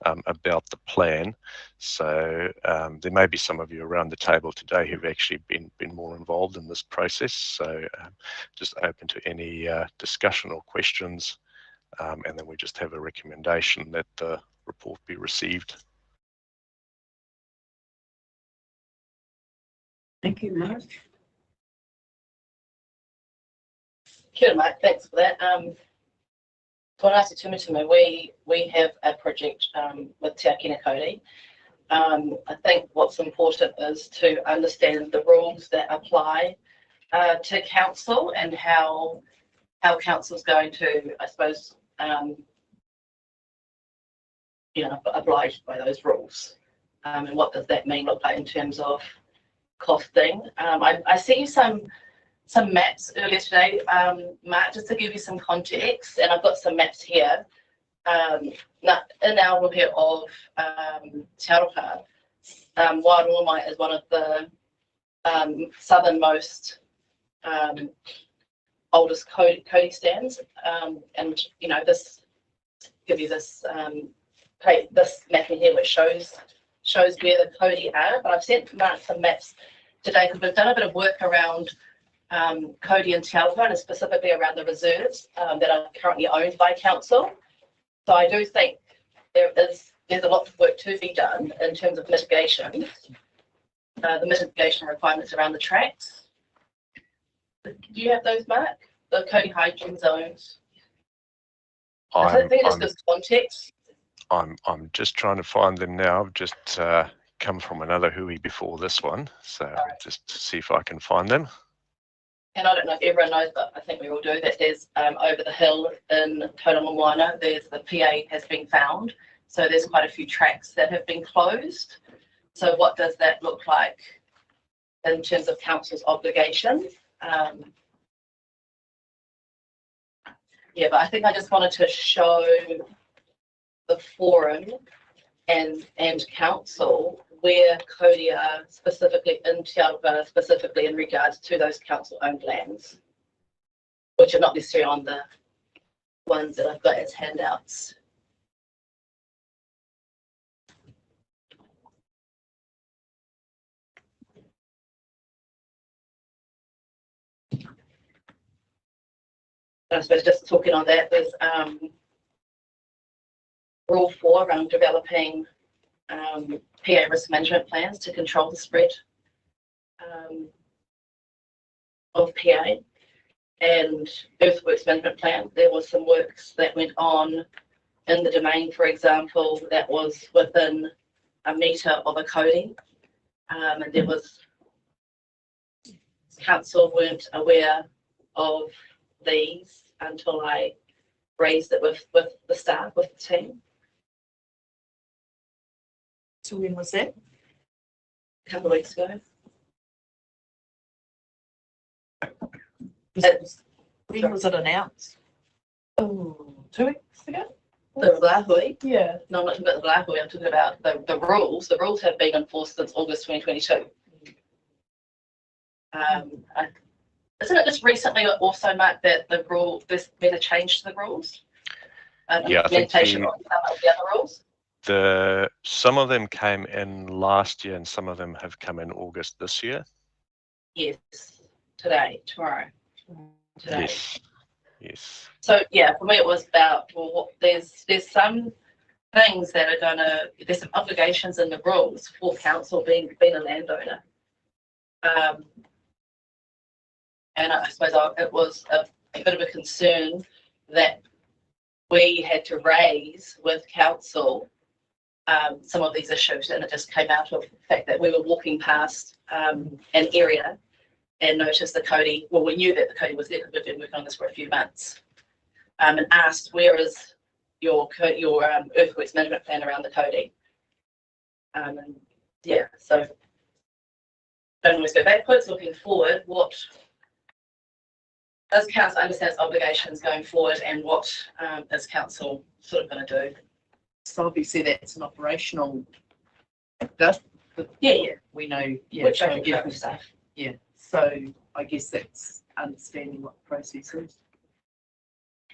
about the plan. So there may be some of you around the table today who've actually been more involved in this process. So just open to any discussion or questions, and then we just have a recommendation that the report be received. Thank you, Mark. Kia ora, Mark, thanks for that. Tōna atu tumutumu, we have a project with Te Akina Cody. I think what's important is to understand the rules that apply to council and how council's going to, I suppose, obliged by those rules. And what does that mean look like in terms of costing? I sent you some maps earlier today, Mark, just to give you some context, and I've got some maps here. Now, in our rohe of Te Aroha, Wairoa is one of the southernmost oldest Cody stands, and this give you this this map in here which shows where the Cody are. But I've sent Mark some maps today because we've done a bit of work around Cody and Te Aroha, and specifically around the reserves that are currently owned by council. So I do think there's a lot of work to be done in terms of mitigation, the mitigation requirements around the tracks. Do you have those, Mark? The Cody hygiene zones. I think it's just context. I'm just trying to find them now. I've just come from another hui before this one, so just to see if I can find them. And I don't know if everyone knows, but I think we all do, that there's over the hill in Manawhenua, there's the PA has been found. So there's quite a few tracks that have been closed. So what does that look like in terms of council's obligations? Yeah, but I think I just wanted to show the forum and council where Cody are specifically in Te Aroha, specifically in regards to those council-owned lands, which are not necessarily on the ones that I've got as handouts. I suppose just talking on that, there's Rule 4 around developing PA risk management plans to control the spread of PA, and earthworks management plan. There was some works that went on in the domain, for example, that was within a metre of a Cody, and there was council weren't aware of these until I raised it with the staff, with the team. So when was that? A couple of weeks ago. When was it announced? Oh, 2 weeks ago? the Blahui. Yeah. No, I'm not talking about the Blahui, I'm talking about the rules. The rules have been enforced since August 2022. Isn't it just recently also, Mark, that there's been a change to the rules? Yeah, I think Implementation of some of the other rules? Some of them came in last year and some of them have come in August this year. Yes, tomorrow. Today. Yes. So yeah, for me it was about, well, there's some things that are there's some obligations in the rules for council being a landowner. And I suppose it was a bit of a concern that we had to raise with council some of these issues, and it just came out of the fact that we were walking past an area and noticed the Cody. Well, we knew that the Cody was there because we've been working on this for a few months, and asked, "Where is your earthworks management plan around the Cody?" And yeah, so don't always go backwards. Looking forward, what does council understand its obligations going forward, and what is council sort of going to do? So obviously that's an operational factor. Yeah. We know, Which so I think yeah, is safe. yeah. So I guess that's understanding what the process is.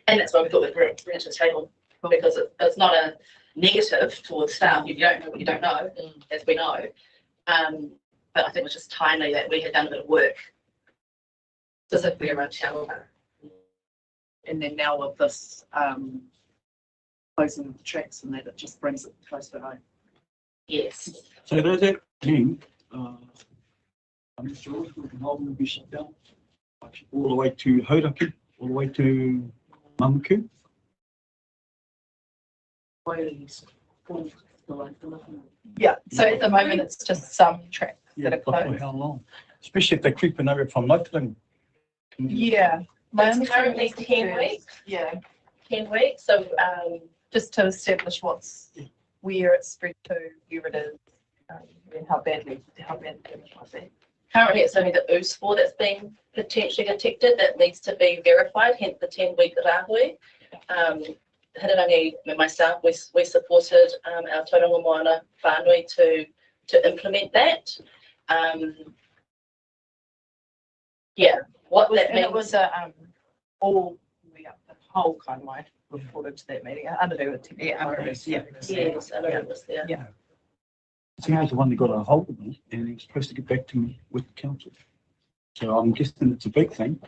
And that's why we thought we'd bring it to the table, because it's not a negative towards staff. You don't know what you don't know, as we know. But I think it was just timely that we had done a bit of work specifically around Tauranga. And then now with this closing of the tracks and that, it just brings it closer to home. Yes. So does that mean, I'm sure we can hold will be shut down all the way to Hauraki, all the way to Mamaku? Yeah, so at the moment it's just some tracks Yeah, that are but for closed. how long? Especially if they're creeping over from Matamata-Piako. Yeah. My It's currently 10 weeks. Yeah, 10 weeks. So just to establish where it's spread to, where it is, and how badly it might be. currently it's only the OOS4 that's been potentially detected that needs to be verified, hence the 10-week rahui. Hirangi and myself, we supported our Tauranga Moana whānui to implement that. Yeah, what that And means. it was all the whole kaimai reported to that meeting. Under the Yes, I know it was there. Yeah. So he was the one that got a hold of me and he was supposed to get back to me with the council. So I'm guessing it's a big thing,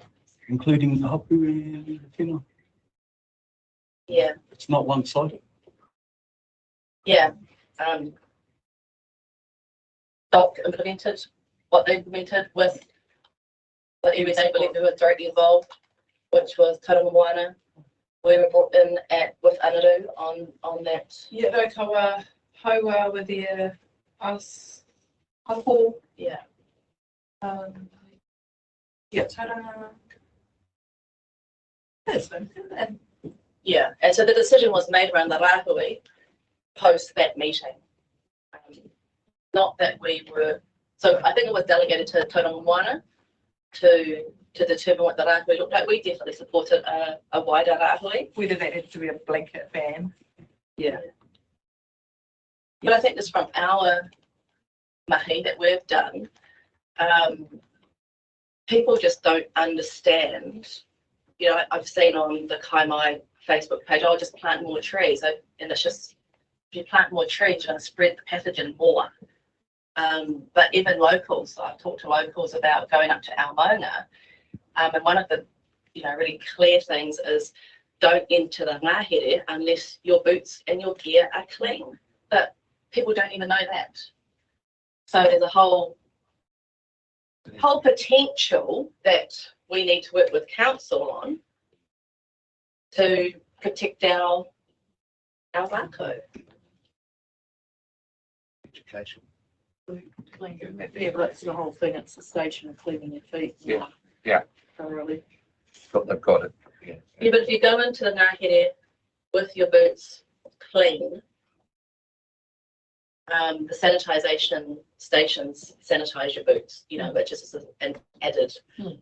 including the hapu and the whenua. Yeah. It's not one-sided. Yeah. DOC implemented what they implemented with the iwi believe who were directly involved, which was Tauranga Moana. We were brought in with Anaru on that. Yeah, Raukawa, Haua were there, us, Hapo. Yeah. Yeah, Tauranga. And Yeah, and so the decision was made around the rahui post that meeting. Not that we were, so I think it was delegated to Tauranga Moana to determine what the rahui looked like. We definitely supported a wider rahui. Whether that had to be a blanket ban. Yeah. But I think just from our mahi that we've done, people just don't understand. You know, I've seen on the Kaimai Facebook page, I'll just plant more trees. And it's just, if you plant more trees, you're going to spread the pathogen more. But even locals, I've talked to locals about going up to Almona. And one of the, really clear things is don't enter the ngahere unless your boots and your gear are clean. But people don't even know that. So there's a whole potential that we need to work with council on to protect our rako. Education. Yeah, but that's the whole thing. It's the station of cleaning your feet. Yeah. Thoroughly. They've got it. Yeah. Yeah, but if you go into the ngahere with your boots clean, the sanitisation stations sanitise your boots, which is an added.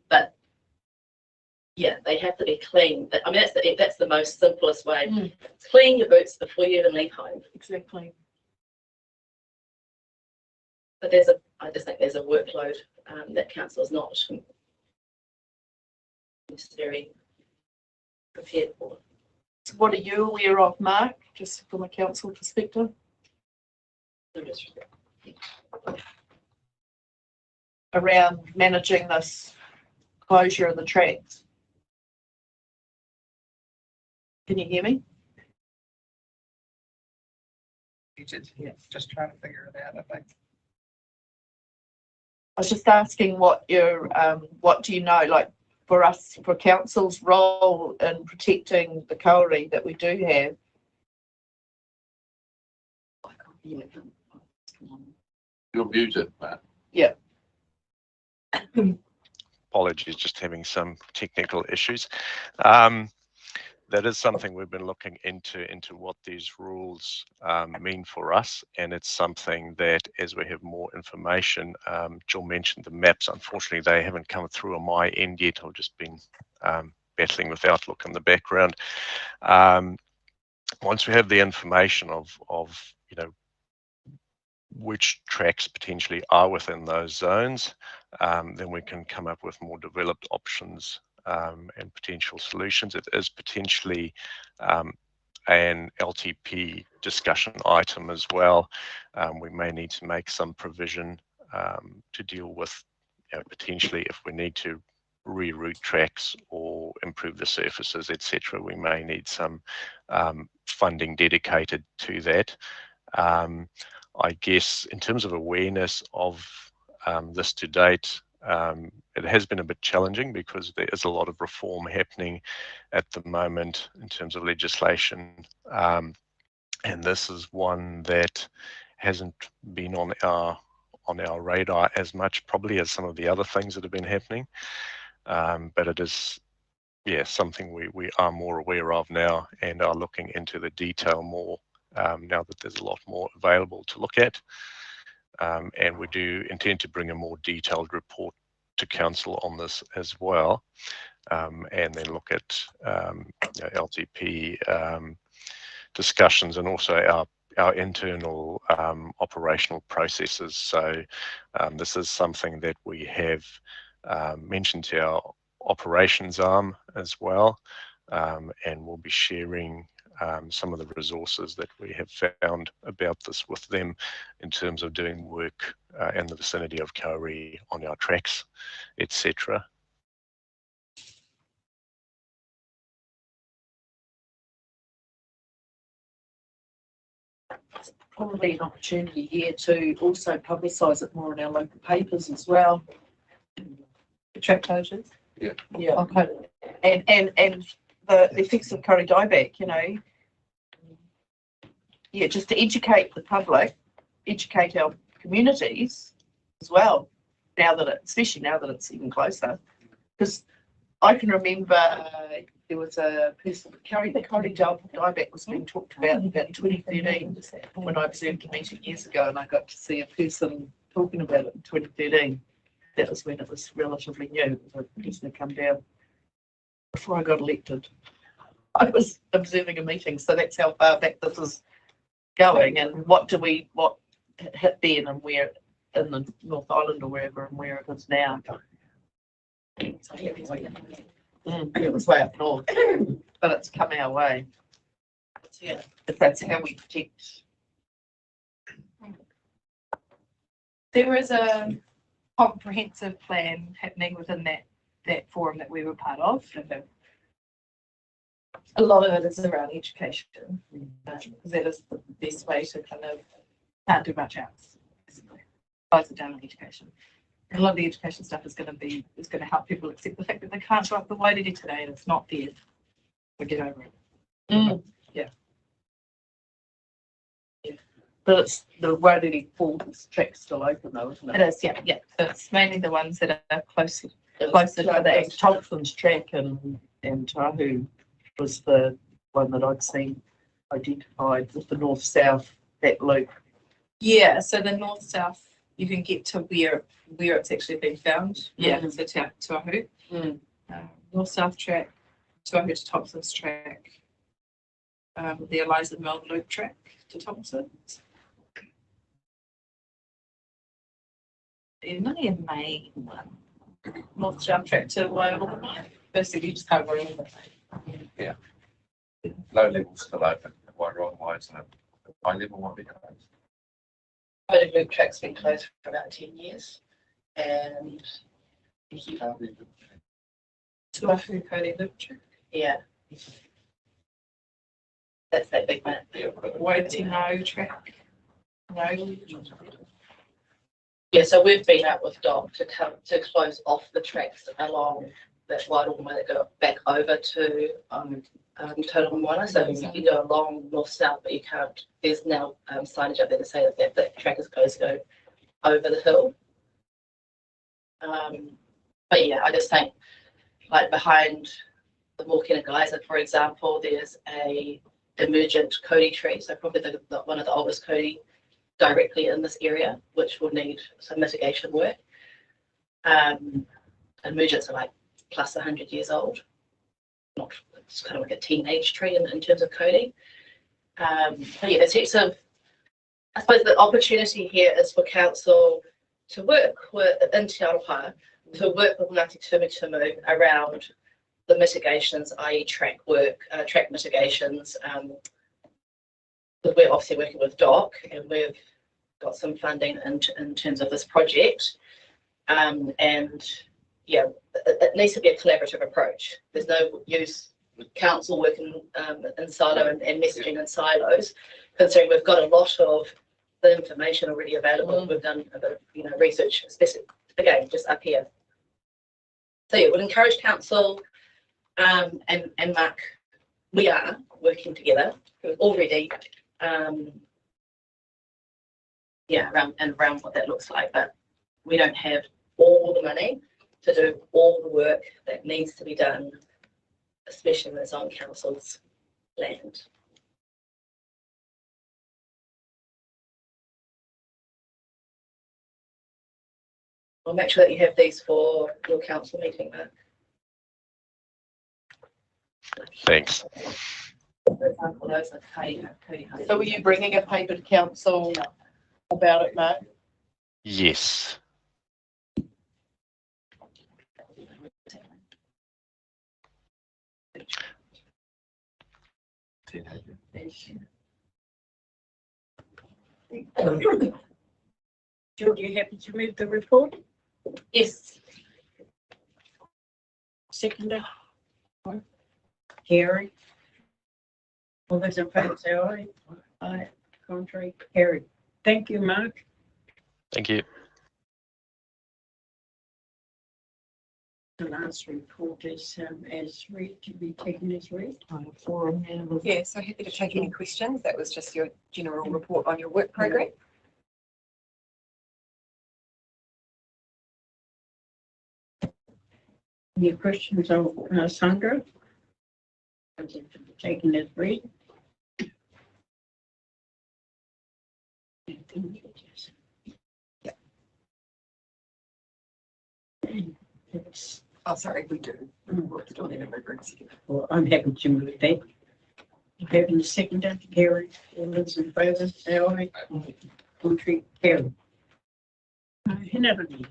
But yeah, they have to be clean. I mean, that's the most simplest way. Clean your boots before you even leave home. Exactly. But I just think there's a workload that council is not necessarily prepared for. So what are you aware of, Mark, just from a council perspective? around managing this closure of the tracks. Can you hear me? Just trying to figure it out, I think. I was just asking what do you know, like for us, for council's role in protecting the kauri that we do have? You're muted, Matt. Yeah. Apologies, just having some technical issues. That is something we've been looking into what these rules mean for us, and it's something that as we have more information, Jill mentioned the maps. Unfortunately, they haven't come through on my end yet. I've just been battling with Outlook in the background. Once we have the information of which tracks potentially are within those zones, then we can come up with more developed options and potential solutions. It is potentially an LTP discussion item as well. We may need to make some provision to deal with potentially if we need to reroute tracks or improve the surfaces, etc. We may need some funding dedicated to that. I guess in terms of awareness of this to date, it has been a bit challenging because there is a lot of reform happening at the moment in terms of legislation, and this is one that hasn't been on our radar as much probably as some of the other things that have been happening, but it is something we are more aware of now and are looking into the detail more now that there's a lot more available to look at. And we do intend to bring a more detailed report to council on this as well, and then look at LTP discussions and also our internal operational processes. So this is something that we have mentioned to our operations arm as well, and we'll be sharing some of the resources that we have found about this with them in terms of doing work in the vicinity of kauri on our tracks, etc. Probably an opportunity here to also publicise it more in our local papers as well. Track closures. Yeah. Yeah. Okay. And the effects of kauri dieback, just to educate the public, educate our communities as well. Especially now that it's even closer, because I can remember there was a person, kauri dieback was being talked about in 2013 when I observed a meeting years ago, and I got to see a person talking about it in 2013. That was when it was relatively new. The person had come down before I got elected. I was observing a meeting, so that's how far back this is going. And what hit then and where in the North Island or wherever and where it is now. It was way up north, but it's come our way. Yeah, if that's how we protect. There is a comprehensive plan happening within that forum that we were part of. A lot of it is around education, because that is the best way to kind of can't do much else. Close it down on education. And a lot of the education stuff is going to help people accept the fact that they can't go up the Wairere today and it's not there. We get over it. Yeah. But it's the Wairere Falls track's still open though, isn't it? It is, yeah. So it's mainly the ones that are closer to that. Thompson's track and Tahu was the one that I'd seen identified with the north-south, that loop. Yeah, so the north-south, you can get to where it's actually been found. Yeah, so Tahu. North-south track, Tahu to Thompson's track. The Eliza Mill loop track to Thompson. There's only a main one. North-south track to Wairere. Basically, you just can't go around it. Yeah. Low level still open. Why wrong? Why isn't it? High level might be closed. Cody Loop track's been closed for about 10 years. And Tuahu Cody Loop track. yeah, that's that big one. Waitino track. No. Yeah, so we've been out with Doc to close off the tracks along that wide way that go back over to Manawhenua. So you can go along north-south, but you can't. There's now signage up there to say that track is closed to go over the hill. But yeah, I just think like behind the Mokena Geyser, for example, there's a emergent Cody tree. So probably the one of the oldest Cody directly in this area, which will need some mitigation work. Emergents are like plus 100 years old. Not, it's kind of like a teenage tree in terms of Cody. But yeah, there's heaps of, I suppose the opportunity here is for council to work in Te Aroha, to work with Ngāti Tumutumu around the mitigations, i.e. track work, track mitigations. We're obviously working with DOC and we've got some funding in terms of this project. And yeah, it needs to be a collaborative approach. There's no use council working in silo and messaging in silos, considering we've got a lot of the information already available. We've done a bit of research, specific, again, just up here. So yeah, we'll encourage council and Mark, we are working together already. Yeah, around what that looks like, but we don't have all the money to do all the work that needs to be done, especially when it's on council's land. I'll make sure that you have these for your council meeting, Mark. Thanks. For example, those are Cody. So were you bringing a paper to council about it, Mark? Yes. George, you happy to move the report? Yes. Seconder? Carried. All those in favour say aye. Aye. Contrary, carried. Thank you, Mark. Thank you. The last report is as read, to be taken as read. Yeah, so happy to take any questions. That was just your general report on your work program. Any questions of Sandra? Taken as read. Oh, sorry, we do. We're still in emergency. Well, I'm happy to move that. Having the seconder, Gary, all those in favour, say aye. Contrary, carried. Henry,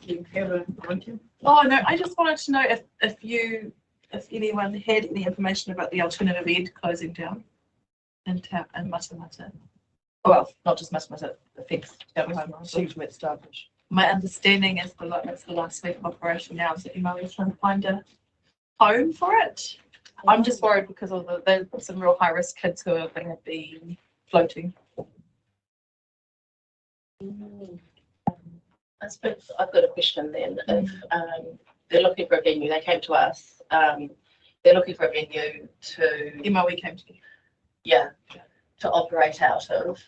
you have a item? Oh no, I just wanted to know if anyone had any information about the alternative ed closing down in Matamata. Well, not just Matamata, affects Seems to be established. my understanding is it's the last week of operation now, so Emma's trying to find a home for it. I'm just worried because of there's some real high risk kids who are going to be floating. I've got a question then. If they're looking for a venue, they came to us. They're looking for a venue to MOE came to you. to operate out of.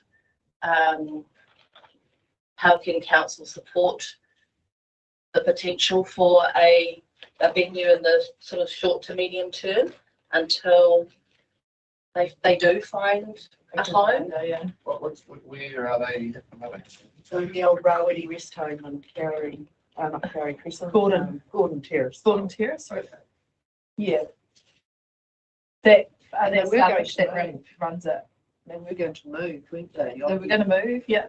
How can council support the potential for a venue in the sort of short to medium term until they do find a home? Where are they at the moment? So the old Rawiri rest home on Carey, not Carey Crescent. Gordon Terrace. Gordon Terrace. Yeah. That we're going to that runs it. They were going to move, weren't they? They were going to move. Yeah.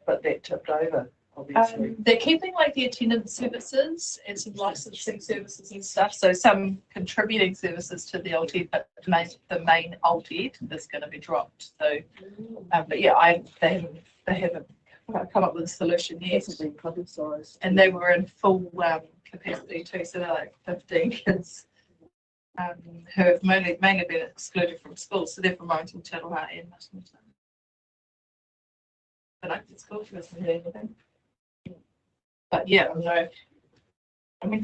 But that tipped over, obviously. They're keeping like the attendance services and some licensing services and stuff. So some contributing services to the old ed, but the main old ed is going to be dropped. So, but yeah, they they haven't come up with a solution yet. Hasn't been publicised. And they were in full capacity too, so they're like 15 kids who have mainly been excluded from school, so they're from Wellington, Te Aroha and Matamata. But I think school hasn't heard anything. But yeah, I mean,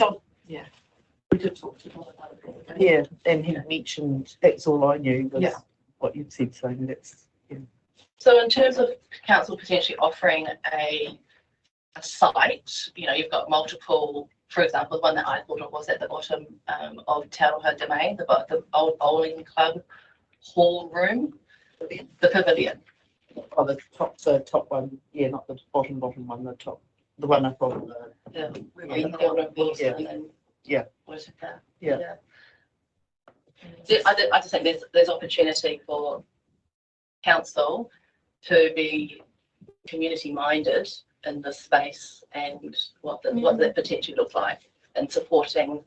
we did talk to Don about it. Yeah, and he mentioned, that's all I knew was Yeah. what you'd said, so that's, yeah. So in terms of council potentially offering a site, you've got multiple, for example, the one that I thought of was at the bottom of Te Aroha Domain, the old bowling club hall room, the pavilion. Oh, the top one, yeah, not the bottom one, the one up on the. Where you build a Wilson and Yeah. what is it there? Yeah. So I just think there's opportunity for council to be community minded in this space and what that potentially looks like, and supporting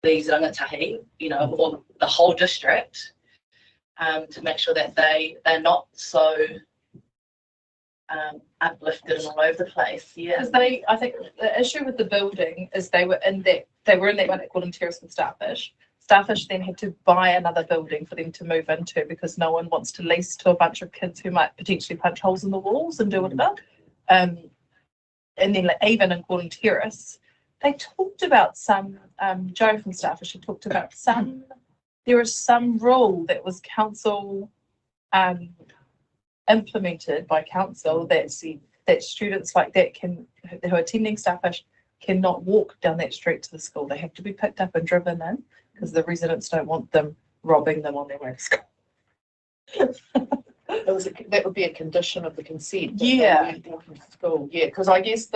these rangatahi, or the whole district, to make sure that they're not so uplifted and all over the place. Yeah. Because I think the issue with the building is they were in that one that called Terrace with Starfish. Starfish then had to buy another building for them to move into because no one wants to lease to a bunch of kids who might potentially punch holes in the walls and do whatever. And then like, even in Gordon Terrace, they talked about some, Joe from Starfish had talked about there was some rule that was council implemented by council that students like that who are attending Starfish cannot walk down that street to the school. They have to be picked up and driven in because the residents don't want them robbing them on their way to school. That would be a condition of the consent. Yeah. School. Yeah, because I guess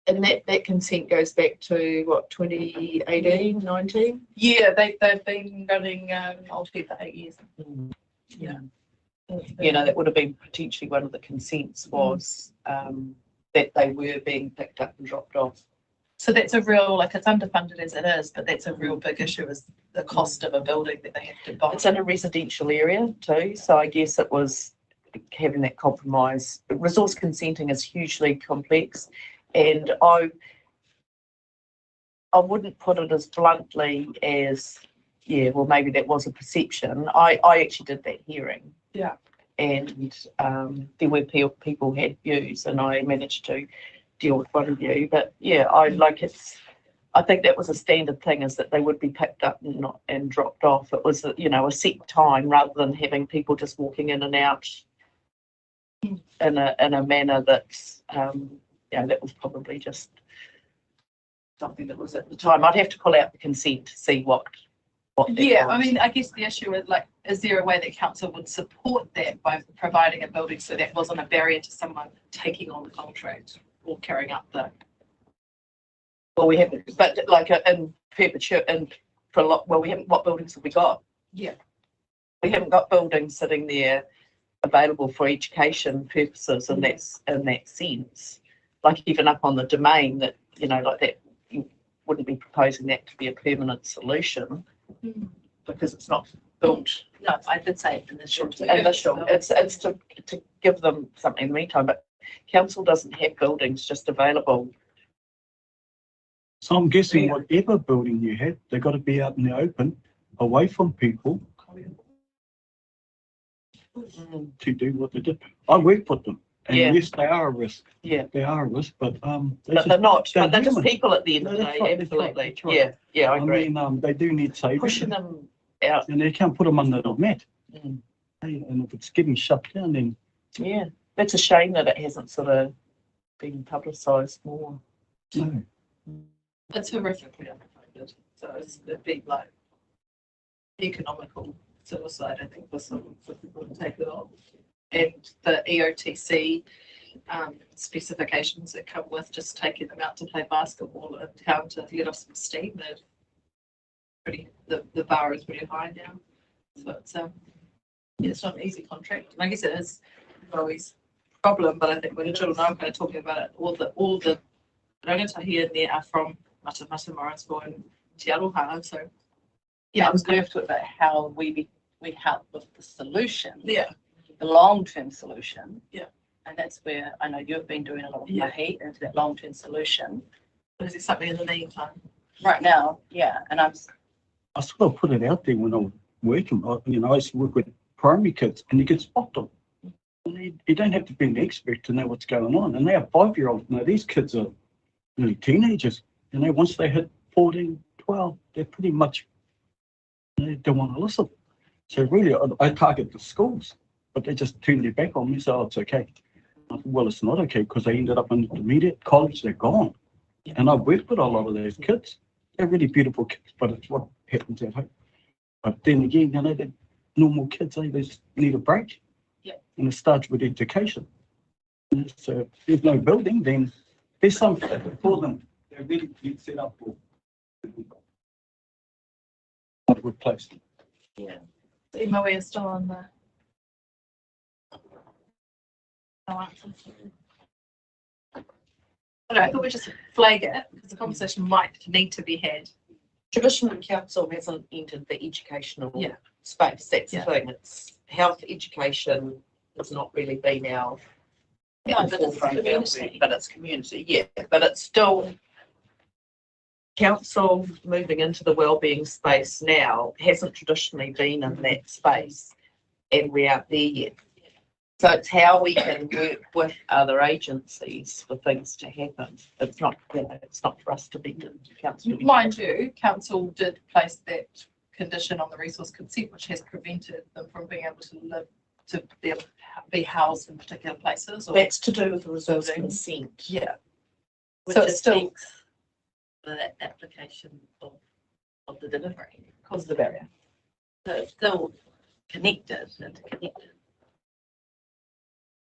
and that consent goes back to what, 2018, 19? Yeah, they've been running Alti for 8 years. Yeah. That would have been potentially one of the consents was that they were being picked up and dropped off. So that's a real, it's underfunded as it is, but that's a real big issue is the cost of a building that they have to buy. It's in a residential area too, so I guess it was having that compromise. Resource consenting is hugely complex, and I wouldn't put it as bluntly as, well, maybe that was a perception. I actually did that hearing. Yeah. And there were people who had views, and I managed to deal with one view. But yeah, I think that was a standard thing, is that they would be picked up and dropped off. It was a set time rather than having people just walking in and out in a manner that's that was probably just something that was at the time. I'd have to pull out the consent to see what Yeah, I mean, I guess the issue is is there a way that council would support that by providing a building so that wasn't a barrier to someone taking on the contract or carrying out the. Well, we haven't, but in perpetuity, and for a lot, we haven't. What buildings have we got? Yeah, we haven't got buildings sitting there available for education purposes in that sense. Like even up on the domain, that that you wouldn't be proposing that to be a permanent solution. Because it's not built. No, I did say initial. It's to give them something in the meantime, but council doesn't have buildings just available. So I'm guessing whatever building you have, they've got to be out in the open, away from people, to do what they do. I work for them, and yes, they are a risk. Yeah, they are a risk, but they're not. But they're just people at the end of the day. Absolutely. Yeah, I agree. I mean, they do need saving. Pushing them out, and they can't put them under the mat. And if it's getting shut down, then yeah, that's a shame that it hasn't sort of been publicised more. No. It's horrifically underfunded, so it'd be like economical suicide, I think, for people to take it on. And the EOTC specifications that come with just taking them out to play basketball in town to let off some steam, the bar is pretty high now. So it's not an easy contract. And I guess it is always a problem, but I think when the children are kind of talking about it, all the rangatahi in there are from Matamata, Morrisville and Te Aroha. So yeah, I was going to about how we help with the solution. Yeah. the long-term solution. Yeah. And that's where I know you've been doing a lot of Yeah. heat into that long-term solution. But is it something in the meantime? Right now, yeah, and I sort of put it out there when I was working. I used to work with primary kids, and you can spot them. And you don't have to be an expert to know what's going on. And they are 5-year-olds. Now, these kids are really teenagers. Once they hit 14, 12, they're pretty much, they don't want to listen. So really, I target the schools, but they just turn their back on me, so it's okay. Well, it's not okay, because they ended up in intermediate college, they're gone. And I've worked with a lot of those kids. They're really beautiful kids, but it's what happens at home. But then again, they're normal kids, they just need a break. Yeah. And it starts with education. So if there's no building, then there's some for them. They're really set up for a good place. yeah. Emo is still on the. No answer. I thought we'd just flag it because the conversation might need to be had. Traditionally, council hasn't entered the educational Yeah. space. That's Yeah. the thing. It's health education has not really been our. No, but it's community. But it's community, yeah. But it's still council moving into the wellbeing space now hasn't traditionally been in that space, and we aren't there yet. So it's how we can work with other agencies for things to happen. It's not, it's not for us to be council. Mind you, council did place that condition on the resource consent, which has prevented them from being able to live, to be able to be housed in particular places. Or That's to do with the resource buildings. consent. Yeah. Which So it's still affects the application of the delivery. causes the barrier. So it's still connected, interconnected.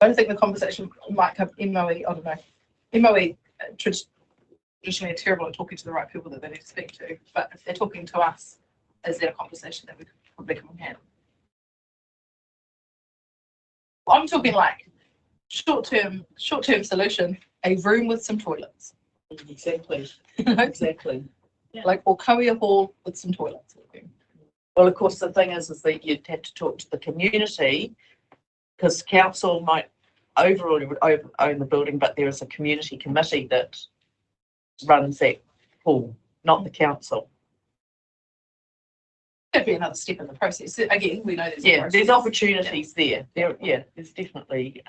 I don't think the conversation might come MOE, I don't know. MOE traditionally are terrible at talking to the right people that they need to speak to, but if they're talking to us, is there a conversation that we could probably come and have? Well, I'm talking like short-term solution, a room with some toilets. Exactly. Exactly. Exactly. Like, or Kauia Hall with some toilets. Well, of course, the thing is that you'd have to talk to the community, because council might overall would own the building, but there is a community committee that runs that hall, not the council. Could be another step in the process. Again, we know there's a Yeah, process. there's opportunities there. There's definitely.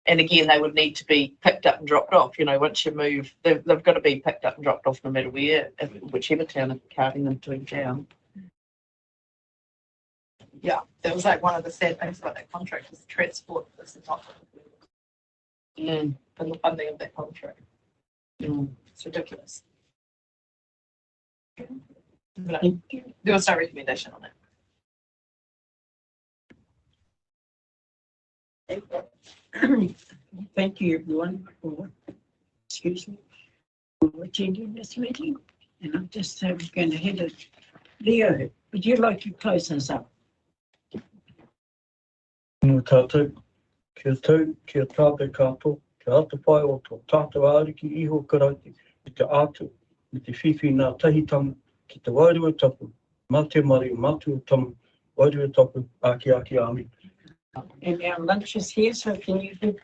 And again, they would need to be picked up and dropped off. Once you move, they've got to be picked up and dropped off no matter where, whichever town is carting them to town. Yeah, that was like one of the sad things about that contract was the transport. This is not and the funding of that contract. It's ridiculous. But there was no recommendation on it. Thank you, everyone, for, for attending this meeting. And I'm just going to hand it. Leo, would you like to close us up? Nō tātou, kia tau, kia tāpe kātou, kia ata whai o tō tātou āriki iho karauti, i te ātu, i te whiwhi nā tahitanga, ki te wairua tapu, mā te mari, mā te tamu, wairua tapu, āki āmi. And our lunch is here, so can you give